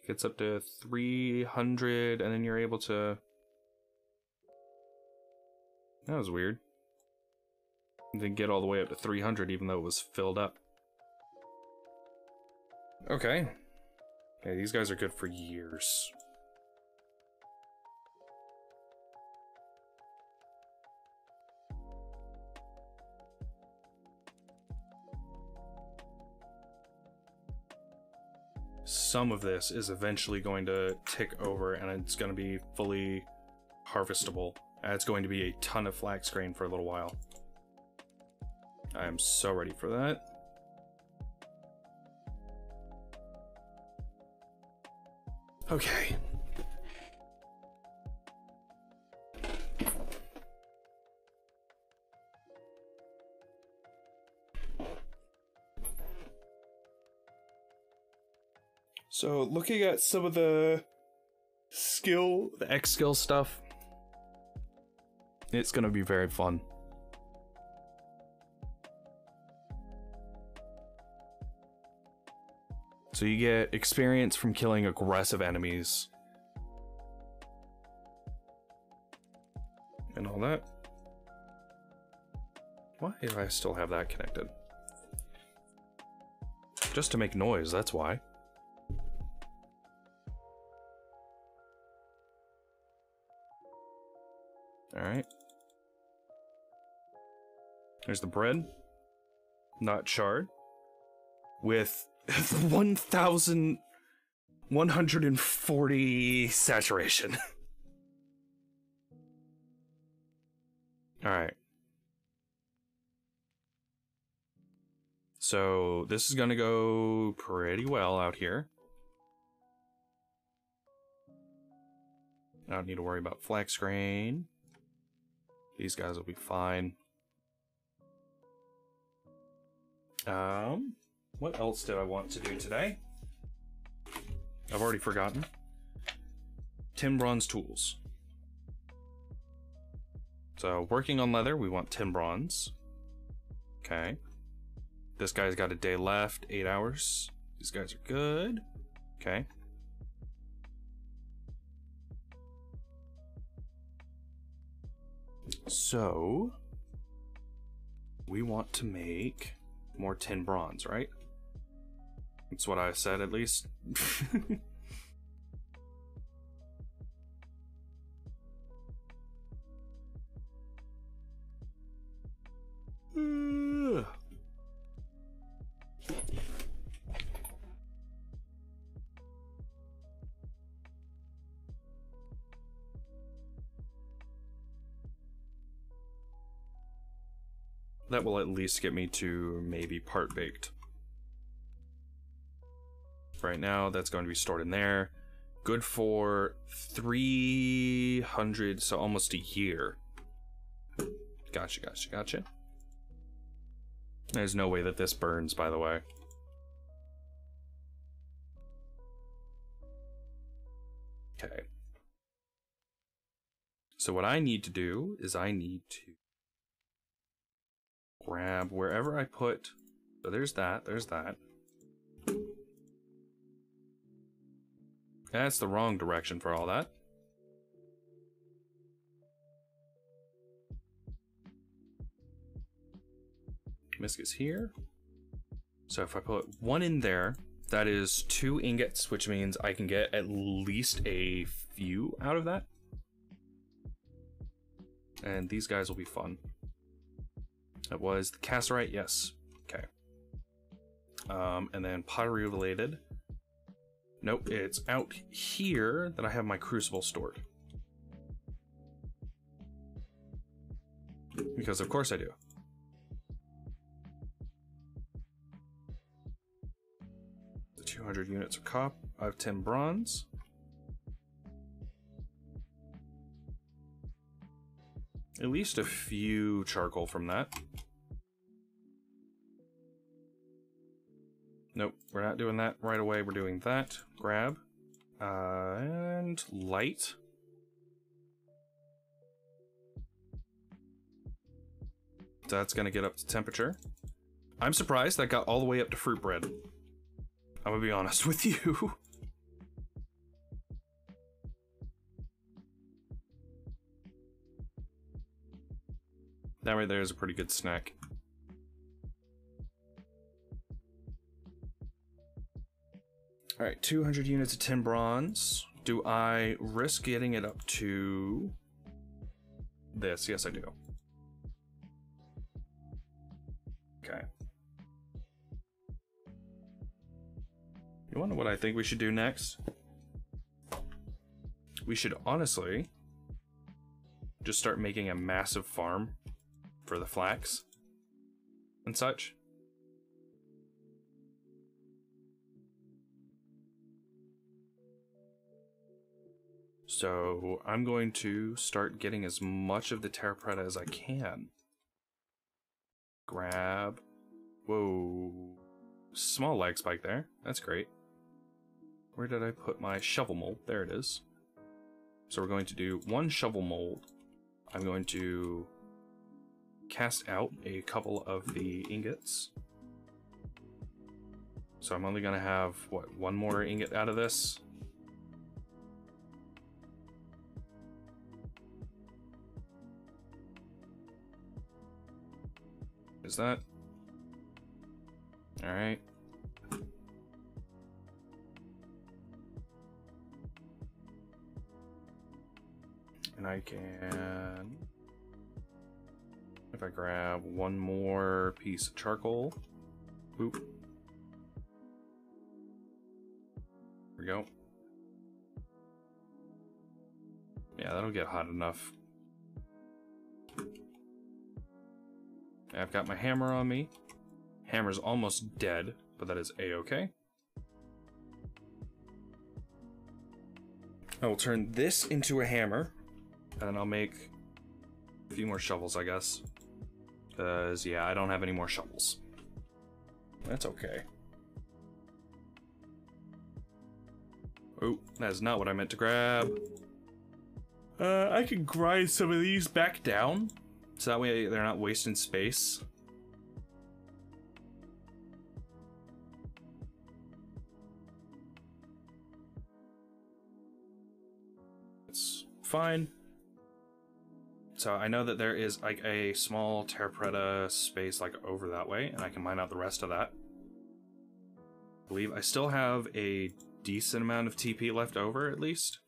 Gets up to 300, and then you're able to... That was weird. Didn't get all the way up to 300, even though it was filled up. Okay. Okay, these guys are good for years. Some of this is eventually going to tick over, and it's going to be fully harvestable. It's going to be a ton of flax grain for a little while. I am so ready for that. Okay. So, looking at some of the X skill stuff, It's gonna be very fun. So you get experience from killing aggressive enemies. And all that. Why do I still have that connected? Just to make noise, that's why. Alright. There's the bread. Not charred. With 1,140 saturation. Alright. So this is gonna go pretty well out here. I don't need to worry about flex grain. These guys will be fine. What else did I want to do today? I've already forgotten. Tin bronze tools. So working on leather, we want tin bronze. Okay. This guy's got a day left, 8 hours. These guys are good. Okay. So we want to make more tin bronze, right? That's what I said, at least. That will at least get me to maybe part baked. Right now, that's going to be stored in there. Good for 300, so almost a year. Gotcha, gotcha, gotcha. There's no way that this burns, by the way. Okay. So what I need to do is I need to grab wherever I put. So there's that, there's that. That's the wrong direction for all that. Misc is here. So if I put one in there, that is 2 ingots, which means I can get at least a few out of that. And these guys will be fun. That was the cassiterite, yes. Okay. And then pottery related. Nope, it's out here that I have my crucible stored. Because of course I do. The 200 units of copper, I have 10 bronze. At least a few charcoal from that. Nope, we're not doing that right away. We're doing that. Grab. And light. That's going to get up to temperature. I'm surprised that got all the way up to fruit bread. I'm going to be honest with you. That right there is a pretty good snack. Alright, 200 units of tin bronze. Do I risk getting it up to this? Yes, I do. Okay. You wanna know what I think we should do next? We should honestly just start making a massive farm for the flax and such. So I'm going to start getting as much of the terra preta as I can. Grab. Whoa. Small lag spike there. That's great. Where did I put my shovel mold? There it is. So we're going to do 1 shovel mold I'm going to cast out a couple of the ingots. So I'm only gonna have, what, one more ingot out of this? Is that? Alright. And I can, if I grab one more piece of charcoal, oop. There we go. Yeah, that'll get hot enough. I've got my hammer on me. Hammer's almost dead, but that is a-okay. I will turn this into a hammer, and then I'll make a few more shovels, I guess. Because, yeah, I don't have any more shovels. That's okay. Oh, that's not what I meant to grab. I can grind some of these back down, so that way they're not wasting space. It's fine. So I know that there is like a small terra preta space like over that way, and I can mine out the rest of that. I believe I still have a decent amount of TP left over, at least.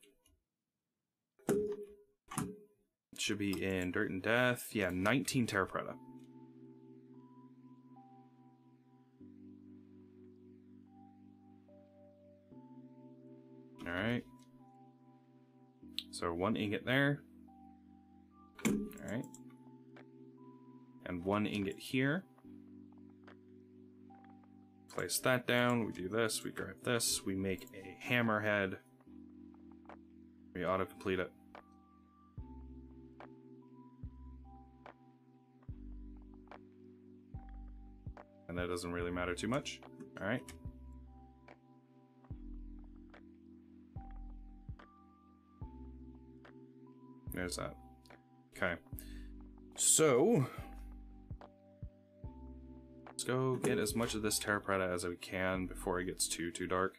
It should be in Dirt and Death. Yeah, 19 terra preta. Alright. So one ingot there. Alright. And one ingot here. Place that down. We do this. We grab this. We make a hammerhead. We auto-complete it. And that doesn't really matter too much. Alright. There's that. Okay. So let's go get as much of this terra preta as we can before it gets too dark.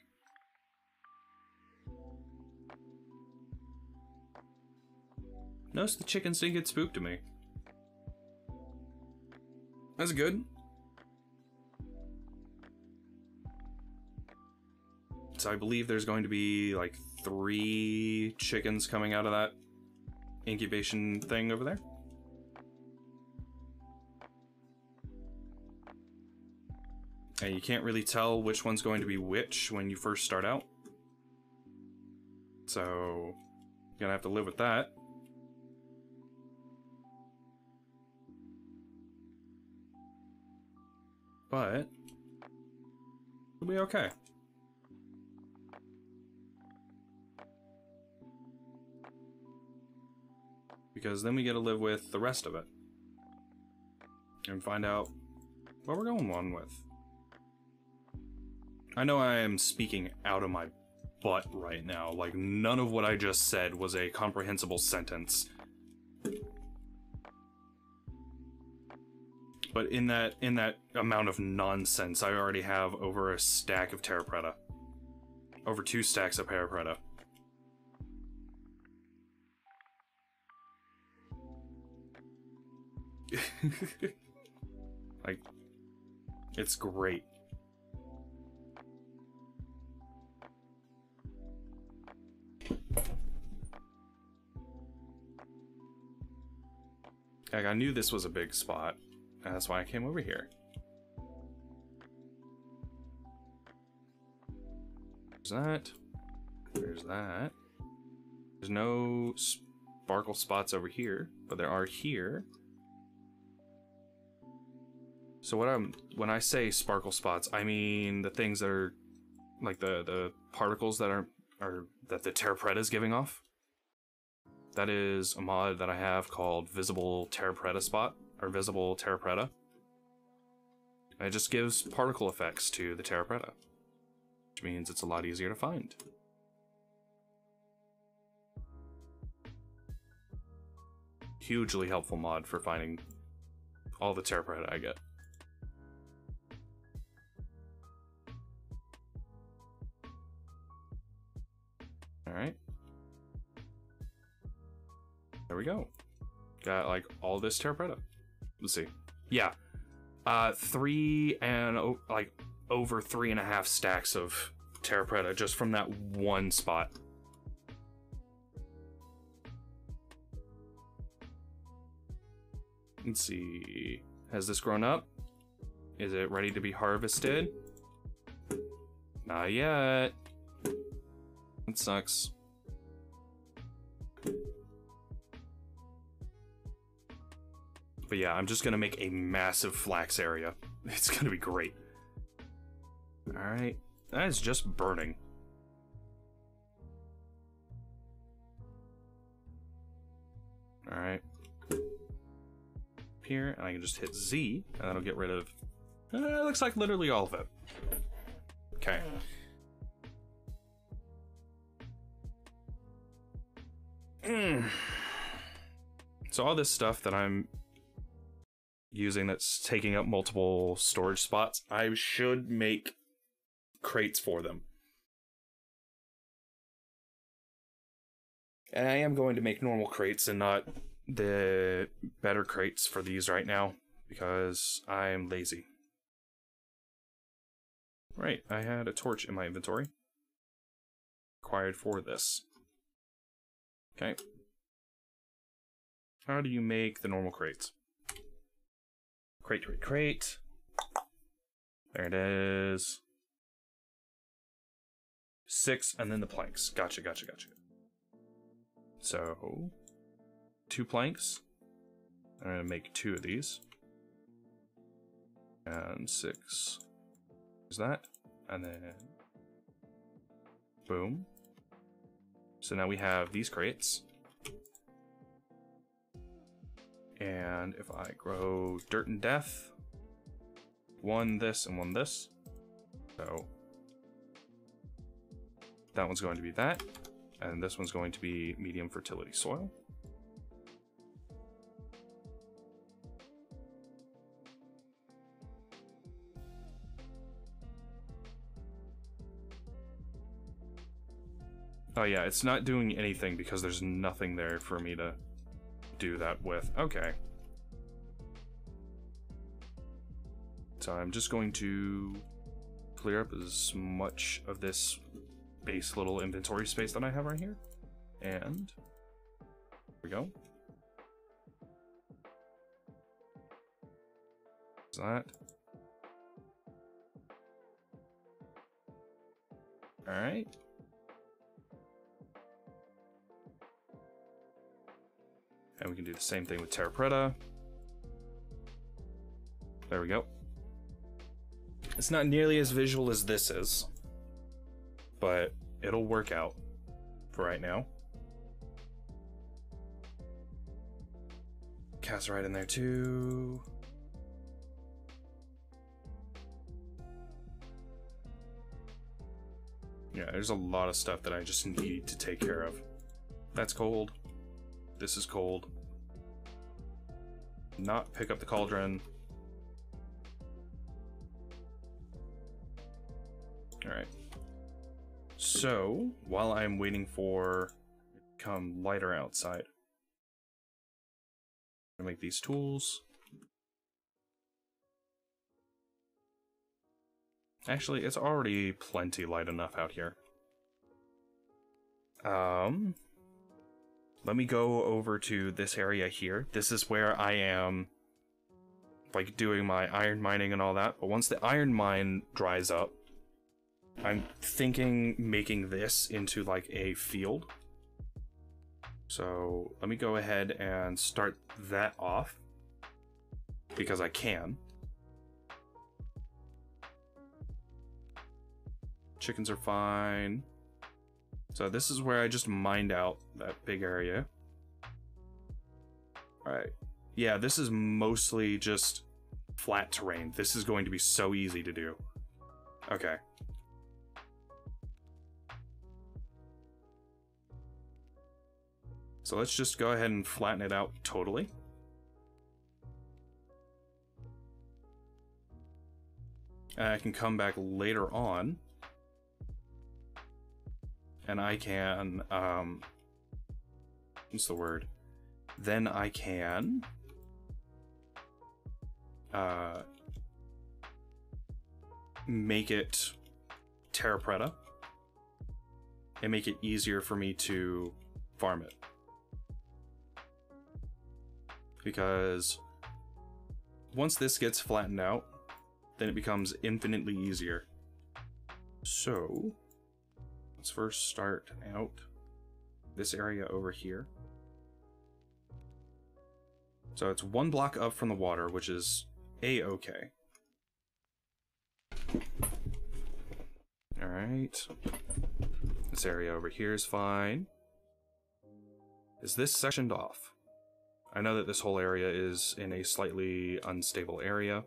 Notice the chickens didn't get spooked to me. That's good. So I believe there's going to be like 3 chickens coming out of that incubation thing over there. And you can't really tell which one's going to be which when you first start out. So you're gonna have to live with that. But it'll be okay. Because then we get to live with the rest of it. And find out what we're going on with. I know I am speaking out of my butt right now. Like, none of what I just said was a comprehensible sentence. But in that amount of nonsense, I already have over a stack of terra preta. Over 2 stacks of terra preta. Like, it's great. Like, I knew this was a big spot, and that's why I came over here. There's that. There's that. There's no sparkle spots over here, but there are here. So when I say sparkle spots, I mean the things that are like the particles that are that the terra preta is giving off. That is a mod that I have called Visible Terra Preta Spot, or Visible Terra Preta. And it just gives particle effects to the terra preta, which means it's a lot easier to find. hugely helpful mod for finding all the terrapreta I get. Alright. There we go. Got like all this terrapreta. Let's see. Yeah. 3 and like over 3.5 stacks of terrapreta just from that one spot. Let's see. Has this grown up? Is it ready to be harvested? Not yet. That sucks. But yeah, I'm just gonna make a massive flax area. It's gonna be great. Alright. That is just burning. Alright. Here, and I can just hit Z, and that'll get rid of... it looks like literally all of it. Okay. So all this stuff that I'm using that's taking up multiple storage spots, I should make crates for them. And I am going to make normal crates and not the better crates for these right now, because I'm lazy. Right, I had a torch in my inventory. Required for this. Okay. How do you make the normal crates? Crate, crate, crate. There it is. 6, and then the planks. Gotcha, gotcha, gotcha. So, 2 planks. I'm gonna make 2 of these. And 6. Is that? And then... boom. So now we have these crates. And if I grow dirt and death, 1 this and 1 this. So that one's going to be that. And this one's going to be medium fertility soil. Oh yeah, it's not doing anything because there's nothing there for me to do that with. Okay. So I'm just going to clear up as much of this base little inventory space that I have right here. And there we go. Is that? Alright. And we can do the same thing with terrapreta. There we go. It's not nearly as visual as this is, but it'll work out for right now. Cast right in there too. Yeah, there's a lot of stuff that I just need to take care of. That's cold. This is cold. Not pick up the cauldron. Alright. So, while I'm waiting for it to become lighter outside, I'm gonna make these tools. Actually, it's already plenty light enough out here. Let me go over to this area here. This is where I am, like, doing my iron mining and all that. But once the iron mine dries up, I'm thinking making this into, like, a field. So let me go ahead and start that off, because I can. Chickens are fine. So this is where I just mined out that big area. Alright. Yeah, this is mostly just flat terrain. This is going to be so easy to do. Okay. So let's just go ahead and flatten it out totally. And I can come back later on. And I can, what's the word? Then I can, make it terra preta and make it easier for me to farm it. Because once this gets flattened out, then it becomes infinitely easier. So let's first start out this area over here. So it's 1 block up from the water, which is A-okay. Alright. This area over here is fine. Is this sectioned off? I know that this whole area is in a slightly unstable area.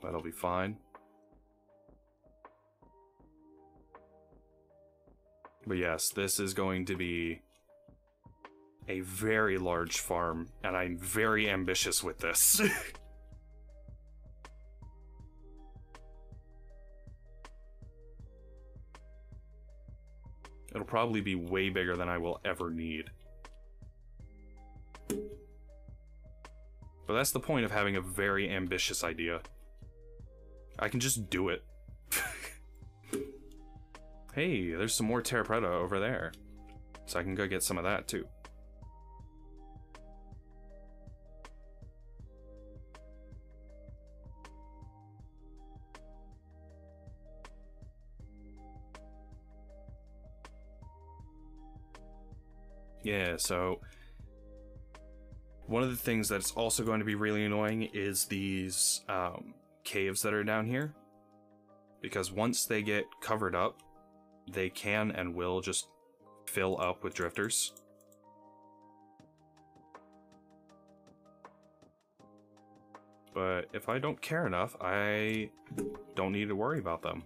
That'll be fine. But yes, this is going to be a very large farm, and I'm very ambitious with this. It'll probably be way bigger than I will ever need. But that's the point of having a very ambitious idea. I can just do it. Hey, there's some more terra preta over there. So I can go get some of that too. Yeah, so one of the things that's also going to be really annoying is these caves that are down here. Because once they get covered up, they can and will just fill up with drifters. But if I don't care enough, I don't need to worry about them.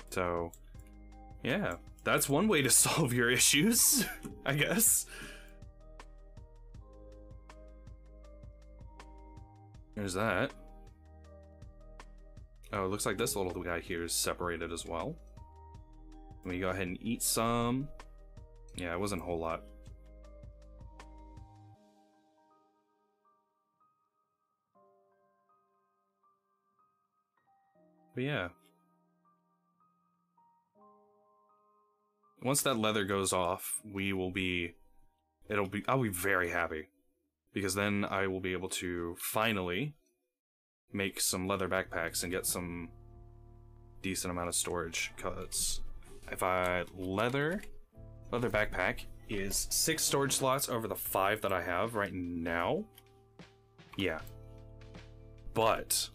So, yeah, that's one way to solve your issues, I guess. There's that. Oh, it looks like this little guy here is separated as well. Let me go ahead and eat some. Yeah, it wasn't a whole lot. But yeah. Once that leather goes off, I'll be very happy. Because then I will be able to finally make some leather backpacks and get some decent amount of storage. Because if leather backpack is 6 storage slots over the 5 that I have right now. Yeah. But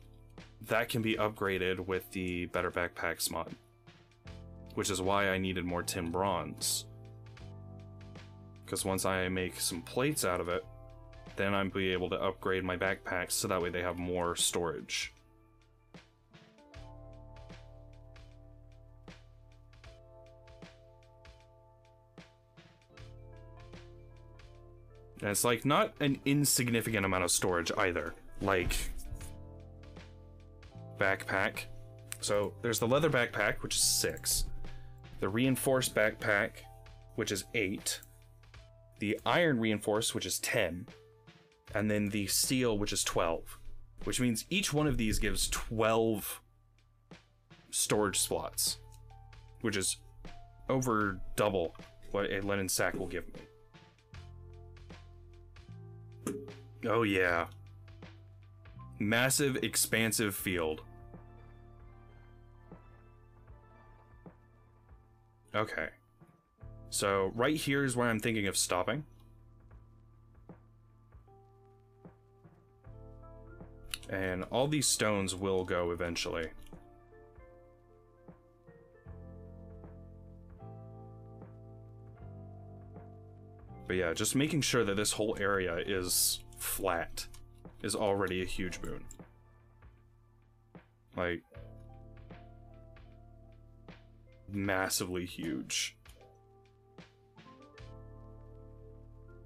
that can be upgraded with the better backpacks mod. Which is why I needed more tin bronze. Because once I make some plates out of it, then I'll be able to upgrade my backpacks so that way they have more storage. And it's like not an insignificant amount of storage either. Like backpack. So there's the leather backpack, which is 6. The reinforced backpack, which is 8. The iron reinforced, which is 10. And then the steel, which is 12. Which means each one of these gives 12 storage slots. Which is over double what a linen sack will give me. Oh yeah. Massive, expansive field. Okay. So right here is where I'm thinking of stopping. And all these stones will go eventually. But yeah, just making sure that this whole area is flat is already a huge boon. Like, massively huge.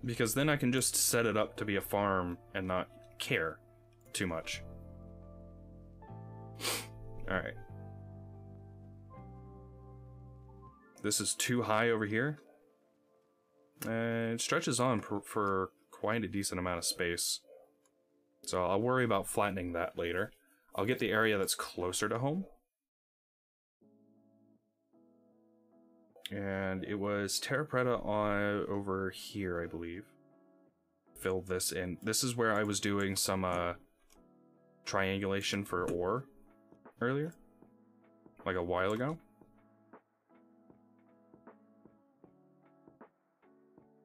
Because then I can just set it up to be a farm and not care too much. Alright. This is too high over here. And it stretches on for quite a decent amount of space. So I'll worry about flattening that later. I'll get the area that's closer to home. And it was Terra Preta on over here, I believe. Fill this in. This is where I was doing some triangulation for ore earlier. Like a while ago.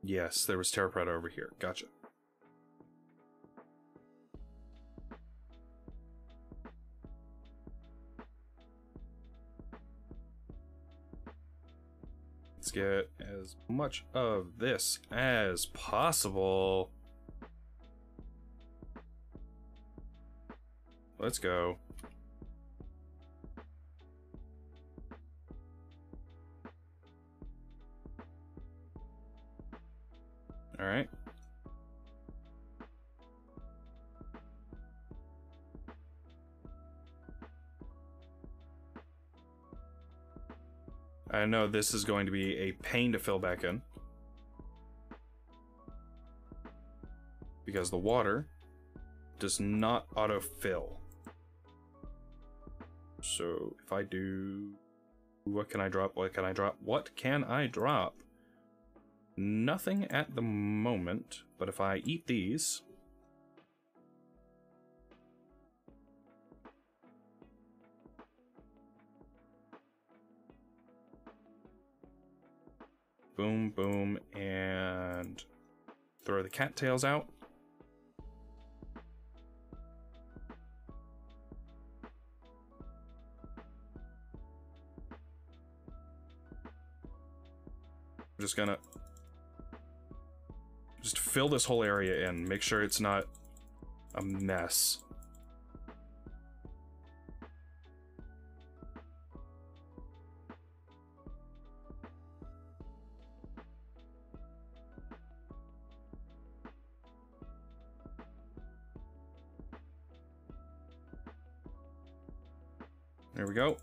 Yes, there was Terra Preta over here. Gotcha. Let's get as much of this as possible. Let's go. All right. I know this is going to be a pain to fill back in. Because the water does not autofill. So if I do... What can I drop? What can I drop? What can I drop? Nothing at the moment, but if I eat these... Boom, boom, and throw the cattails out. I'm just gonna fill this whole area in, make sure it's not a mess. There we go.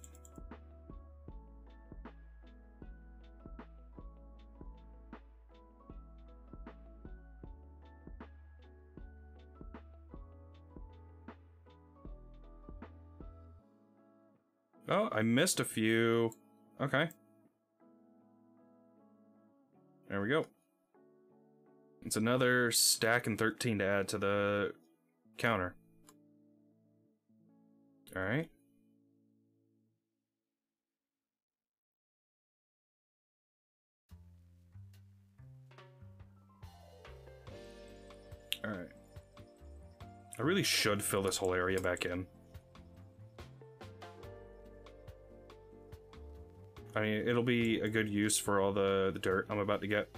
Oh, I missed a few. Okay. There we go. It's another stack and 13 to add to the counter. All right. Alright. I really should fill this whole area back in. I mean, it'll be a good use for all the dirt I'm about to get.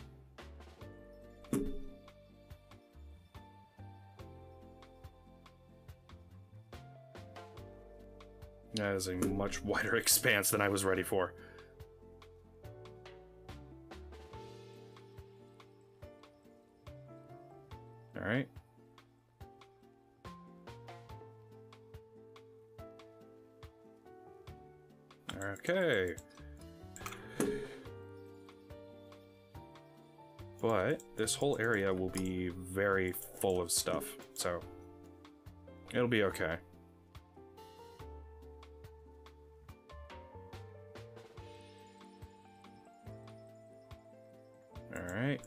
That is a much wider expanse than I was ready for. Alright. Okay. But this whole area will be very full of stuff, so it'll be okay. Alright.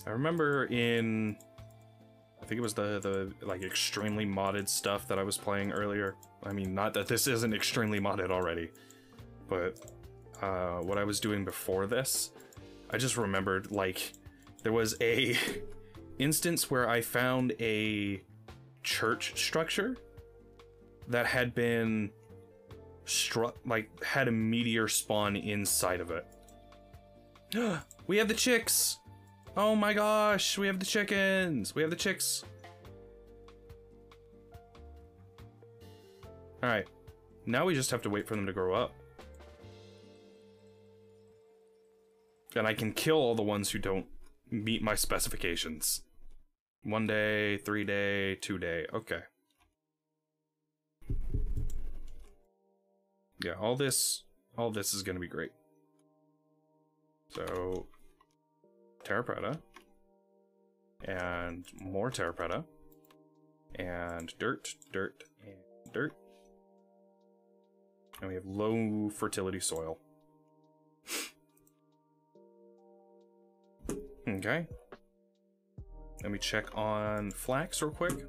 I remember in, I think it was the like extremely modded stuff that I was playing earlier. I mean, not that this isn't extremely modded already, but what I was doing before this, I just remembered, like, there was a instance where I found a church structure that had been struck, like, had a meteor spawn inside of it. We have the chicks! Oh my gosh, we have the chickens! We have the chicks! Alright, now we just have to wait for them to grow up. And I can kill all the ones who don't meet my specifications. 1 day, 3 day, 2 day, okay. Yeah, all this is gonna be great. So, terra preta, and more terra preta, and dirt, dirt, and dirt. And we have low fertility soil. Okay. Let me check on flax real quick.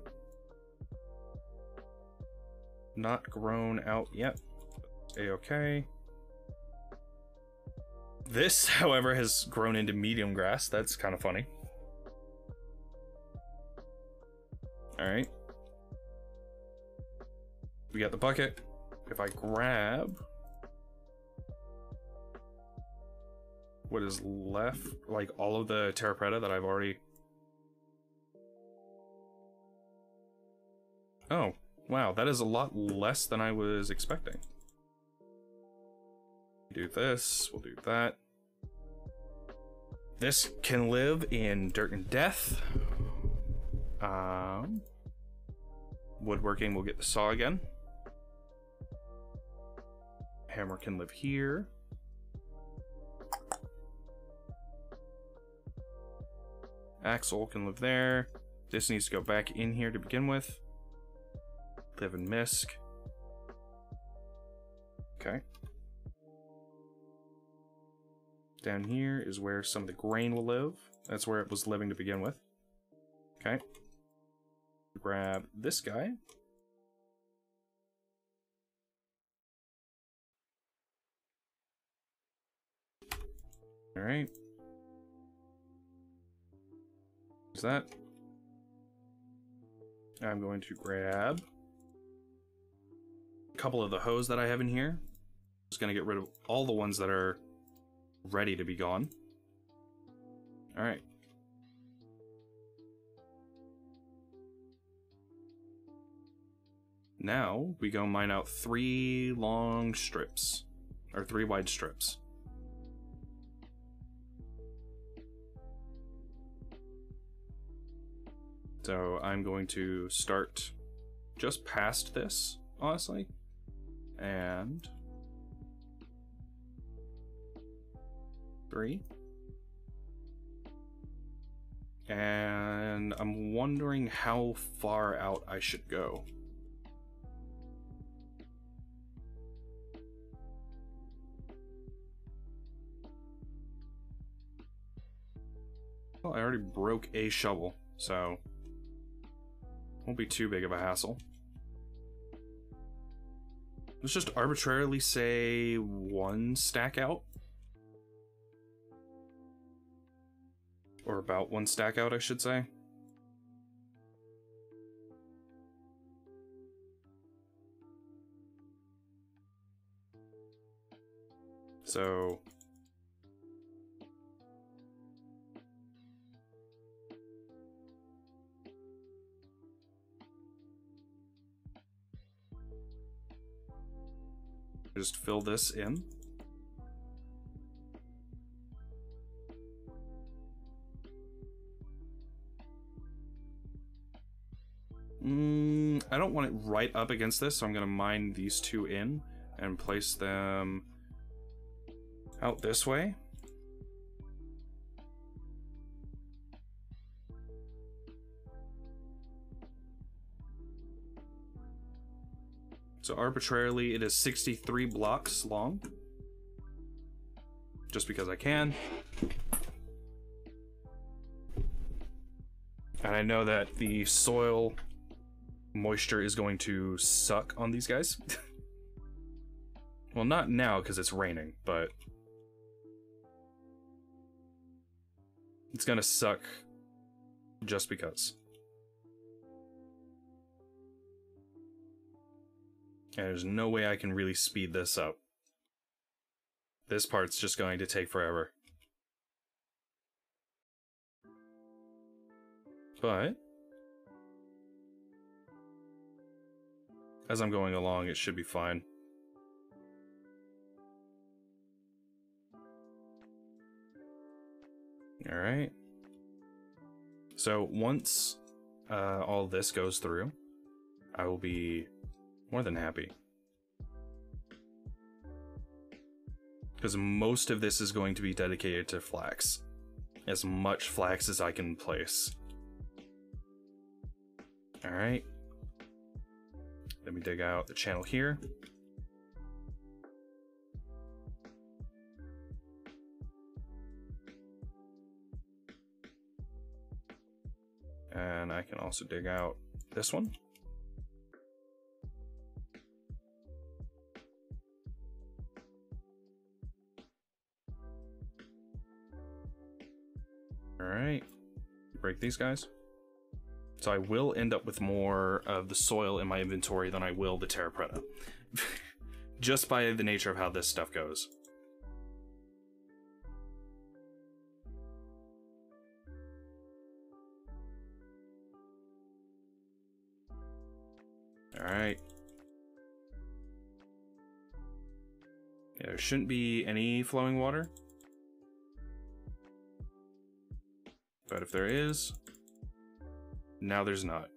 Not grown out yet. A-okay. This, however, has grown into medium grass. That's kind of funny. Alright. We got the bucket. If I grab what is left, like all of the terra preta that I've already... Oh, wow, that is a lot less than I was expecting. Do this, we'll do that. This can live in dirt and death. Woodworking, we'll get the saw again. Hammer can live here. Axle can live there. This needs to go back in here to begin with. Live in misc. Okay. Down here is where some of the grain will live. That's where it was living to begin with. Okay. Grab this guy. Alright. Is that? I'm going to grab a couple of the hose that I have in here. Just gonna get rid of all the ones that are ready to be gone. Alright. Now we go mine out 3 long strips. Or 3 wide strips. So I'm going to start just past this, honestly. And 3. And I'm wondering how far out I should go. Well, I already broke a shovel, so won't be too big of a hassle. Let's just arbitrarily say 1 stack out. Or about 1 stack out, I should say. So just fill this in. I don't want it right up against this, so I'm going to mine these 2 in and place them out this way. So arbitrarily, it is 63 blocks long. Just because I can. And I know that the soil moisture is going to suck on these guys. Well, not now because it's raining, but it's gonna suck just because. And there's no way I can really speed this up. This part's just going to take forever. But as I'm going along, it should be fine. Alright. So once all this goes through, I will be more than happy. Because most of this is going to be dedicated to flax. As much flax as I can place. Alright. Let me dig out the channel here. And I can also dig out this one. Alright. Break these guys. So I will end up with more of the soil in my inventory than I will the terra preta. Just by the nature of how this stuff goes. Alright. Yeah, there shouldn't be any flowing water. But if there is, now there's not.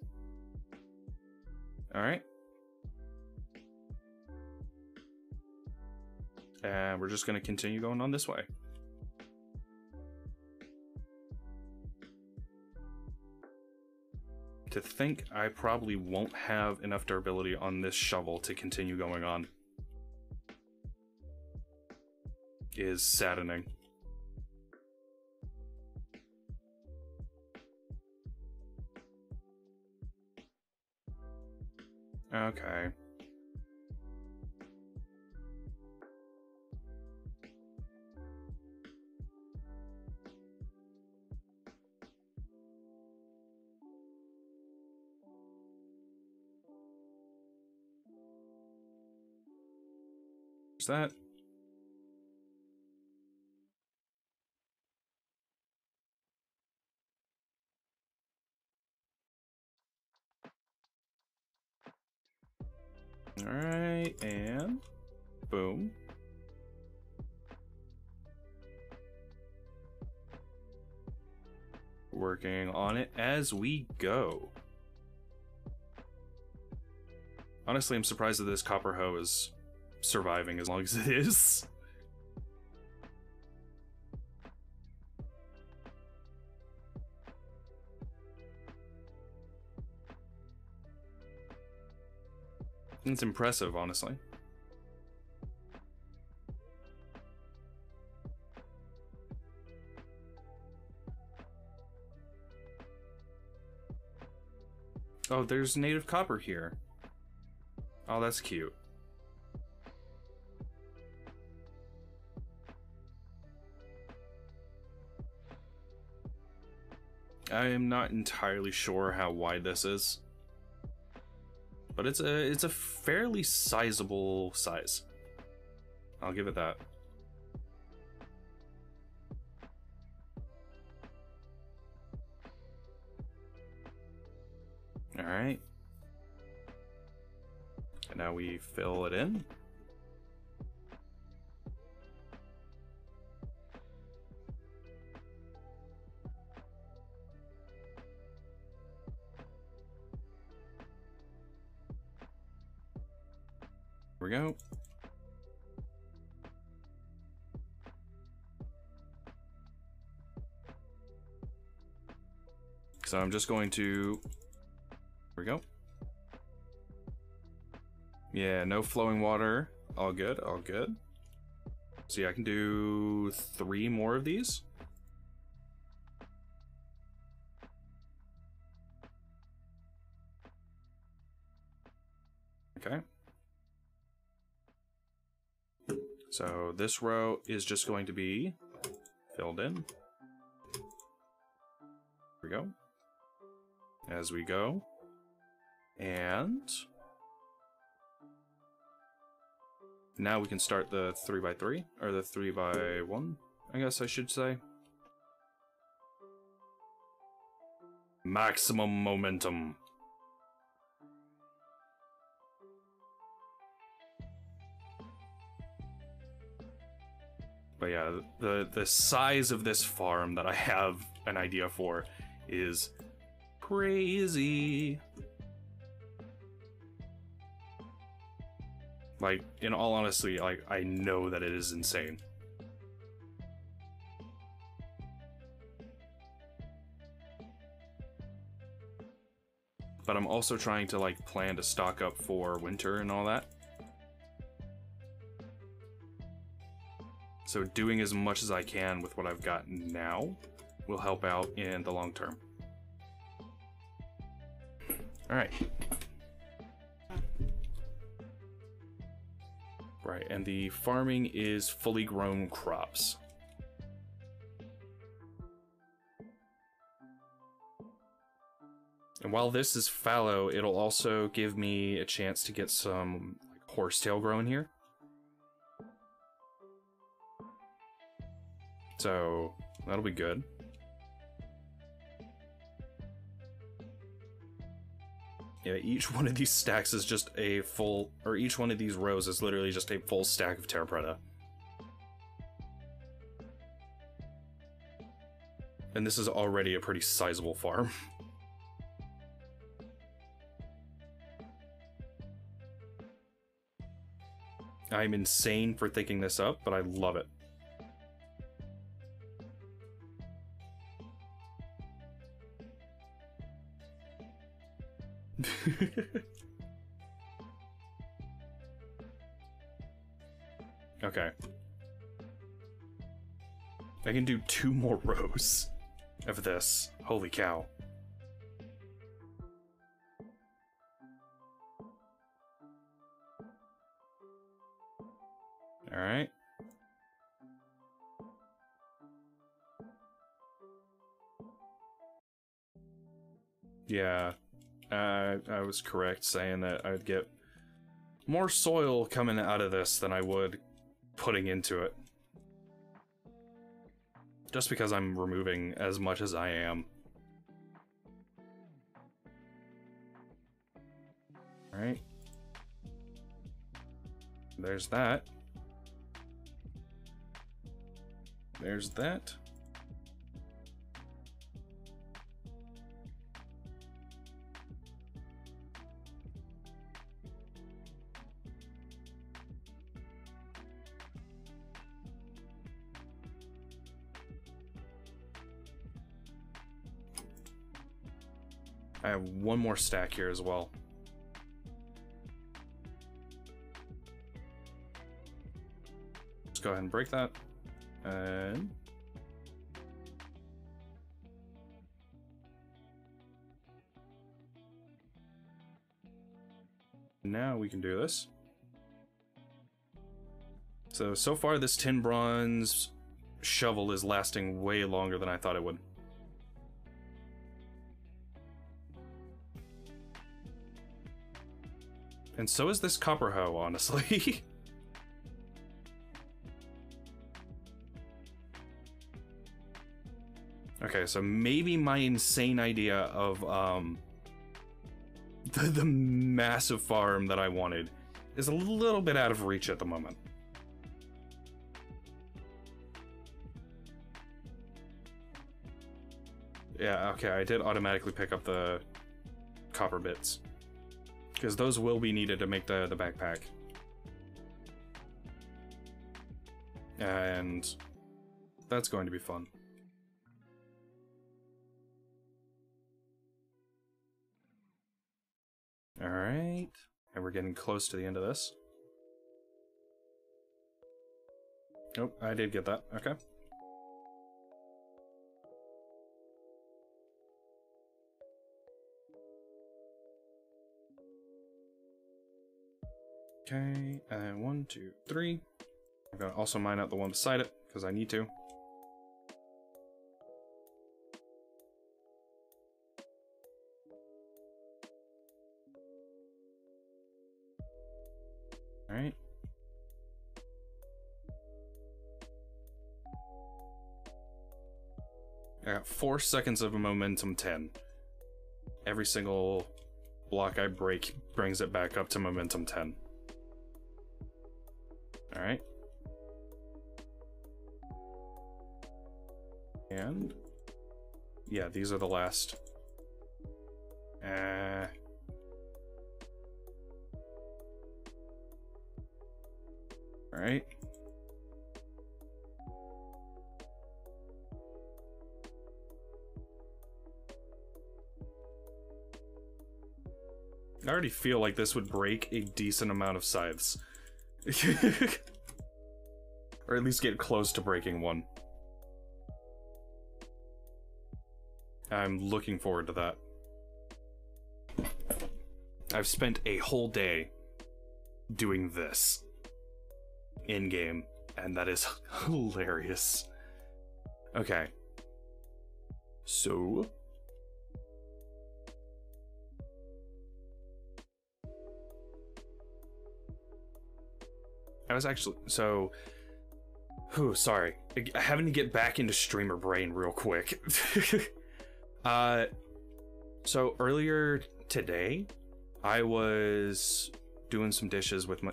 Alright. And we're just going to continue going on this way. To think I probably won't have enough durability on this shovel to continue going on is saddening. Okay. Is that? Alright, and boom. Working on it as we go. Honestly, I'm surprised that this copper hoe is surviving as long as it is. It's impressive, honestly. Oh, there's native copper here. Oh, that's cute. I am not entirely sure how wide this is, but it's a fairly sizable size. I'll give it that. All right. And now we fill it in. Here we go. So I'm just going to, here we go. Yeah, no flowing water. All good, all good. See, I can do 3 more of these. Okay. So this row is just going to be filled in. Here we go. As we go. And now we can start the 3x3, or the 3x1, I guess I should say. Maximum momentum. But yeah, the size of this farm that I have an idea for is crazy. Like, in all honesty, like, I know that it is insane. But I'm also trying to, like, plan to stock up for winter and all that. So doing as much as I can with what I've got now will help out in the long term. Alright. Right, and the farming is fully grown crops. And while this is fallow, it'll also give me a chance to get some like, horsetail growing here. So that'll be good. Yeah, each one of these stacks is just a full, or each one of these rows is literally just a full stack of terra preta. And this is already a pretty sizable farm. I'm insane for thinking this up, but I love it. Okay. I can do 2 more rows of this. Holy cow. Alright. Yeah. I was correct saying that I'd get more soil coming out of this than I would putting into it. Just because I'm removing as much as I am. Alright. There's that. There's that. I have 1 more stack here as well. Let's go ahead and break that. And now we can do this. So far this tin bronze shovel is lasting way longer than I thought it would. And so is this copper hoe, honestly. Okay, so maybe my insane idea of the massive farm that I wanted is a little bit out of reach at the moment. Yeah, okay, I did automatically pick up the copper bits. Because those will be needed to make the backpack. And that's going to be fun. Alright, and we're getting close to the end of this. Oh, I did get that, okay. Okay, and 1, 2, 3. I'm gonna also mine out the one beside it, because I need to. Alright. I got 4 seconds of a momentum 10. every single block I break brings it back up to momentum 10. Alright. And yeah, these are the last. Alright. I already feel like this would break a decent amount of scythes. Or at least get close to breaking one. I'm looking forward to that. I've spent a whole day doing this in-game, and that is hilarious. Okay. So... I was actually... So... sorry. Having to get back into streamer brain real quick. So earlier today, I was doing some dishes with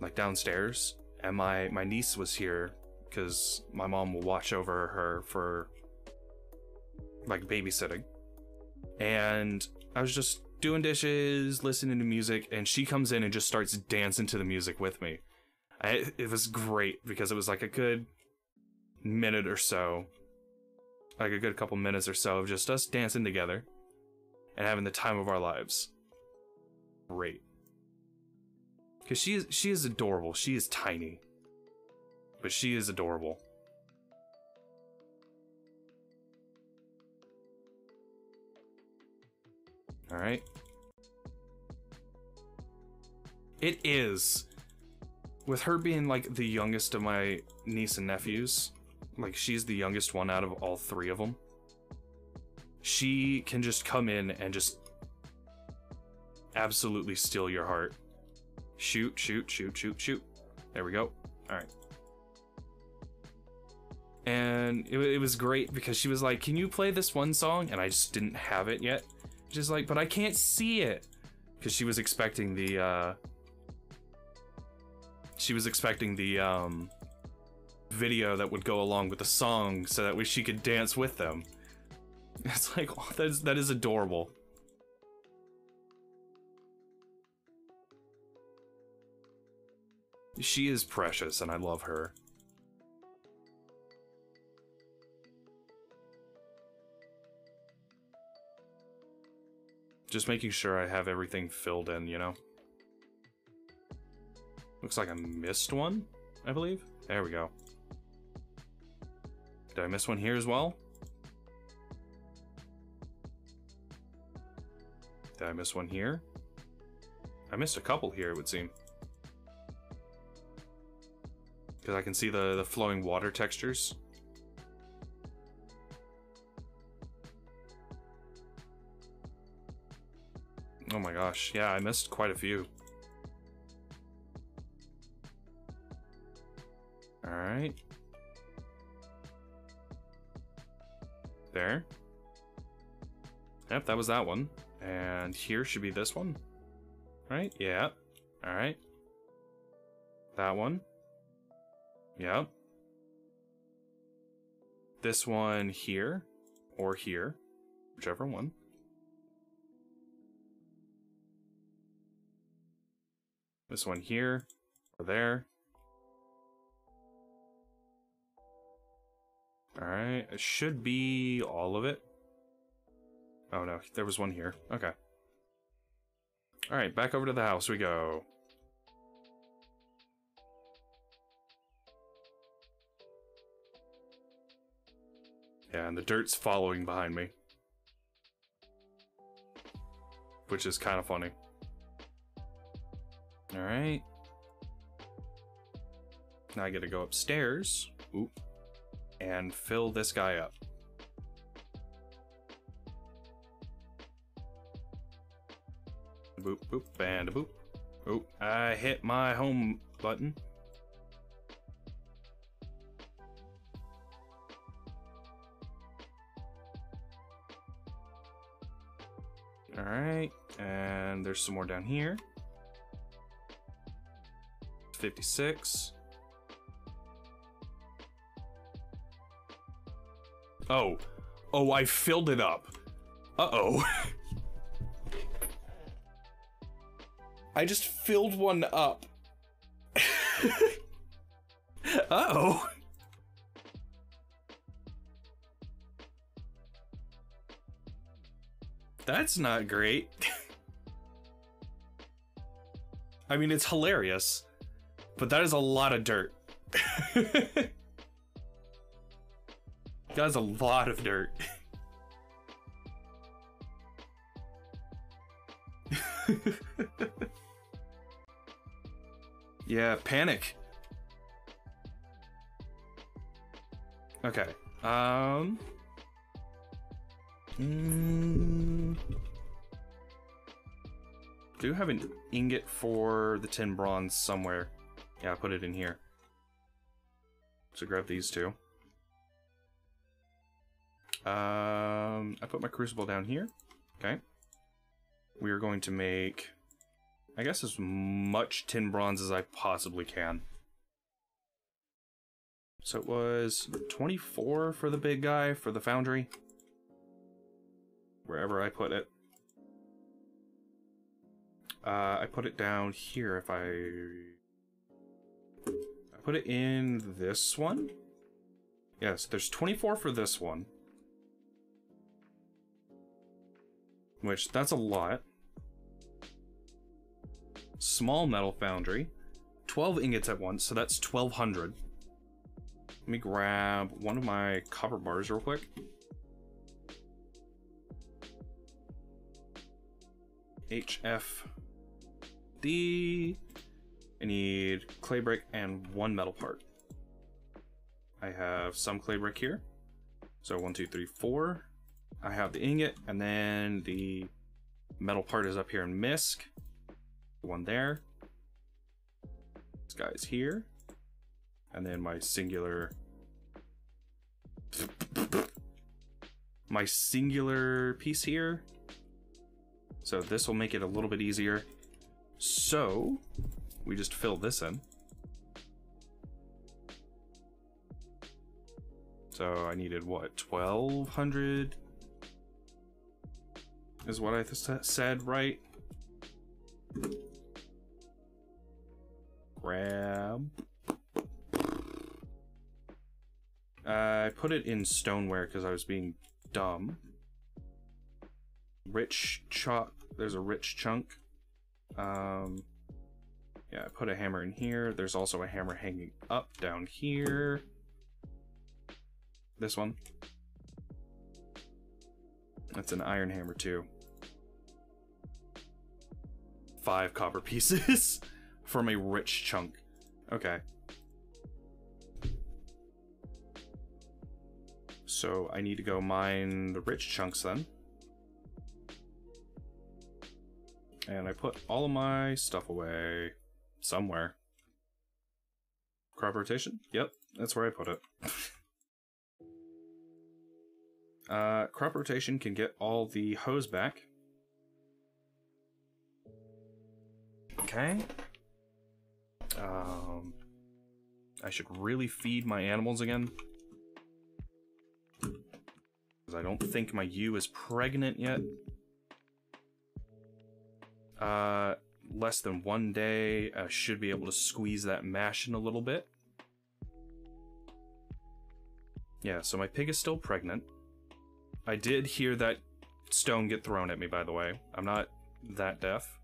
like downstairs, and my niece was here because my mom will watch over her for like babysitting, and I was just doing dishes, listening to music, and she comes in and just starts dancing to the music with me. It was great because it was like a good minute or so, like a good couple minutes or so of just us dancing together and having the time of our lives. Great. Because she is adorable. She is tiny, but she is adorable. All right. It is. With her being like the youngest of my niece and nephews, like she's the youngest one out of all three of them, she can just come in and just absolutely steal your heart. Shoot, shoot, shoot, shoot, shoot. There we go. All right. And it was great because she was like, can you play this one song? And I just didn't have it yet. Just like, but I can't see it. Because she was expecting the, video that would go along with the song so that way she could dance with them. It's like, oh, that is adorable. She is precious and I love her. Just making sure I have everything filled in, you know? Looks like I missed one, I believe. There we go. Did I miss one here as well? Did I miss one here? I missed a couple here, it would seem. Because I can see the flowing water textures. Oh my gosh, yeah, I missed quite a few. Alright. There. Yep, that was that one. And here should be this one. Right? Yeah. Alright. That one. Yep. This one here. Or here. Whichever one. This one here. Or there. Alright, it should be all of it. Oh no, there was one here. Okay. Alright, back over to the house we go. Yeah, and the dirt's following behind me. Which is kind of funny. Alright. Now I gotta go upstairs. Oop. And fill this guy up. Boop, boop, and a boop. Oh, I hit my home button. Alright, and there's some more down here. 56. Oh. Oh, I filled it up. Uh-oh. I just filled one up. Uh-oh. That's not great. I mean, it's hilarious, but that is a lot of dirt. That is a lot of dirt. Yeah, panic. Okay. Do have an ingot for the tin bronze somewhere. Yeah, I put it in here. So grab these two. I put my crucible down here. Okay. We are going to make, I guess, as much tin bronze as I possibly can. So it was 24 for the big guy, for the foundry. Wherever I put it. I put it down here if I put it in this one. Yes, there's 24 for this one. Which, that's a lot. Small metal foundry. 12 ingots at once, so that's 1,200. Let me grab one of my copper bars real quick. HFD. I need clay brick and one metal part. I have some clay brick here. So 1, 2, 3, 4. I have the ingot, and then the metal part is up here in misc. One there. This guy's here. And then my singular piece here. So this will make it a little bit easier. So we just fill this in. So I needed what, 1,200 is what I said, right? Grab. I put it in stoneware because I was being dumb. Rich chunk. There's a rich chunk. Yeah, I put a hammer in here. There's also a hammer hanging up down here. This one. That's an iron hammer too. 5 copper pieces from a rich chunk. Okay. So I need to go mine the rich chunks then. And I put all of my stuff away somewhere. Crop rotation? Yep, that's where I put it. Crop rotation can get all the hose back. Okay. I should really feed my animals again. Because I don't think my ewe is pregnant yet. Less than 1 day. I should be able to squeeze that mash in a little bit. Yeah, so my pig is still pregnant. I did hear that stone get thrown at me, by the way. I'm not that deaf.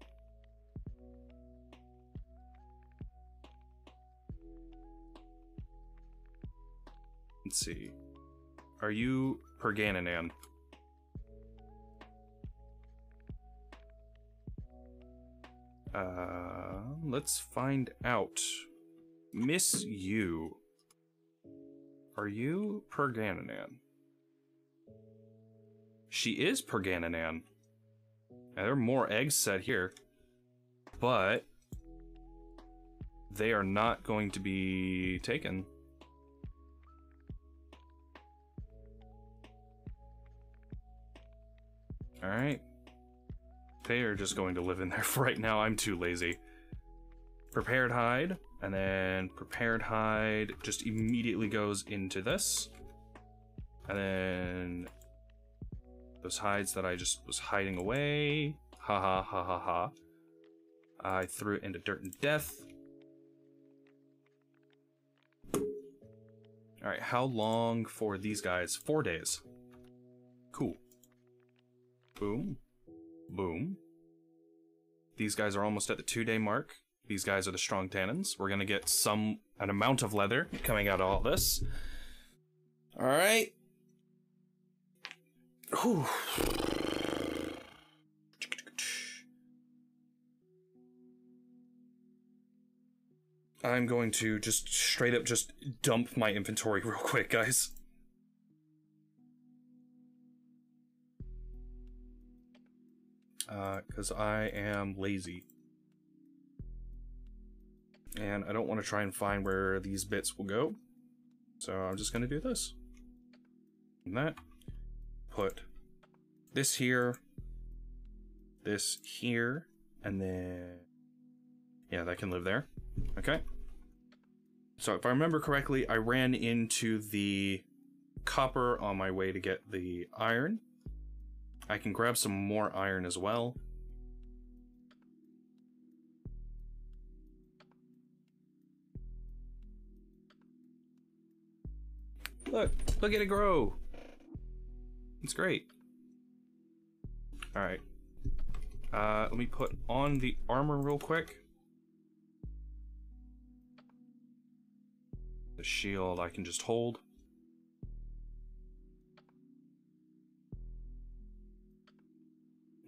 Let's see. Are you Pergananan? Let's find out. Miss you. Are you Pergananan? She is Pergananan. And there are more eggs set here. But they are not going to be taken. Alright. They are just going to live in there for right now. I'm too lazy. Prepared hide, and then prepared hide just immediately goes into this. And then those hides that I just was hiding away. Ha ha ha ha ha. I threw it into dirt and death. Alright, how long for these guys? 4 days. Cool. Boom. Boom. These guys are almost at the 2-day mark. These guys are the strong tannins. We're gonna get an amount of leather coming out of all this. Alright. Whew. I'm going to just straight up just dump my inventory real quick, guys. Because I am lazy. And I don't want to try and find where these bits will go. So I'm just going to do this. And that. Put this here. This here. And then... yeah, that can live there. Okay. So if I remember correctly, I ran into the copper on my way to get the iron. I can grab some more iron as well. Look at it grow. It's great. All right. Let me put on the armor real quick. The shield I can just hold.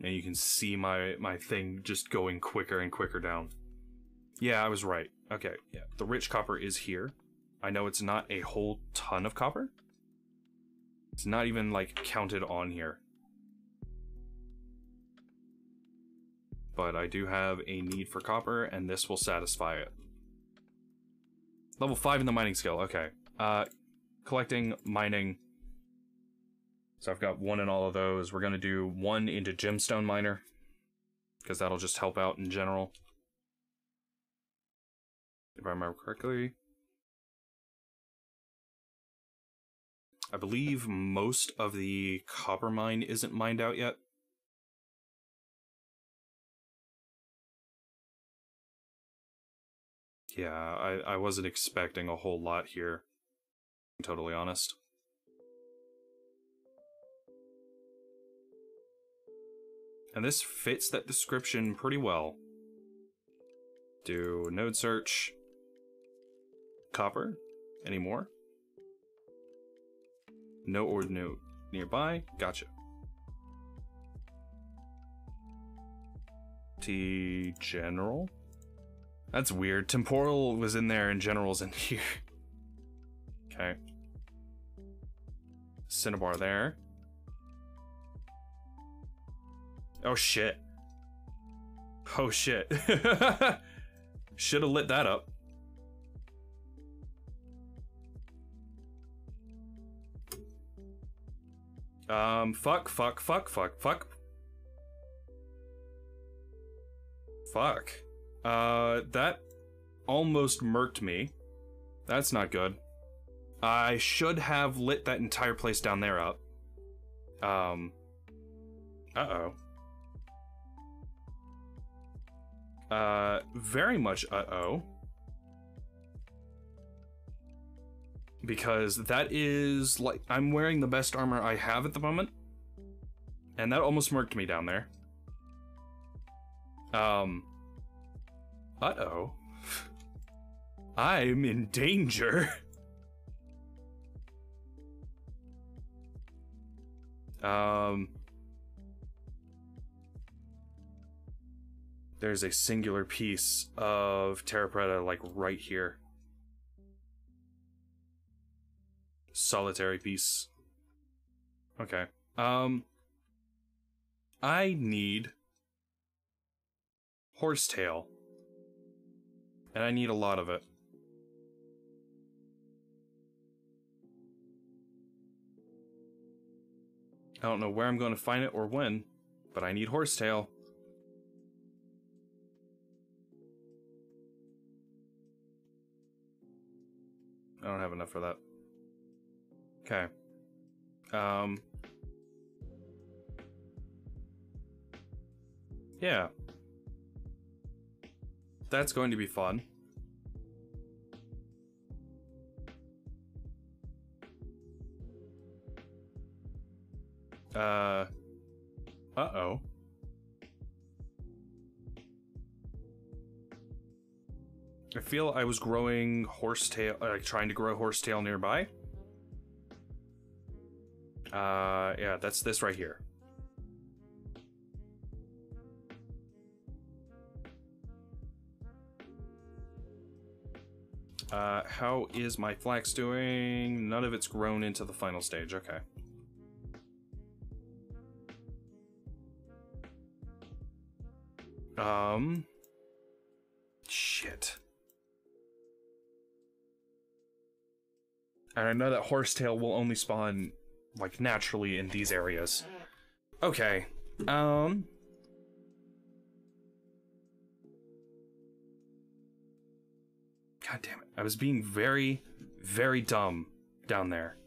And you can see my thing just going quicker and quicker down. Yeah, I was right. Okay, yeah. The rich copper is here. I know it's not a whole ton of copper. It's not even, like, counted on here. But I do have a need for copper, and this will satisfy it. Level 5 in the mining skill, okay. Collecting, mining. So I've got 1 in all of those. We're gonna do 1 into gemstone miner, because that'll just help out in general. If I remember correctly. I believe most of the copper mine isn't mined out yet. Yeah, I wasn't expecting a whole lot here, I'm totally honest. And this fits that description pretty well. Do node search. Copper. Any more? No ore node nearby. Gotcha. T general. That's weird. Temporal was in there and general's in here. Okay. Cinnabar there. Oh shit. Oh shit. Should have lit that up. Fuck. That almost murked me. That's not good. I should have lit that entire place down there up. Uh-oh. Very much uh-oh. Because that is, like, I'm wearing the best armor I have at the moment. And that almost murked me down there. Uh-oh. I'm in danger. There's a singular piece of terra preta, like, right here. Solitary piece. Okay. I need horsetail. And I need a lot of it. I don't know where I'm going to find it or when, but I need horsetail. don't have enough for that. Okay. Yeah. That's going to be fun. Uh-oh. I feel I was growing horsetail, like trying to grow horsetail nearby. Yeah, that's this right here. How is my flax doing? None of it's grown into the final stage, okay. Shit. And I know that horsetail will only spawn, like, naturally in these areas. Okay, God damn it. I was being very, very dumb down there.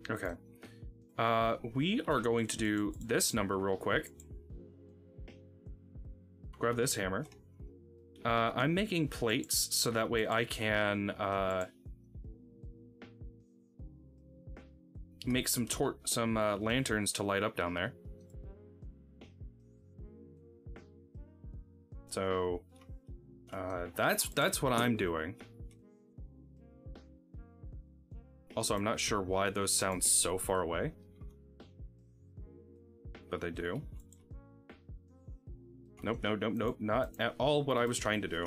Okay. We are going to do this number real quick. Grab this hammer. I'm making plates so that way I can, make some lanterns to light up down there. So, that's what I'm doing. Also, I'm not sure why those sound so far away. But they do. Nope, nope, nope, nope. Not at all what I was trying to do.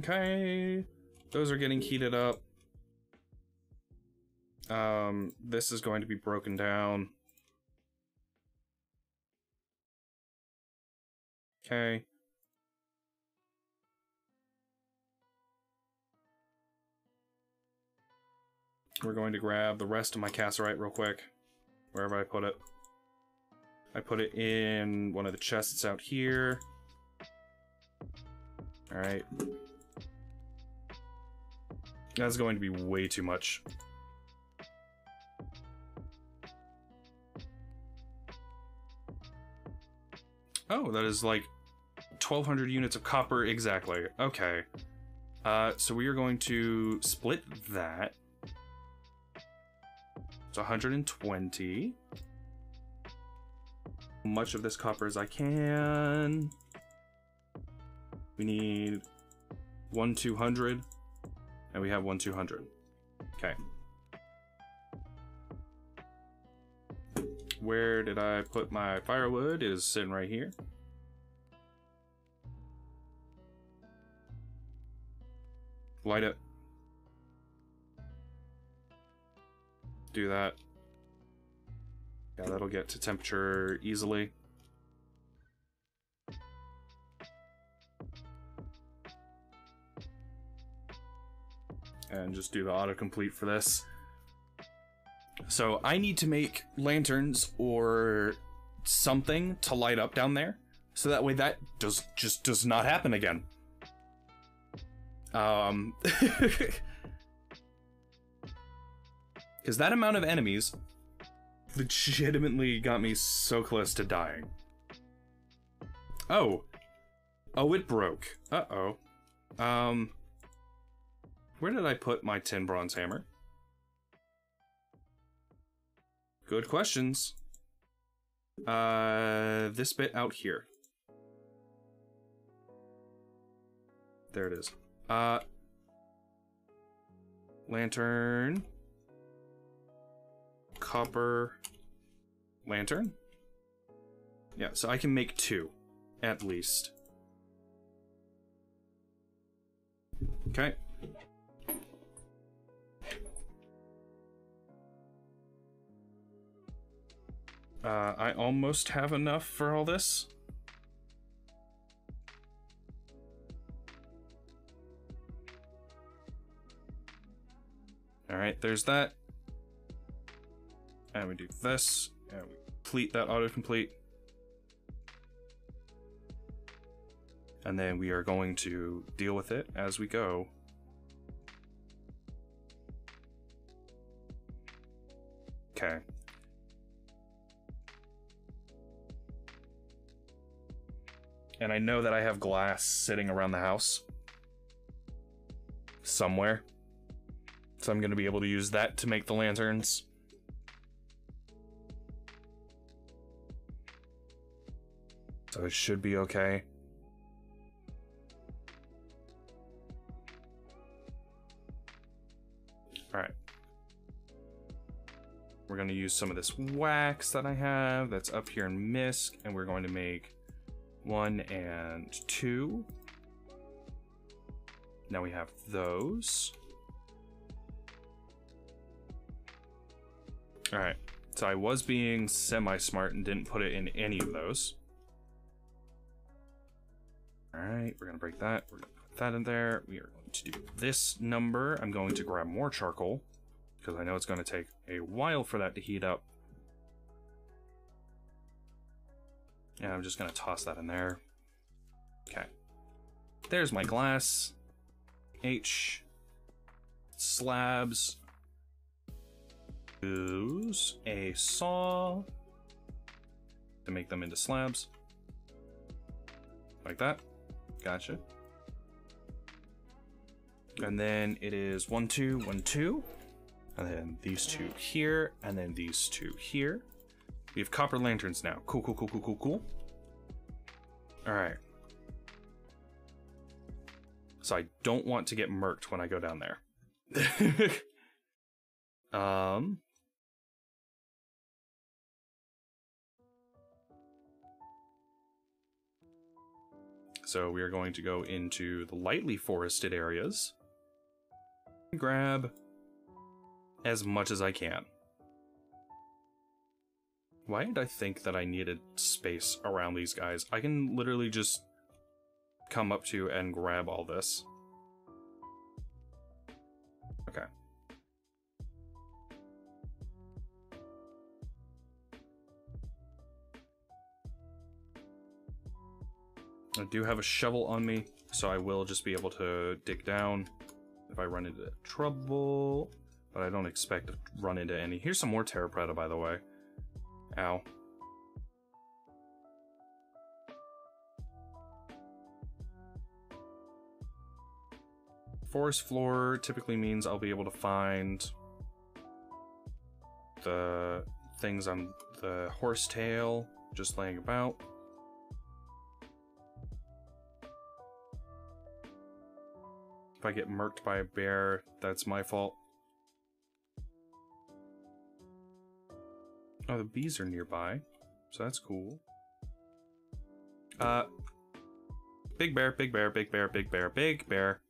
Okay. Those are getting heated up. This is going to be broken down. Okay. We're going to grab the rest of my cassiterite real quick. Wherever I put it. I put it in one of the chests out here. Alright. That's going to be way too much. Oh, that is like 1,200 units of copper exactly. Okay. So we are going to split that. It's 120. Much of this copper as I can. We need 1,200. And we have 1,200. Okay. Where did I put my firewood? It is sitting right here. Light it. Do that. Yeah, that'll get to temperature easily. And just do the autocomplete for this. So I need to make lanterns or something to light up down there, so that way that just does not happen again. Because that amount of enemies legitimately got me so close to dying. Oh. Oh, it broke. Uh-oh. Where did I put my tin bronze hammer? Good questions. This bit out here. There it is. Lantern. Copper. Lantern? Yeah, so I can make 2, at least. Okay. I almost have enough for all this. All right, there's that. And we do this, and we complete that autocomplete. And then we are going to deal with it as we go. Okay. And I know that I have glass sitting around the house somewhere. So I'm going to be able to use that to make the lanterns. So it should be okay. Alright. We're going to use some of this wax that I have that's up here in Misk, and we're going to make 1 and 2. Now we have those. Alright, so I was being semi-smart and didn't put it in any of those. Alright, we're going to break that. We're going to put that in there. We are going to do this number. I'm going to grab more charcoal, because I know it's going to take a while for that to heat up. And I'm just going to toss that in there. Okay. There's my glass. H. Slabs. Use a saw to make them into slabs. Like that. Gotcha. And then it is 1, 2, 1, 2. And then these two here, and then these two here. We have copper lanterns now. Cool, cool, cool, cool, cool, cool. Alright. So I don't want to get murked when I go down there. So we are going to go into the lightly forested areas. Grab as much as I can. Why did I think that I needed space around these guys? I can literally just come up to and grab all this. Okay. I do have a shovel on me, so I will just be able to dig down if I run into trouble, but I don't expect to run into any. Here's some more Terra Preta, by the way. Ow. Forest floor typically means I'll be able to find the things on the horsetail just laying about. If I get murked by a bear, that's my fault. Oh, the bees are nearby, so that's cool. Big bear, big bear, big bear, big bear, big bear.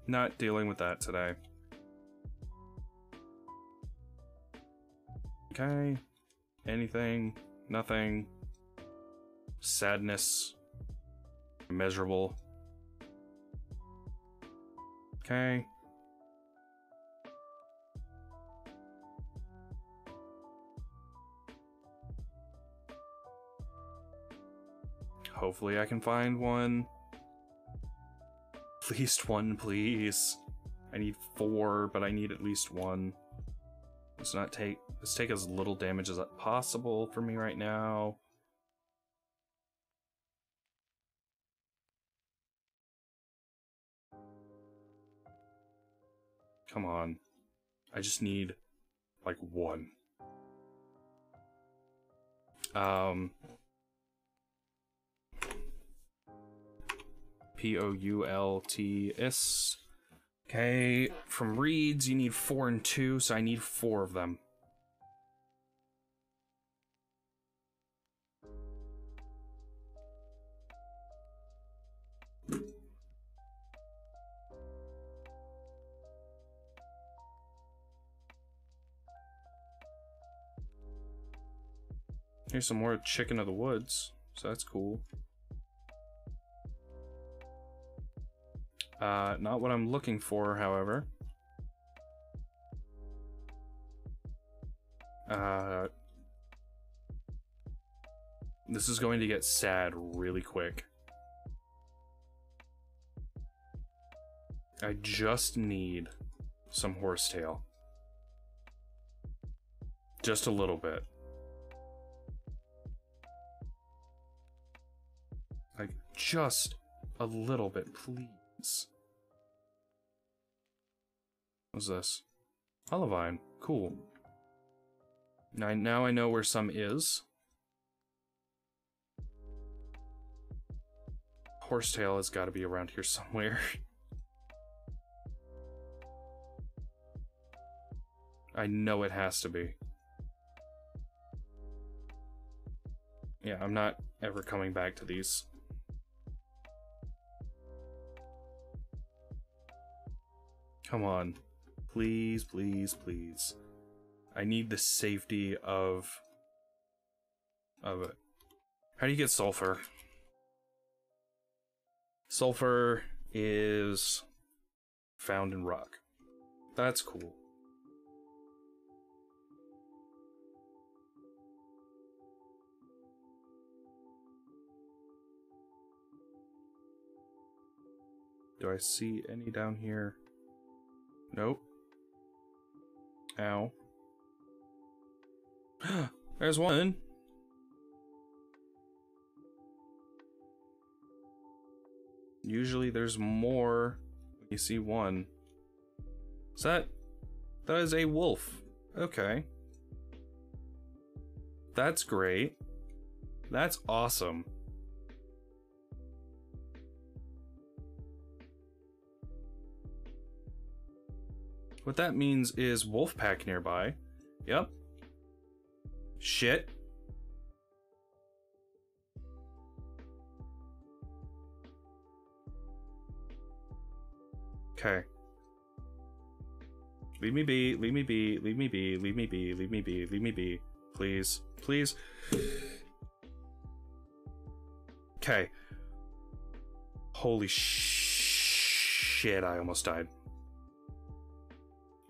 Not dealing with that today. Okay. Anything? Nothing. Sadness. Immeasurable. Okay. Hopefully I can find one. At least one, please. I need 4, but I need at least 1. Let's take as little damage as possible for me right now. Come on. I just need like 1. Poults. Okay, from reeds you need 4 and 2, so I need 4 of them. Here's some more chicken of the woods, so that's cool. Not what I'm looking for, however. This is going to get sad really quick. I just need some horsetail. Just a little bit. Like, just a little bit, please. What's this? Olivine. Cool. Now I know where some is. Horsetail has got to be around here somewhere. I know it has to be. Yeah, I'm not ever coming back to these. Come on. Please, please, please. I need the safety of it. How do you get sulfur? Sulfur is found in rock. That's cool. Do I see any down here? Nope. Ow. There's one. Usually there's more when you see one. That is a wolf. Okay. That's great. That's awesome. What that means is wolf pack nearby. Yep. Shit. Okay. Leave me be, leave me be, leave me be, leave me be, leave me be, leave me be. Please. Please. Okay. Holy shit, I almost died.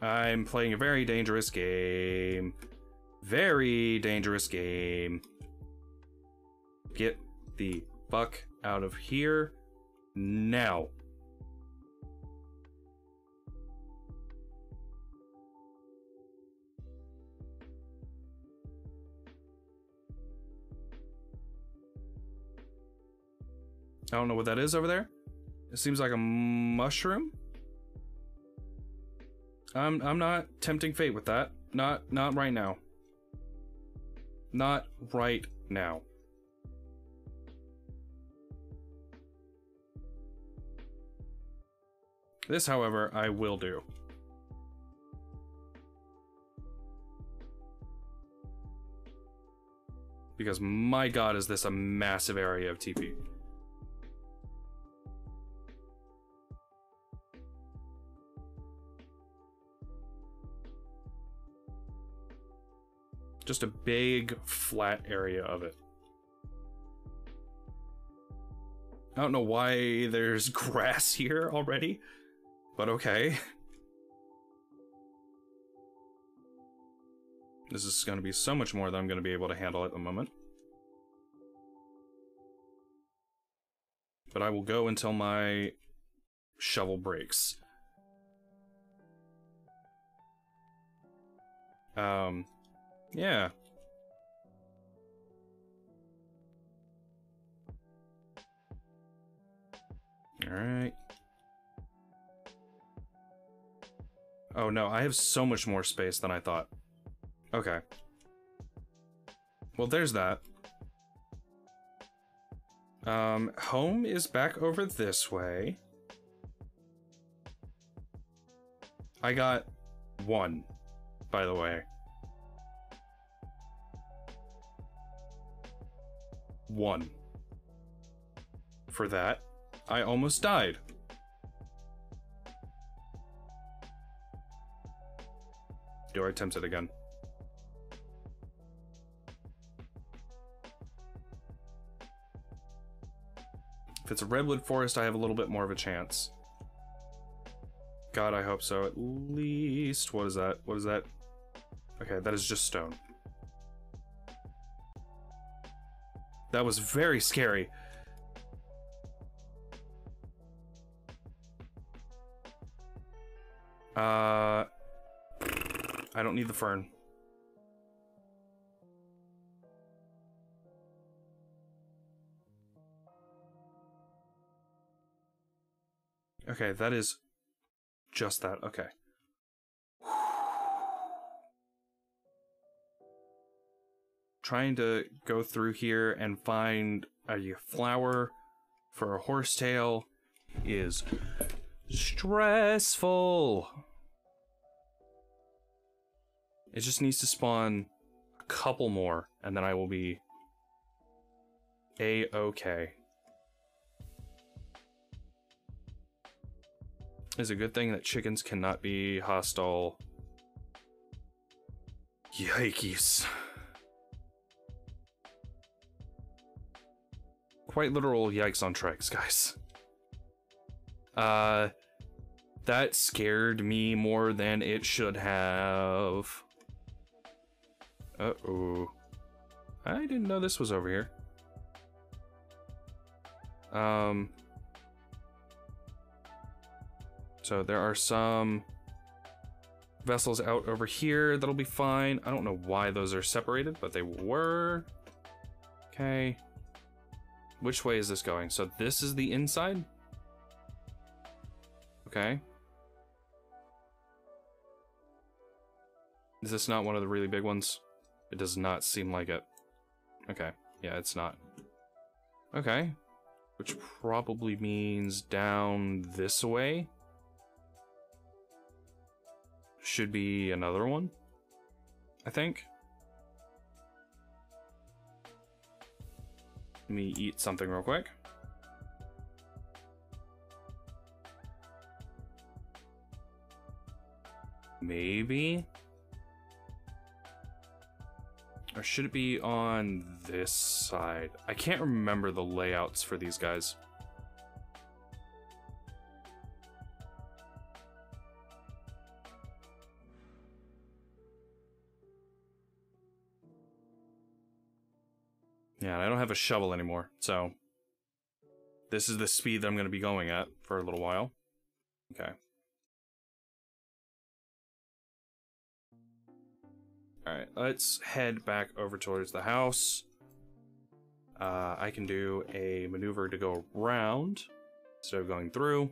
I'm playing a very dangerous game. Very dangerous game. Get the fuck out of here now. I don't know what that is over there. It seems like a mushroom. I'm not tempting fate with that. Not right now. Not right now. This, however, I will do. Because my god, is this a massive area of TP. Just a big, flat area of it. I don't know why there's grass here already, but okay. This is going to be so much more than I'm going to be able to handle at the moment. But I will go until my shovel breaks. Yeah. Alright. Oh no, I have so much more space than I thought. Okay. Well, there's that. Home is back over this way. I got one, by the way. One. For that, I almost died. Do I attempt it again? If it's a redwood forest, I have a little bit more of a chance. God, I hope so. At least... What is that? What is that? Okay, that is just stone. That was very scary. I don't need the fern. Okay, that is just that. Okay. Trying to go through here and find a flower for a horsetail is stressful. It just needs to spawn a couple more, and then I will be A-okay. It's a good thing that chickens cannot be hostile. Yikes. Quite literal yikes on trikes, guys. That scared me more than it should have. Uh-oh. I didn't know this was over here. So there are some vessels out over here that'll be fine. I don't know why those are separated, but they were. Okay. Which way is this going? So this is the inside? Okay. Is this not one of the really big ones? It does not seem like it. Okay. Yeah, it's not. Okay. Which probably means down this way. Should be another one, I think. Let me eat something real quick. Maybe? Or should it be on this side? I can't remember the layouts for these guys. Yeah, I don't have a shovel anymore, so this is the speed that I'm going to be going at for a little while. Okay. Alright, let's head back over towards the house. I can do a maneuver to go around instead of going through.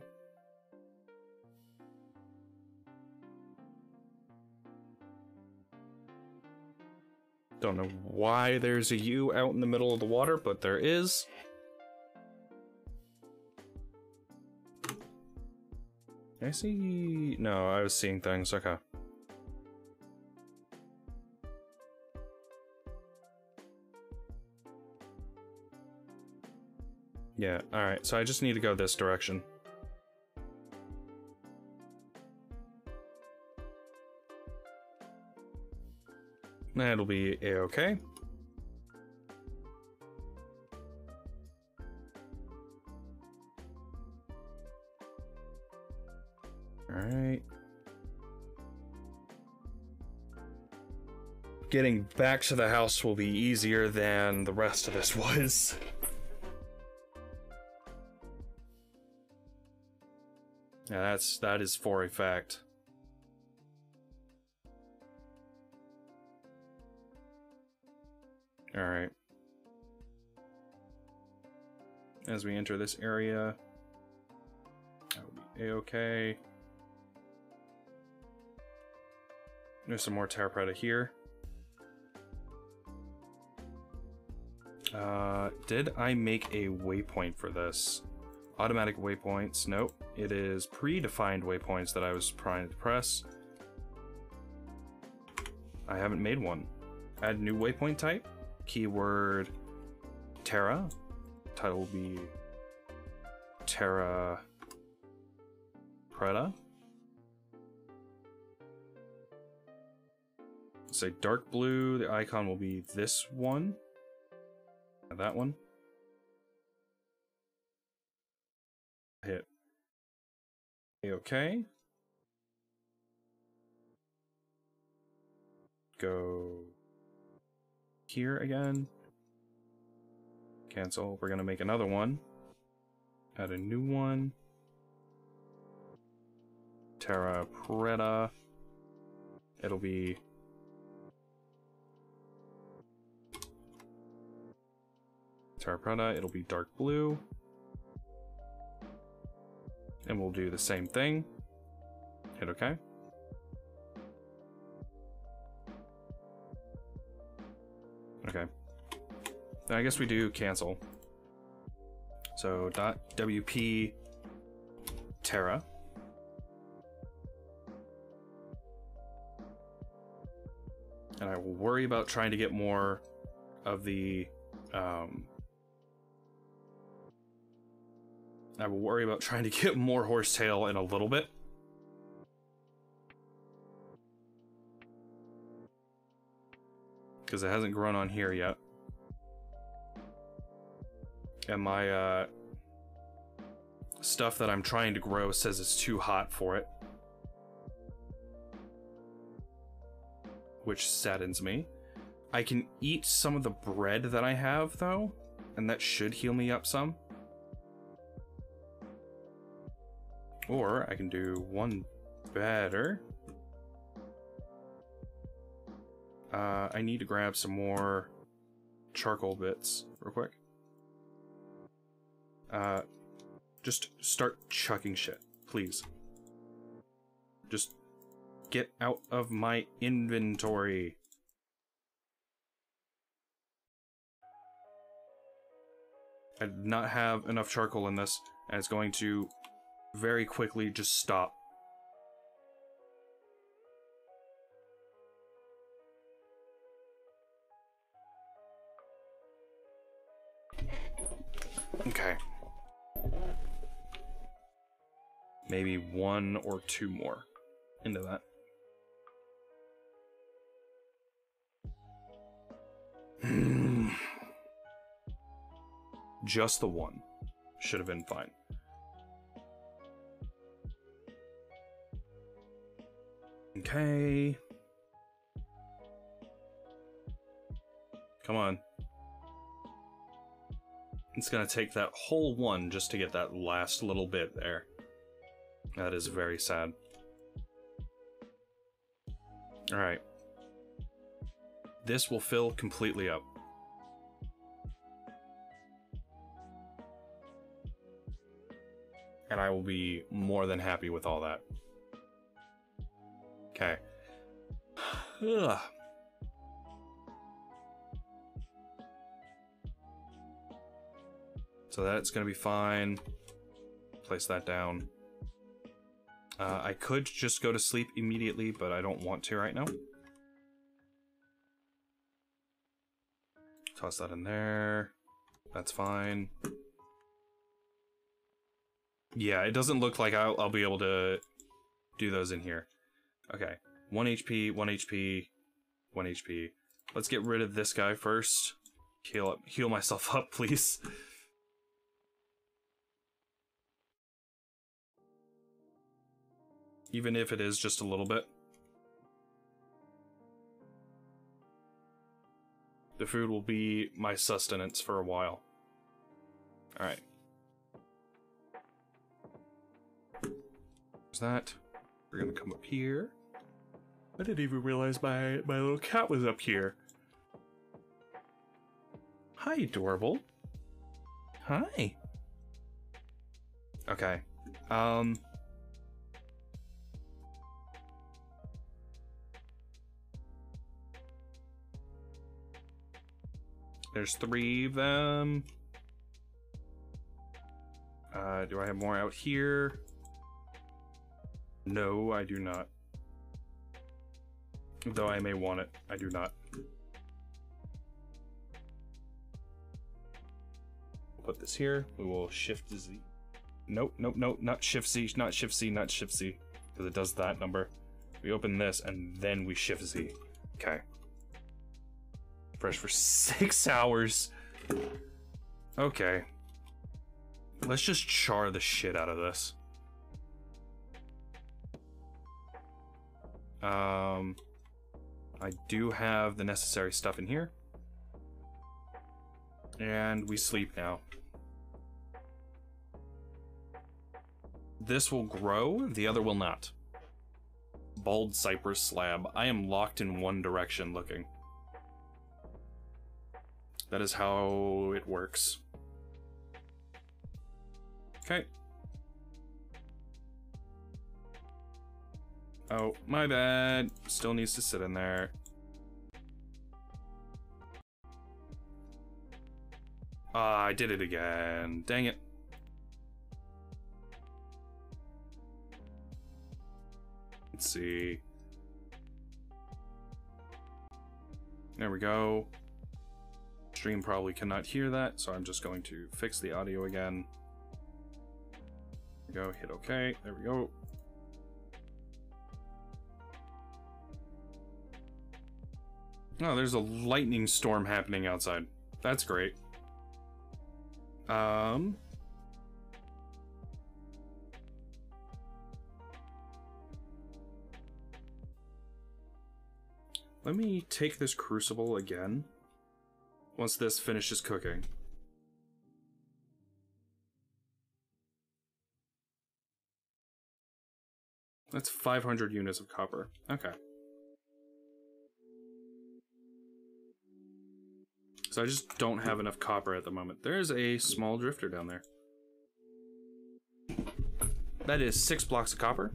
Don't know why there's a U out in the middle of the water, but there is. Can I see? No, I was seeing things. Okay. Yeah, alright, so I just need to go this direction. That'll be a-okay. Alright. Getting back to the house will be easier than the rest of this was. Yeah, that is for a fact. Alright. As we enter this area, that will be a-okay. There's some more Terra Preta here. Did I make a waypoint for this? Automatic waypoints. Nope. It is predefined waypoints that I was trying to press. I haven't made one. Add new waypoint type. Keyword Terra. Title will be Terra Preta. Say dark blue. The icon will be this one. And that one. Hit A-okay. go here again. Cancel. We're gonna make another one. Add a new one. Terra Preta. It'll be Terra Preta. It'll be dark blue. And we'll do the same thing. Hit OK. Okay. Then I guess we do cancel. So .wp Terra. And I will worry about trying to get more of the I will worry about trying to get more horsetail in a little bit. Because it hasn't grown on here yet. And my stuff that I'm trying to grow says it's too hot for it. Which saddens me. I can eat some of the bread that I have, though, and that should heal me up some. Or I can do one better. I need to grab some more charcoal bits real quick. Just start chucking shit, please. Just get out of my inventory. I did not have enough charcoal in this, and it's going to very quickly just stop. Okay. Maybe one or two more into that. Just the one. Should have been fine. Okay. Come on. It's gonna take that whole one just to get that last little bit there. That is very sad. Alright. This will fill completely up. And I will be more than happy with all that. Okay. Ugh. So that's gonna be fine. Place that down. I could just go to sleep immediately, but I don't want to right now. Toss that in there. That's fine. Yeah, it doesn't look like I'll be able to do those in here. Okay. 1 HP, 1 HP, 1 HP. Let's get rid of this guy first. Heal myself up, please. Even if it is just a little bit. The food will be my sustenance for a while. Alright. There's that. We're gonna come up here. I didn't even realize my little cat was up here. Hi, adorable. Hi. Okay. There's 3 of them. Do I have more out here? No, I do not. Though I may want it, I do not. We'll put this here. We will shift Z. Nope, nope, nope, not shift Z, not shift Z, not shift Z. Because it does that number. We open this and then we shift Z. Okay. Fresh for 6 hours. Okay. Let's just char the shit out of this. I do have the necessary stuff in here. And we sleep now. This will grow, the other will not. Bald cypress slab. I am locked in one direction looking. That is how it works. Okay. Oh, my bad. Still needs to sit in there. Ah, I did it again. Dang it. Let's see. There we go. Stream probably cannot hear that, so I'm just going to fix the audio again. There we go, hit OK. There we go. Oh, there's a lightning storm happening outside. That's great. Let me take this crucible again once this finishes cooking. That's 500 units of copper. Okay. So I just don't have enough copper at the moment. There's a small drifter down there. That is 6 blocks of copper.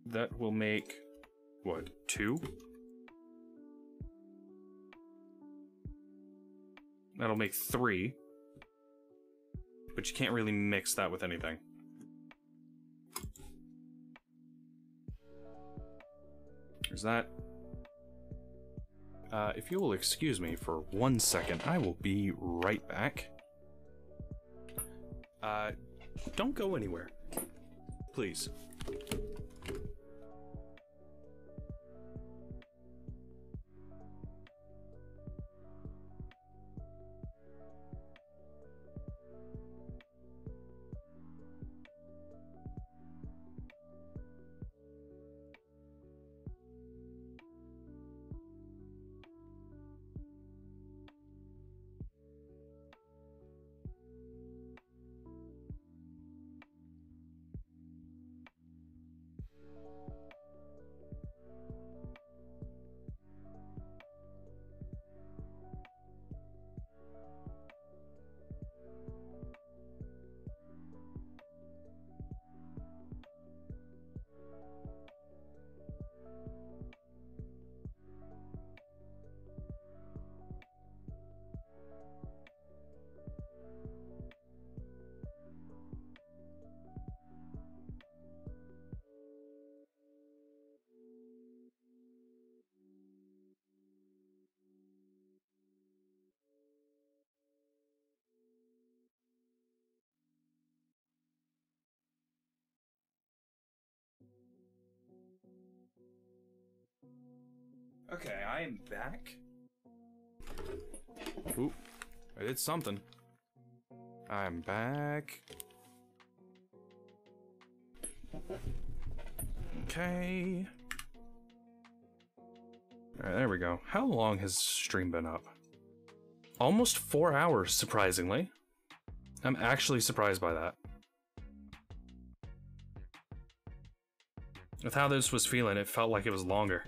That will make, what, 2? That'll make 3. But you can't really mix that with anything. There's that. If you will excuse me for 1 second, I will be right back. Don't go anywhere. Please. Okay, I am back. Oop, I did something. I'm back. Okay. Alright, there we go. How long has stream been up? Almost 4 hours, surprisingly. I'm actually surprised by that. With how this was feeling, it felt like it was longer.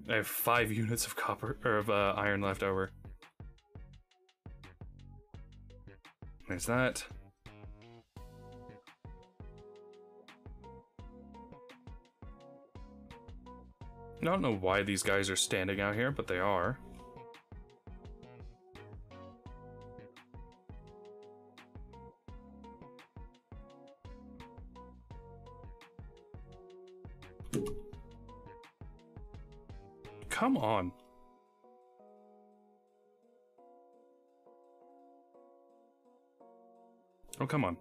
I have 5 units of copper, or of iron left over. There's that. I don't know why these guys are standing out here, but they are. Come on. Oh, come on.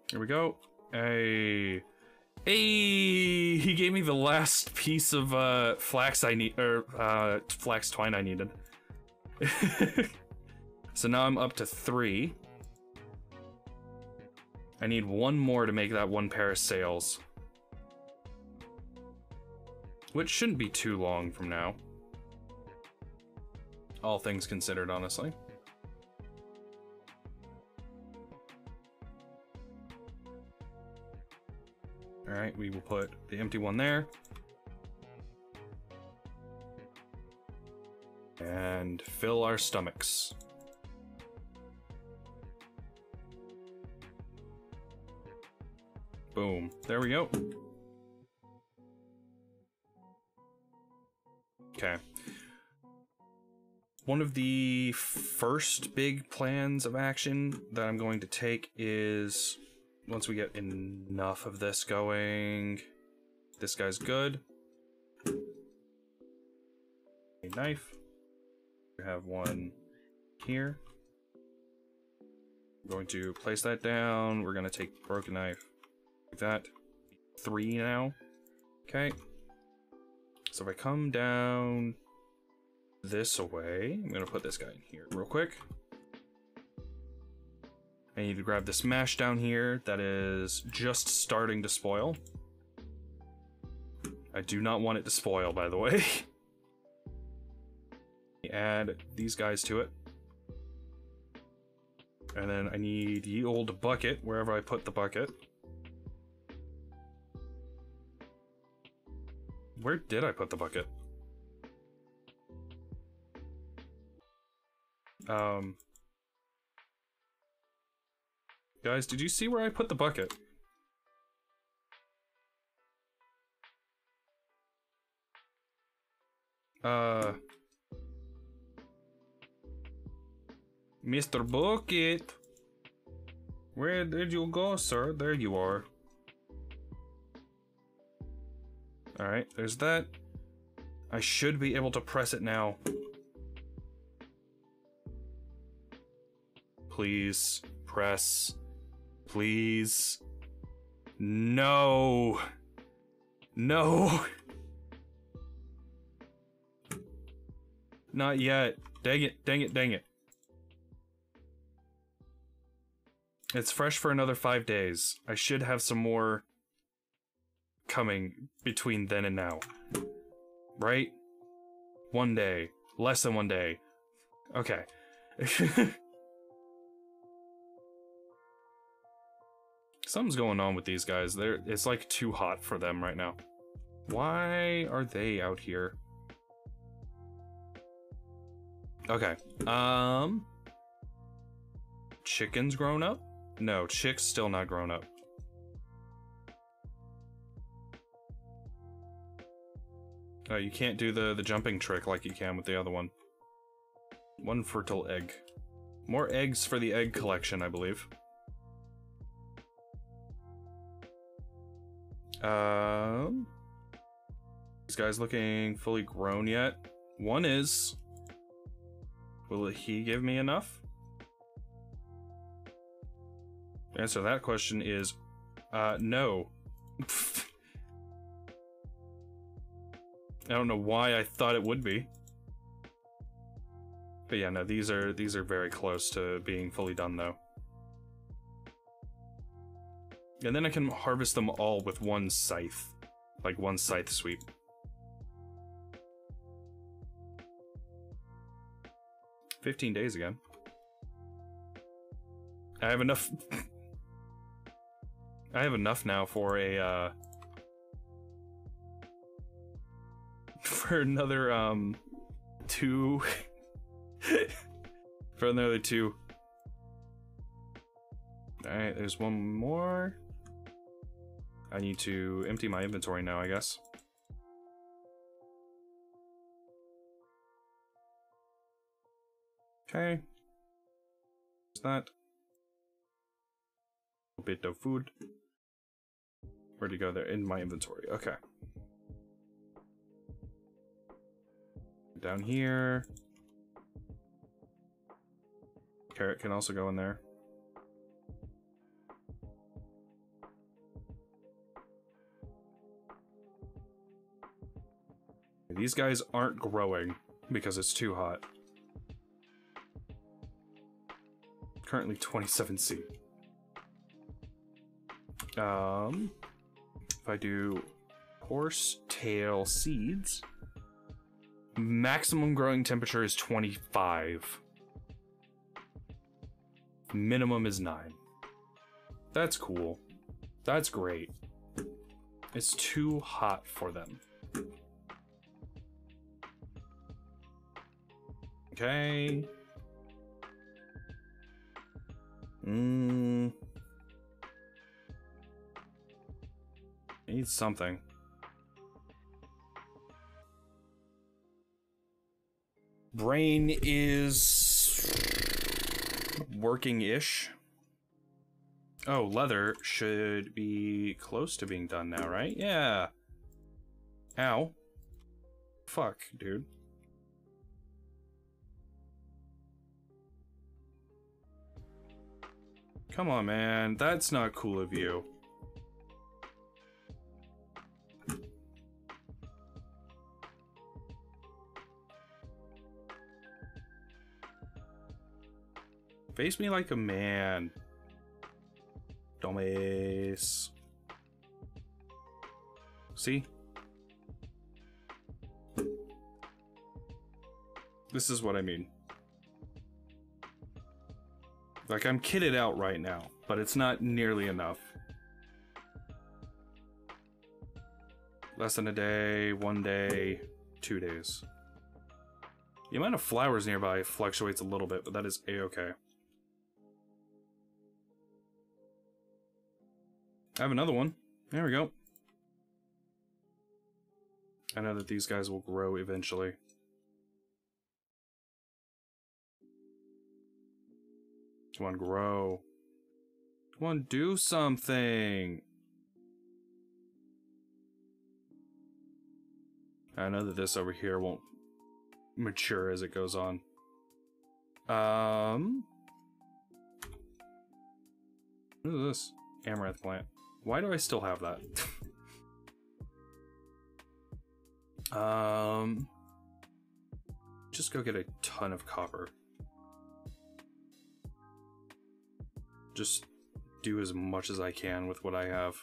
Here we go. Hey. Hey, he gave me the last piece of flax I need, or flax twine I needed. So now I'm up to 3. I need 1 more to make that 1 pair of sails. Which shouldn't be too long from now. All things considered, honestly. Alright, we will put the empty one there. And fill our stomachs. Boom. There we go. Okay. One of the first big plans of action that I'm going to take is, once we get enough of this going, this guy's good. A knife. We have one here. I'm going to place that down. We're going to take the broken knife. Like that. 3 now. Okay. So if I come down this away, I'm going to put this guy in here real quick. I need to grab this mash down here that is just starting to spoil. I do not want it to spoil, by the way. Add these guys to it. And then I need ye old bucket, wherever I put the bucket. Where did I put the bucket? Guys, did you see where I put the bucket? Mr. Bucket! Where did you go, sir? There you are. Alright, there's that. I should be able to press it now. Please, press. Please. No! No! Not yet. Dang it, dang it, dang it. It's fresh for another 5 days. I should have some more coming between then and now. Right? 1 day. Less than 1 day. Okay. Something's going on with these guys. It's like too hot for them right now. Why are they out here? Okay. Chicken's grown up? No, chick's still not grown up. You can't do the jumping trick like you can with the other one. 1 fertile egg. More eggs for the egg collection, I believe. These guys looking fully grown yet? 1 is. Will he give me enough? The answer to that question is, no. I don't know why I thought it would be. But yeah, no, these are very close to being fully done though. And then I can harvest them all with 1 scythe. Like 1 scythe sweep. "15 days again. I have enough. I have enough now for a for another 2 for another 2. Alright, there's 1 more. I need to empty my inventory now, I guess. Okay. What's that? A bit of food. Where'd it go there? In my inventory. Okay. Down here. Carrot can also go in there. these guys aren't growing because it's too hot. Currently 27C. If I do horsetail seeds, maximum growing temperature is 25. Minimum is 9. That's cool. That's great. It's too hot for them. Okay. I need something. Brain is working-ish. Oh, leather should be close to being done now, right? Yeah. Ow. Fuck, dude. Come on, man. That's not cool of you. Face me like a man. Dumbass. See? This is what I mean. Like, I'm kitted out right now, but it's not nearly enough. Less than a day, 1 day, 2 days. The amount of flowers nearby fluctuates a little bit, but that is a-okay. I have another one. There we go. I know that these guys will grow eventually. Come on, grow. Come on, do something. I know that this over here won't mature as it goes on. What is this? Amaranth plant. Why do I still have that? Just go get a ton of copper. Just do as much as I can with what I have.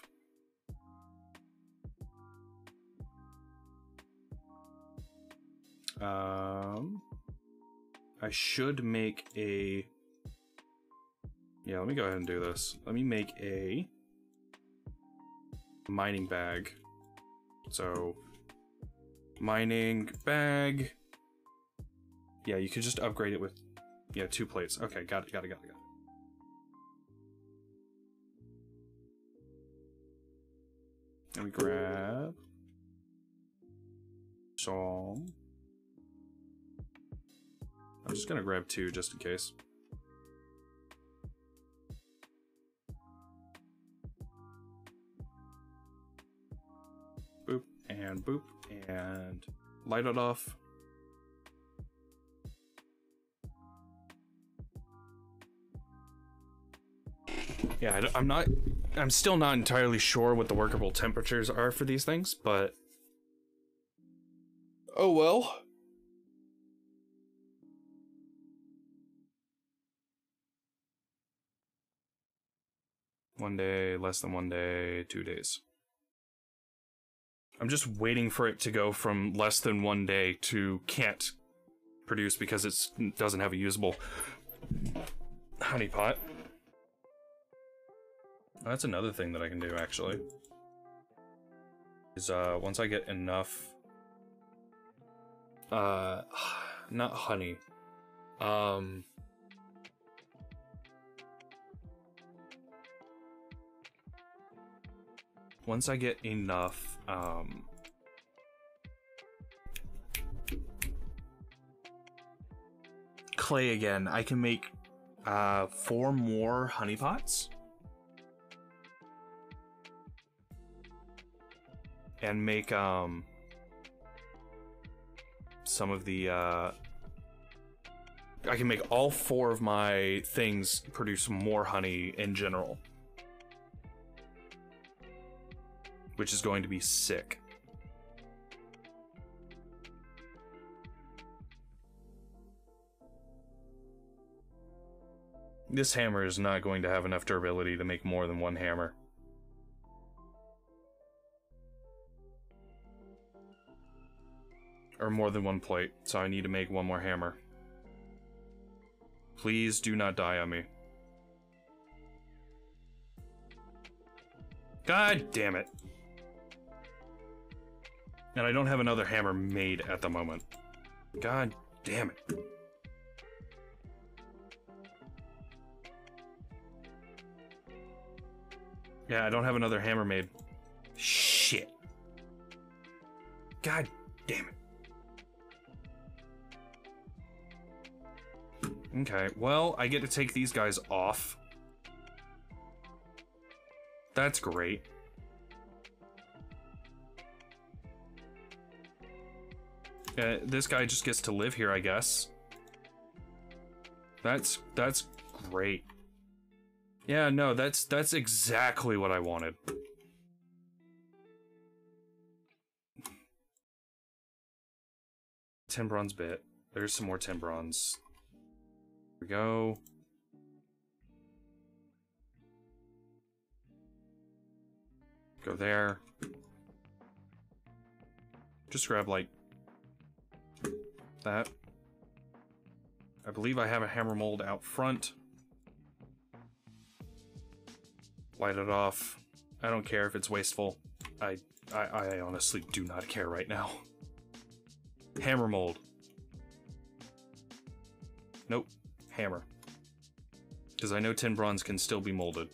I should make a... Yeah, let me go ahead and do this. Let me make a mining bag. So, mining bag. Yeah, you could just upgrade it with, yeah, 2 plates. Okay, got it. Let me grab some. I'm just gonna grab 2 just in case. Boop, and boop, and light it off. Yeah, I'm still not entirely sure what the workable temperatures are for these things, but... Oh well. One day, less than 1 day, 2 days. I'm just waiting for it to go from less than 1 day to can't produce because it doesn't have a usable honey pot. That's another thing that I can do, actually. Is, once I get enough... not honey. Once I get enough, clay again, I can make, 4 more honey pots. And make, some of the, I can make all 4 of my things produce more honey in general. Which is going to be sick. This hammer is not going to have enough durability to make more than one hammer. Or more than one plate, so I need to make one more hammer. Please do not die on me. God damn it. And I don't have another hammer made at the moment. God damn it. Yeah, I don't have another hammer made. Shit. God damn it. Okay, well, I get to take these guys off. That's great. This guy just gets to live here, I guess. That's great. Yeah, no, that's exactly what I wanted. Tin bronze bit. There's some more tin bronze. Here we go. Go there. Just grab, like, that. I believe I have a hammer mold out front. Light it off. I don't care if it's wasteful. I honestly do not care right now. Hammer mold. Nope. Hammer. Because I know tin bronze can still be molded.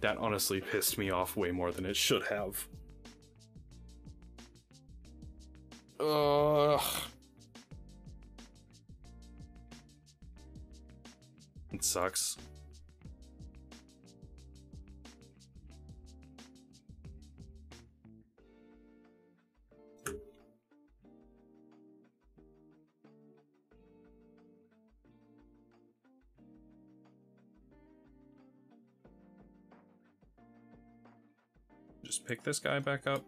That honestly pissed me off way more than it should have. Ugh. It sucks. Just pick this guy back up.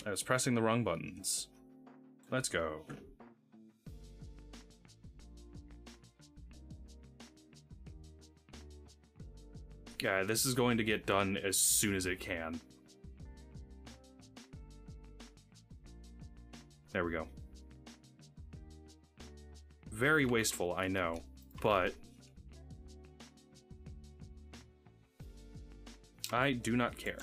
I was pressing the wrong buttons. Let's go. Yeah, this is going to get done as soon as it can. There we go. Very wasteful, I know, but I do not care.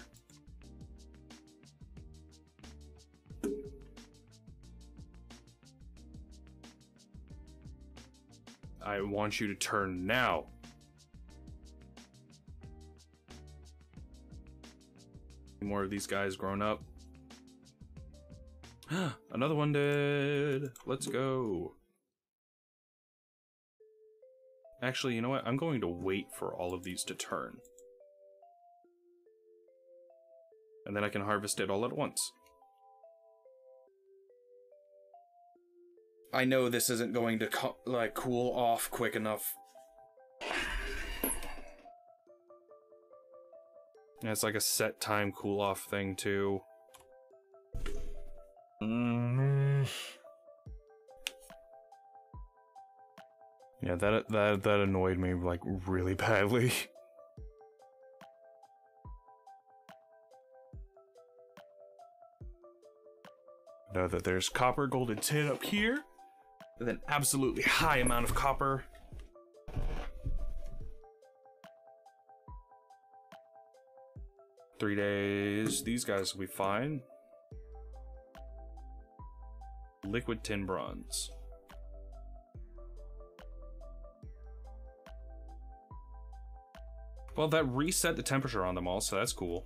I want you to turn now. More of these guys grown up. Another one dead. Let's go. Actually, you know what? I'm going to wait for all of these to turn. And then I can harvest it all at once. I know this isn't going to cool off quick enough. Yeah, it's like a set time cool off thing too. Yeah, that annoyed me like really badly. Know that there's copper, gold, and tin up here, with an absolutely high amount of copper. Three days. These guys will be fine. Liquid tin bronze. Well, that reset the temperature on them all, so that's cool.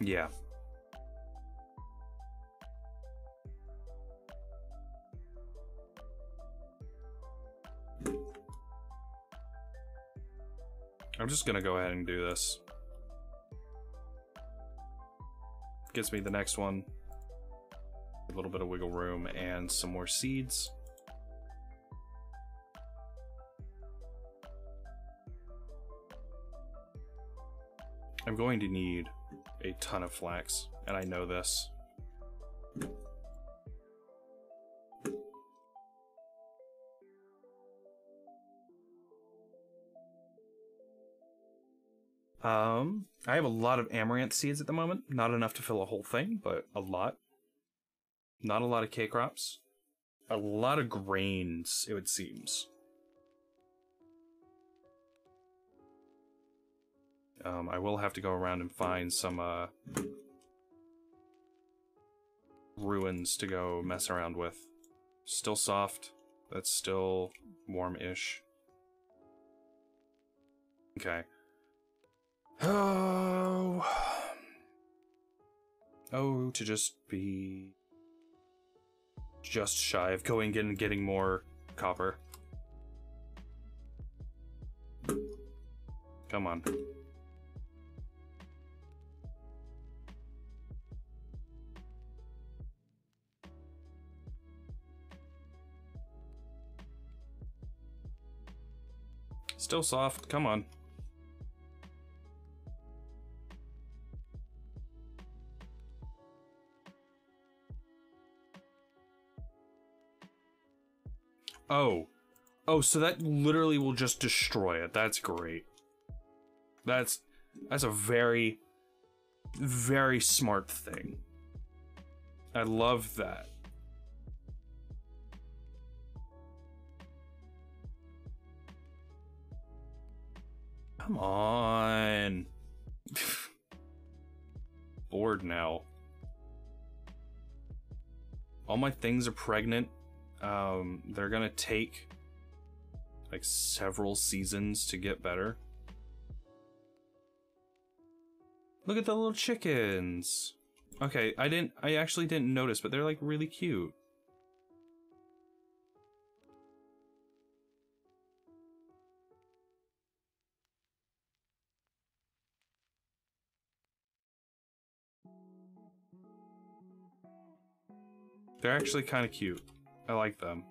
Yeah. I'm just gonna go ahead and do this. Gets me the next one. A little bit of wiggle room and some more seeds. I'm going to need a ton of flax, and I know this. I have a lot of amaranth seeds at the moment. Not enough to fill a whole thing, but a lot. Not a lot of K-crops. A lot of grains, it would seems. I will have to go around and find some, ruins to go mess around with. Still soft. That's still warm-ish. Okay. Oh, to just be just shy of going and getting more copper. Come on. Still soft, come on. Oh, so that literally will just destroy it. That's great. That's a very, very smart thing. I love that. Come on. Bored now. All my things are pregnant. They're gonna take like several seasons to get better. Look at the little chickens. Okay, I actually didn't notice, but they're like really cute. They're actually kind of cute. I like them.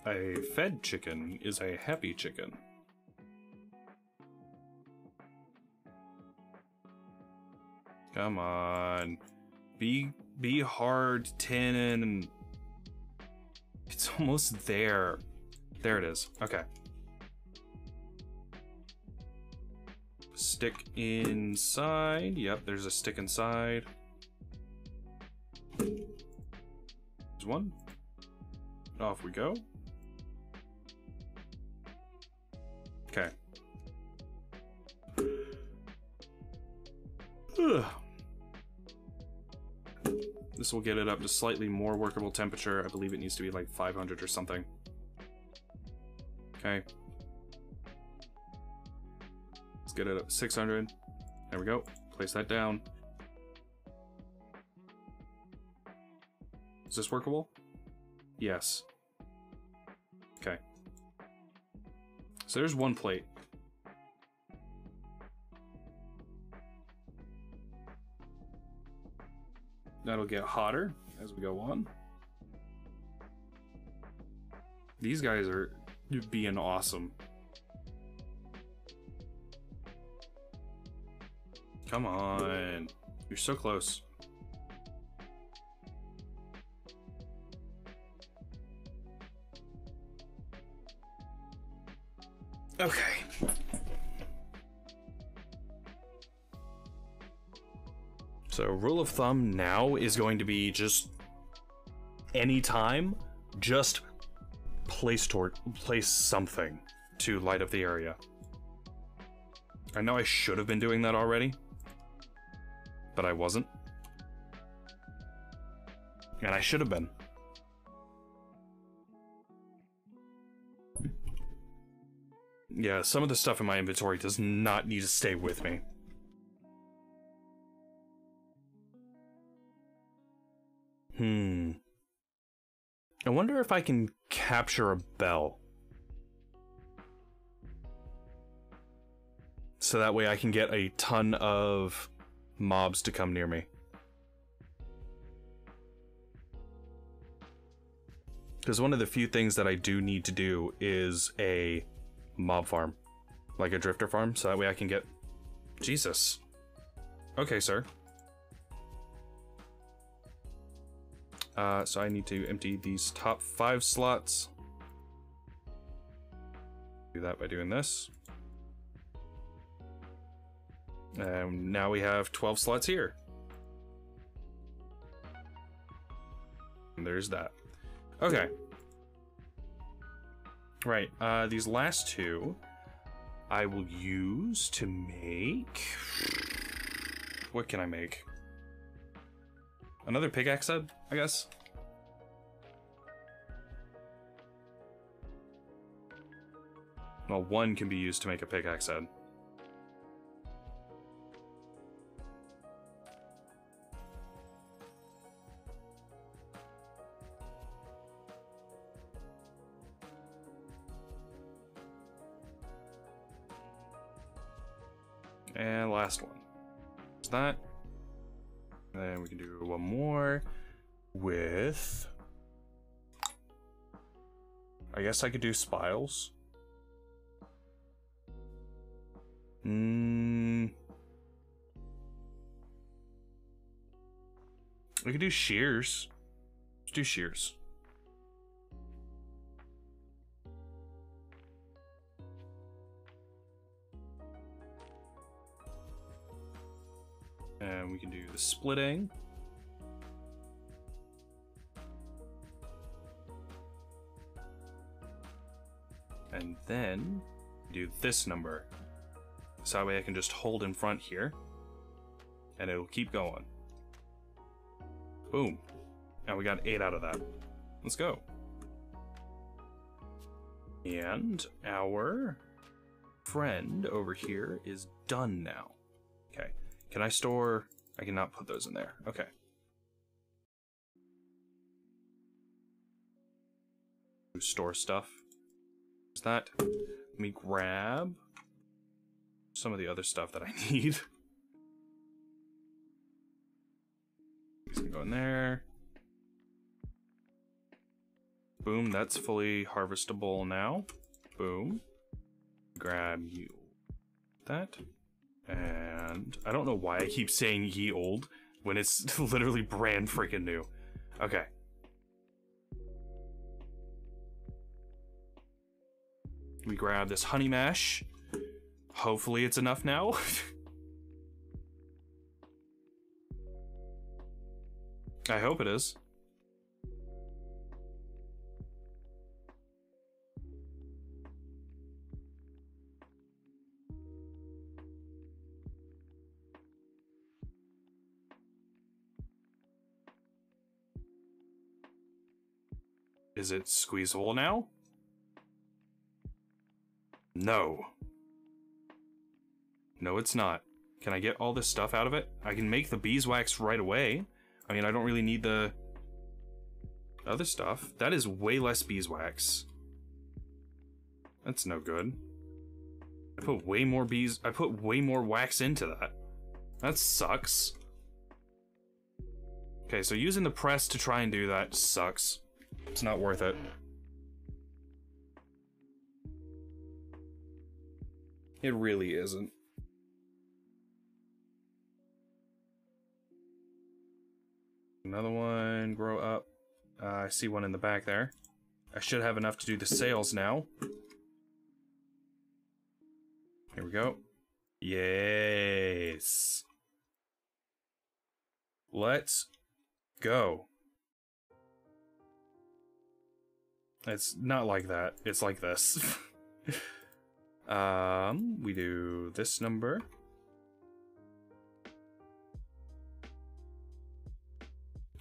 A fed chicken is a happy chicken. Come on. Be hard, tin, and it's almost there. There it is. Okay. Stick inside. Yep, there's a stick inside. There's one. Off we go. Okay. Ugh. This will get it up to slightly more workable temperature. I believe it needs to be like 500 or something. Okay. Let's get it up to 600. There we go. Place that down. Is this workable? Yes. Okay. So there's one plate. That'll get hotter as we go on. These guys are being awesome. Come on. You're so close. Okay. So rule of thumb now is going to be just anytime, just place something to light up the area. I know I should have been doing that already, but I wasn't. And I should have been. Yeah, some of the stuff in my inventory does not need to stay with me. I wonder if I can capture a bell. So that way I can get a ton of mobs to come near me. Because one of the few things that I do need to do is a mob farm, like a drifter farm, so that way I can get... Jesus. Okay, sir. So I need to empty these top 5 slots. Do that by doing this. And now we have 12 slots here. And there's that. Okay. Right, these last 2 I will use to make... What can I make? Another pickaxe head, I guess? Well, 1 can be used to make a pickaxe head. And last one. Is that? And then we can do 1 more with... I guess I could do spiles. We could do shears. Let's do shears. And we can do the splitting. And then do this number. So that way I can just hold in front here. And it'll keep going. Boom. And we got 8 out of that. Let's go. And our friend over here is done now. Okay. Can I store... I cannot put those in there. Okay. Store stuff. Is that... Let me grab some of the other stuff that I need. These can go in there. Boom, that's fully harvestable now. Boom. Grab you. That. And I don't know why I keep saying ye old when it's literally brand freaking new. Okay. We grab this honey mash. Hopefully it's enough now. I hope it is. Is it squeezable now? No. No, it's not. Can I get all this stuff out of it? I can make the beeswax right away. I mean, I don't really need the other stuff. That is way less beeswax. That's no good. I put way more I put way more wax into that. That sucks. Okay, so using the press to try and do that sucks. It's not worth it. It really isn't. Another one, grow up. I see one in the back there. I should have enough to do the sails now. Here we go. Yes. Let's go. It's not like that. It's like this. We do this number.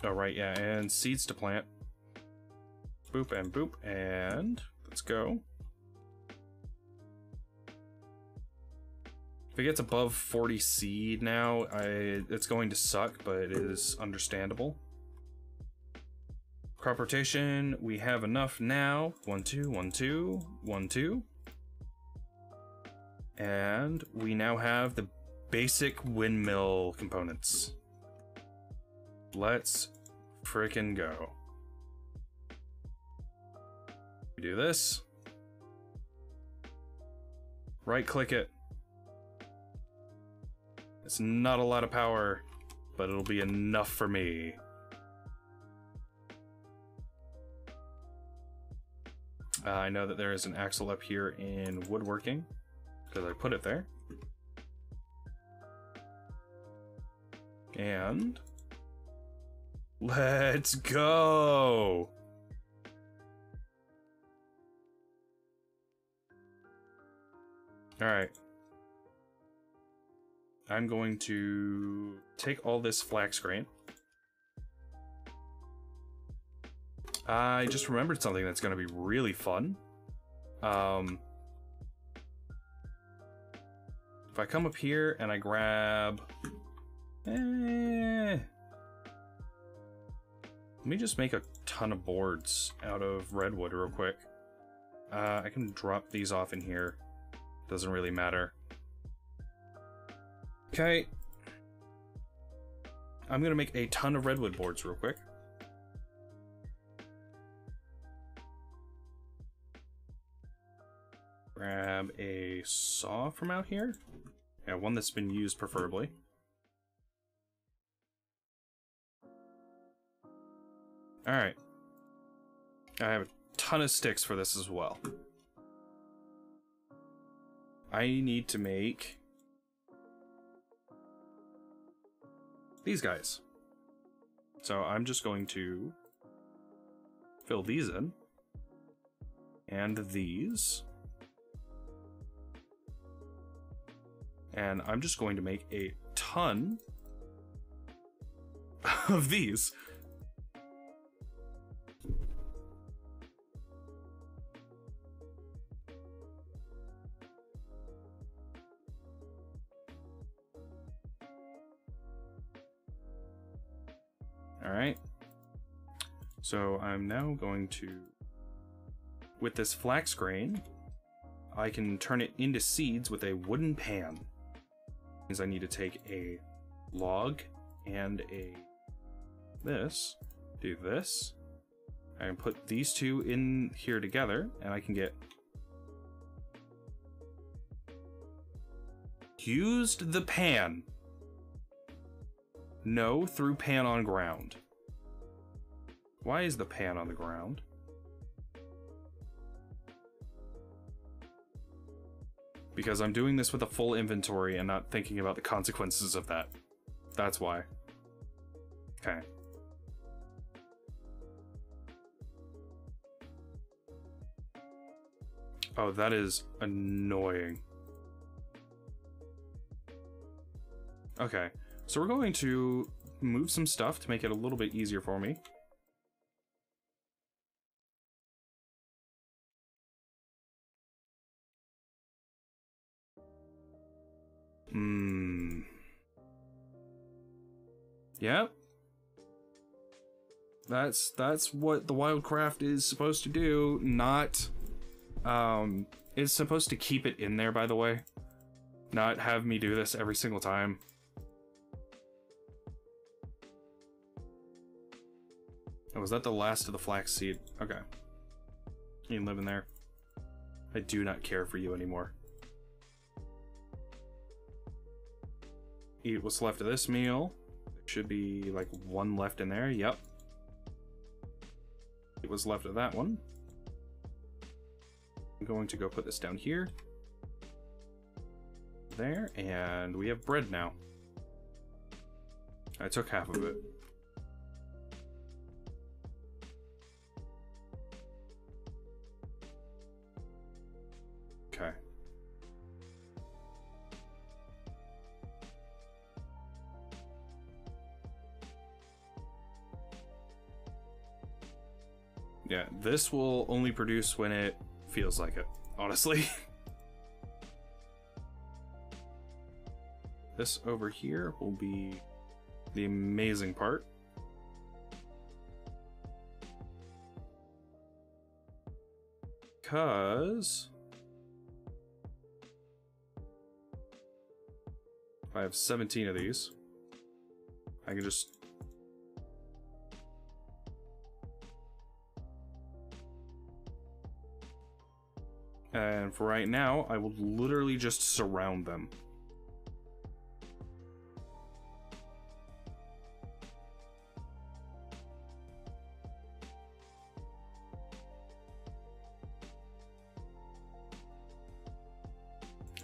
Oh, right, yeah, and seeds to plant. Boop and boop, and let's go. If it gets above 40 seed now, it's going to suck, but it is understandable. Crop rotation, we have enough now. 1, 2, 1, 2, 1, 2. And we now have the basic windmill components. Let's frickin' go. We do this. Right click it. It's not a lot of power, but it'll be enough for me. I know that there is an axle up here in woodworking, because I put it there. And let's go! Alright. I'm going to take all this flax grain. I just remembered something that's going to be really fun. If I come up here and I grab... Let me just make a ton of boards out of redwood real quick. I can drop these off in here. Doesn't really matter. Okay. I'm gonna make a ton of redwood boards real quick. Grab a saw from out here. Yeah, one that's been used preferably. Alright. I have a ton of sticks for this as well. I need to make these guys. So I'm just going to fill these in. And these. And I'm just going to make a ton of these. Alright, so I'm now going to, with this flax grain, I can turn it into seeds with a wooden pan. Means I need to take a log and do this, I can put these two in here together, and I can get used the pan. No, through pan on ground. Why is the pan on the ground? Because I'm doing this with a full inventory and not thinking about the consequences of that. That's why. Okay. Oh, that is annoying. Okay. So we're going to move some stuff to make it a little bit easier for me. Yep. That's what the wildcraft is supposed to do, not it's supposed to keep it in there, by the way. Not have me do this every single time. Oh, was that the last of the flaxseed? Okay. You can live in there. I do not care for you anymore. Eat what's left of this meal. There should be like one left in there. Yep. Eat what's left of that one. I'm going to go put this down here. There, and we have bread now. I took half of it. Okay. Yeah, this will only produce when it feels like it, honestly. This over here will be the amazing part. Because I have 17 of these. I can just And for right now, I will literally just surround them.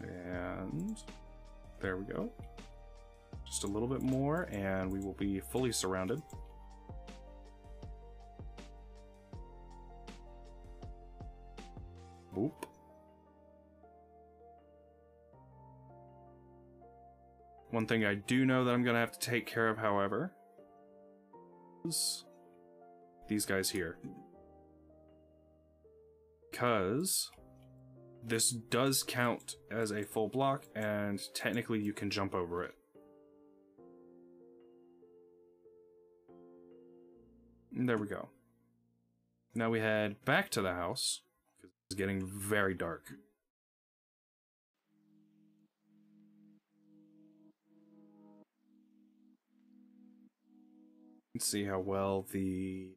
And there we go. Just a little bit more, and we will be fully surrounded. Boop. One thing I do know that I'm going to have to take care of, however, is these guys here. Because this does count as a full block, and technically you can jump over it. And there we go. Now we head back to the house, because it's getting very dark. Let's see how well the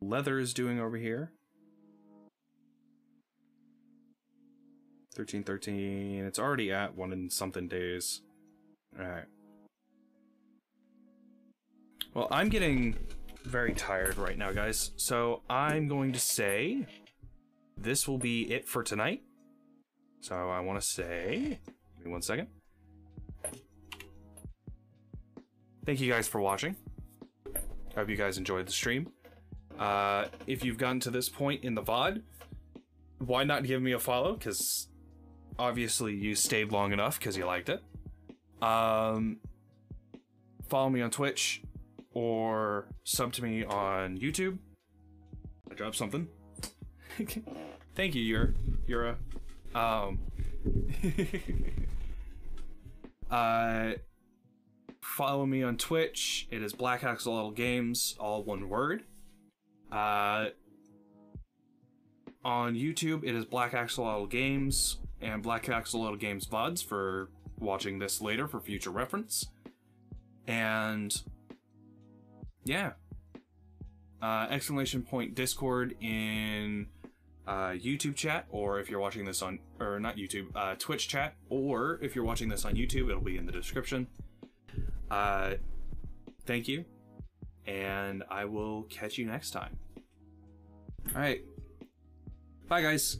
leather is doing over here. 13. It's already at 1 and something days. Alright. Well, I'm getting very tired right now, guys. So I'm going to say this will be it for tonight. So I want to say, give me 1 second. Thank you guys for watching. I hope you guys enjoyed the stream. If you've gotten to this point in the VOD, why not give me a follow? Because obviously you stayed long enough because you liked it. Follow me on Twitch or sub to me on YouTube. I dropped something. Thank you, Yura. Follow me on Twitch. It is Black Axolotl Games, all one word. On YouTube, it is Black Axolotl Games and Black Axolotl Games VODs for watching this later for future reference. And yeah, exclamation point Discord in YouTube chat, or if you're watching this on, or not YouTube, Twitch chat, or if you're watching this on YouTube, it'll be in the description. Thank you, and I will catch you next time. All right, bye guys.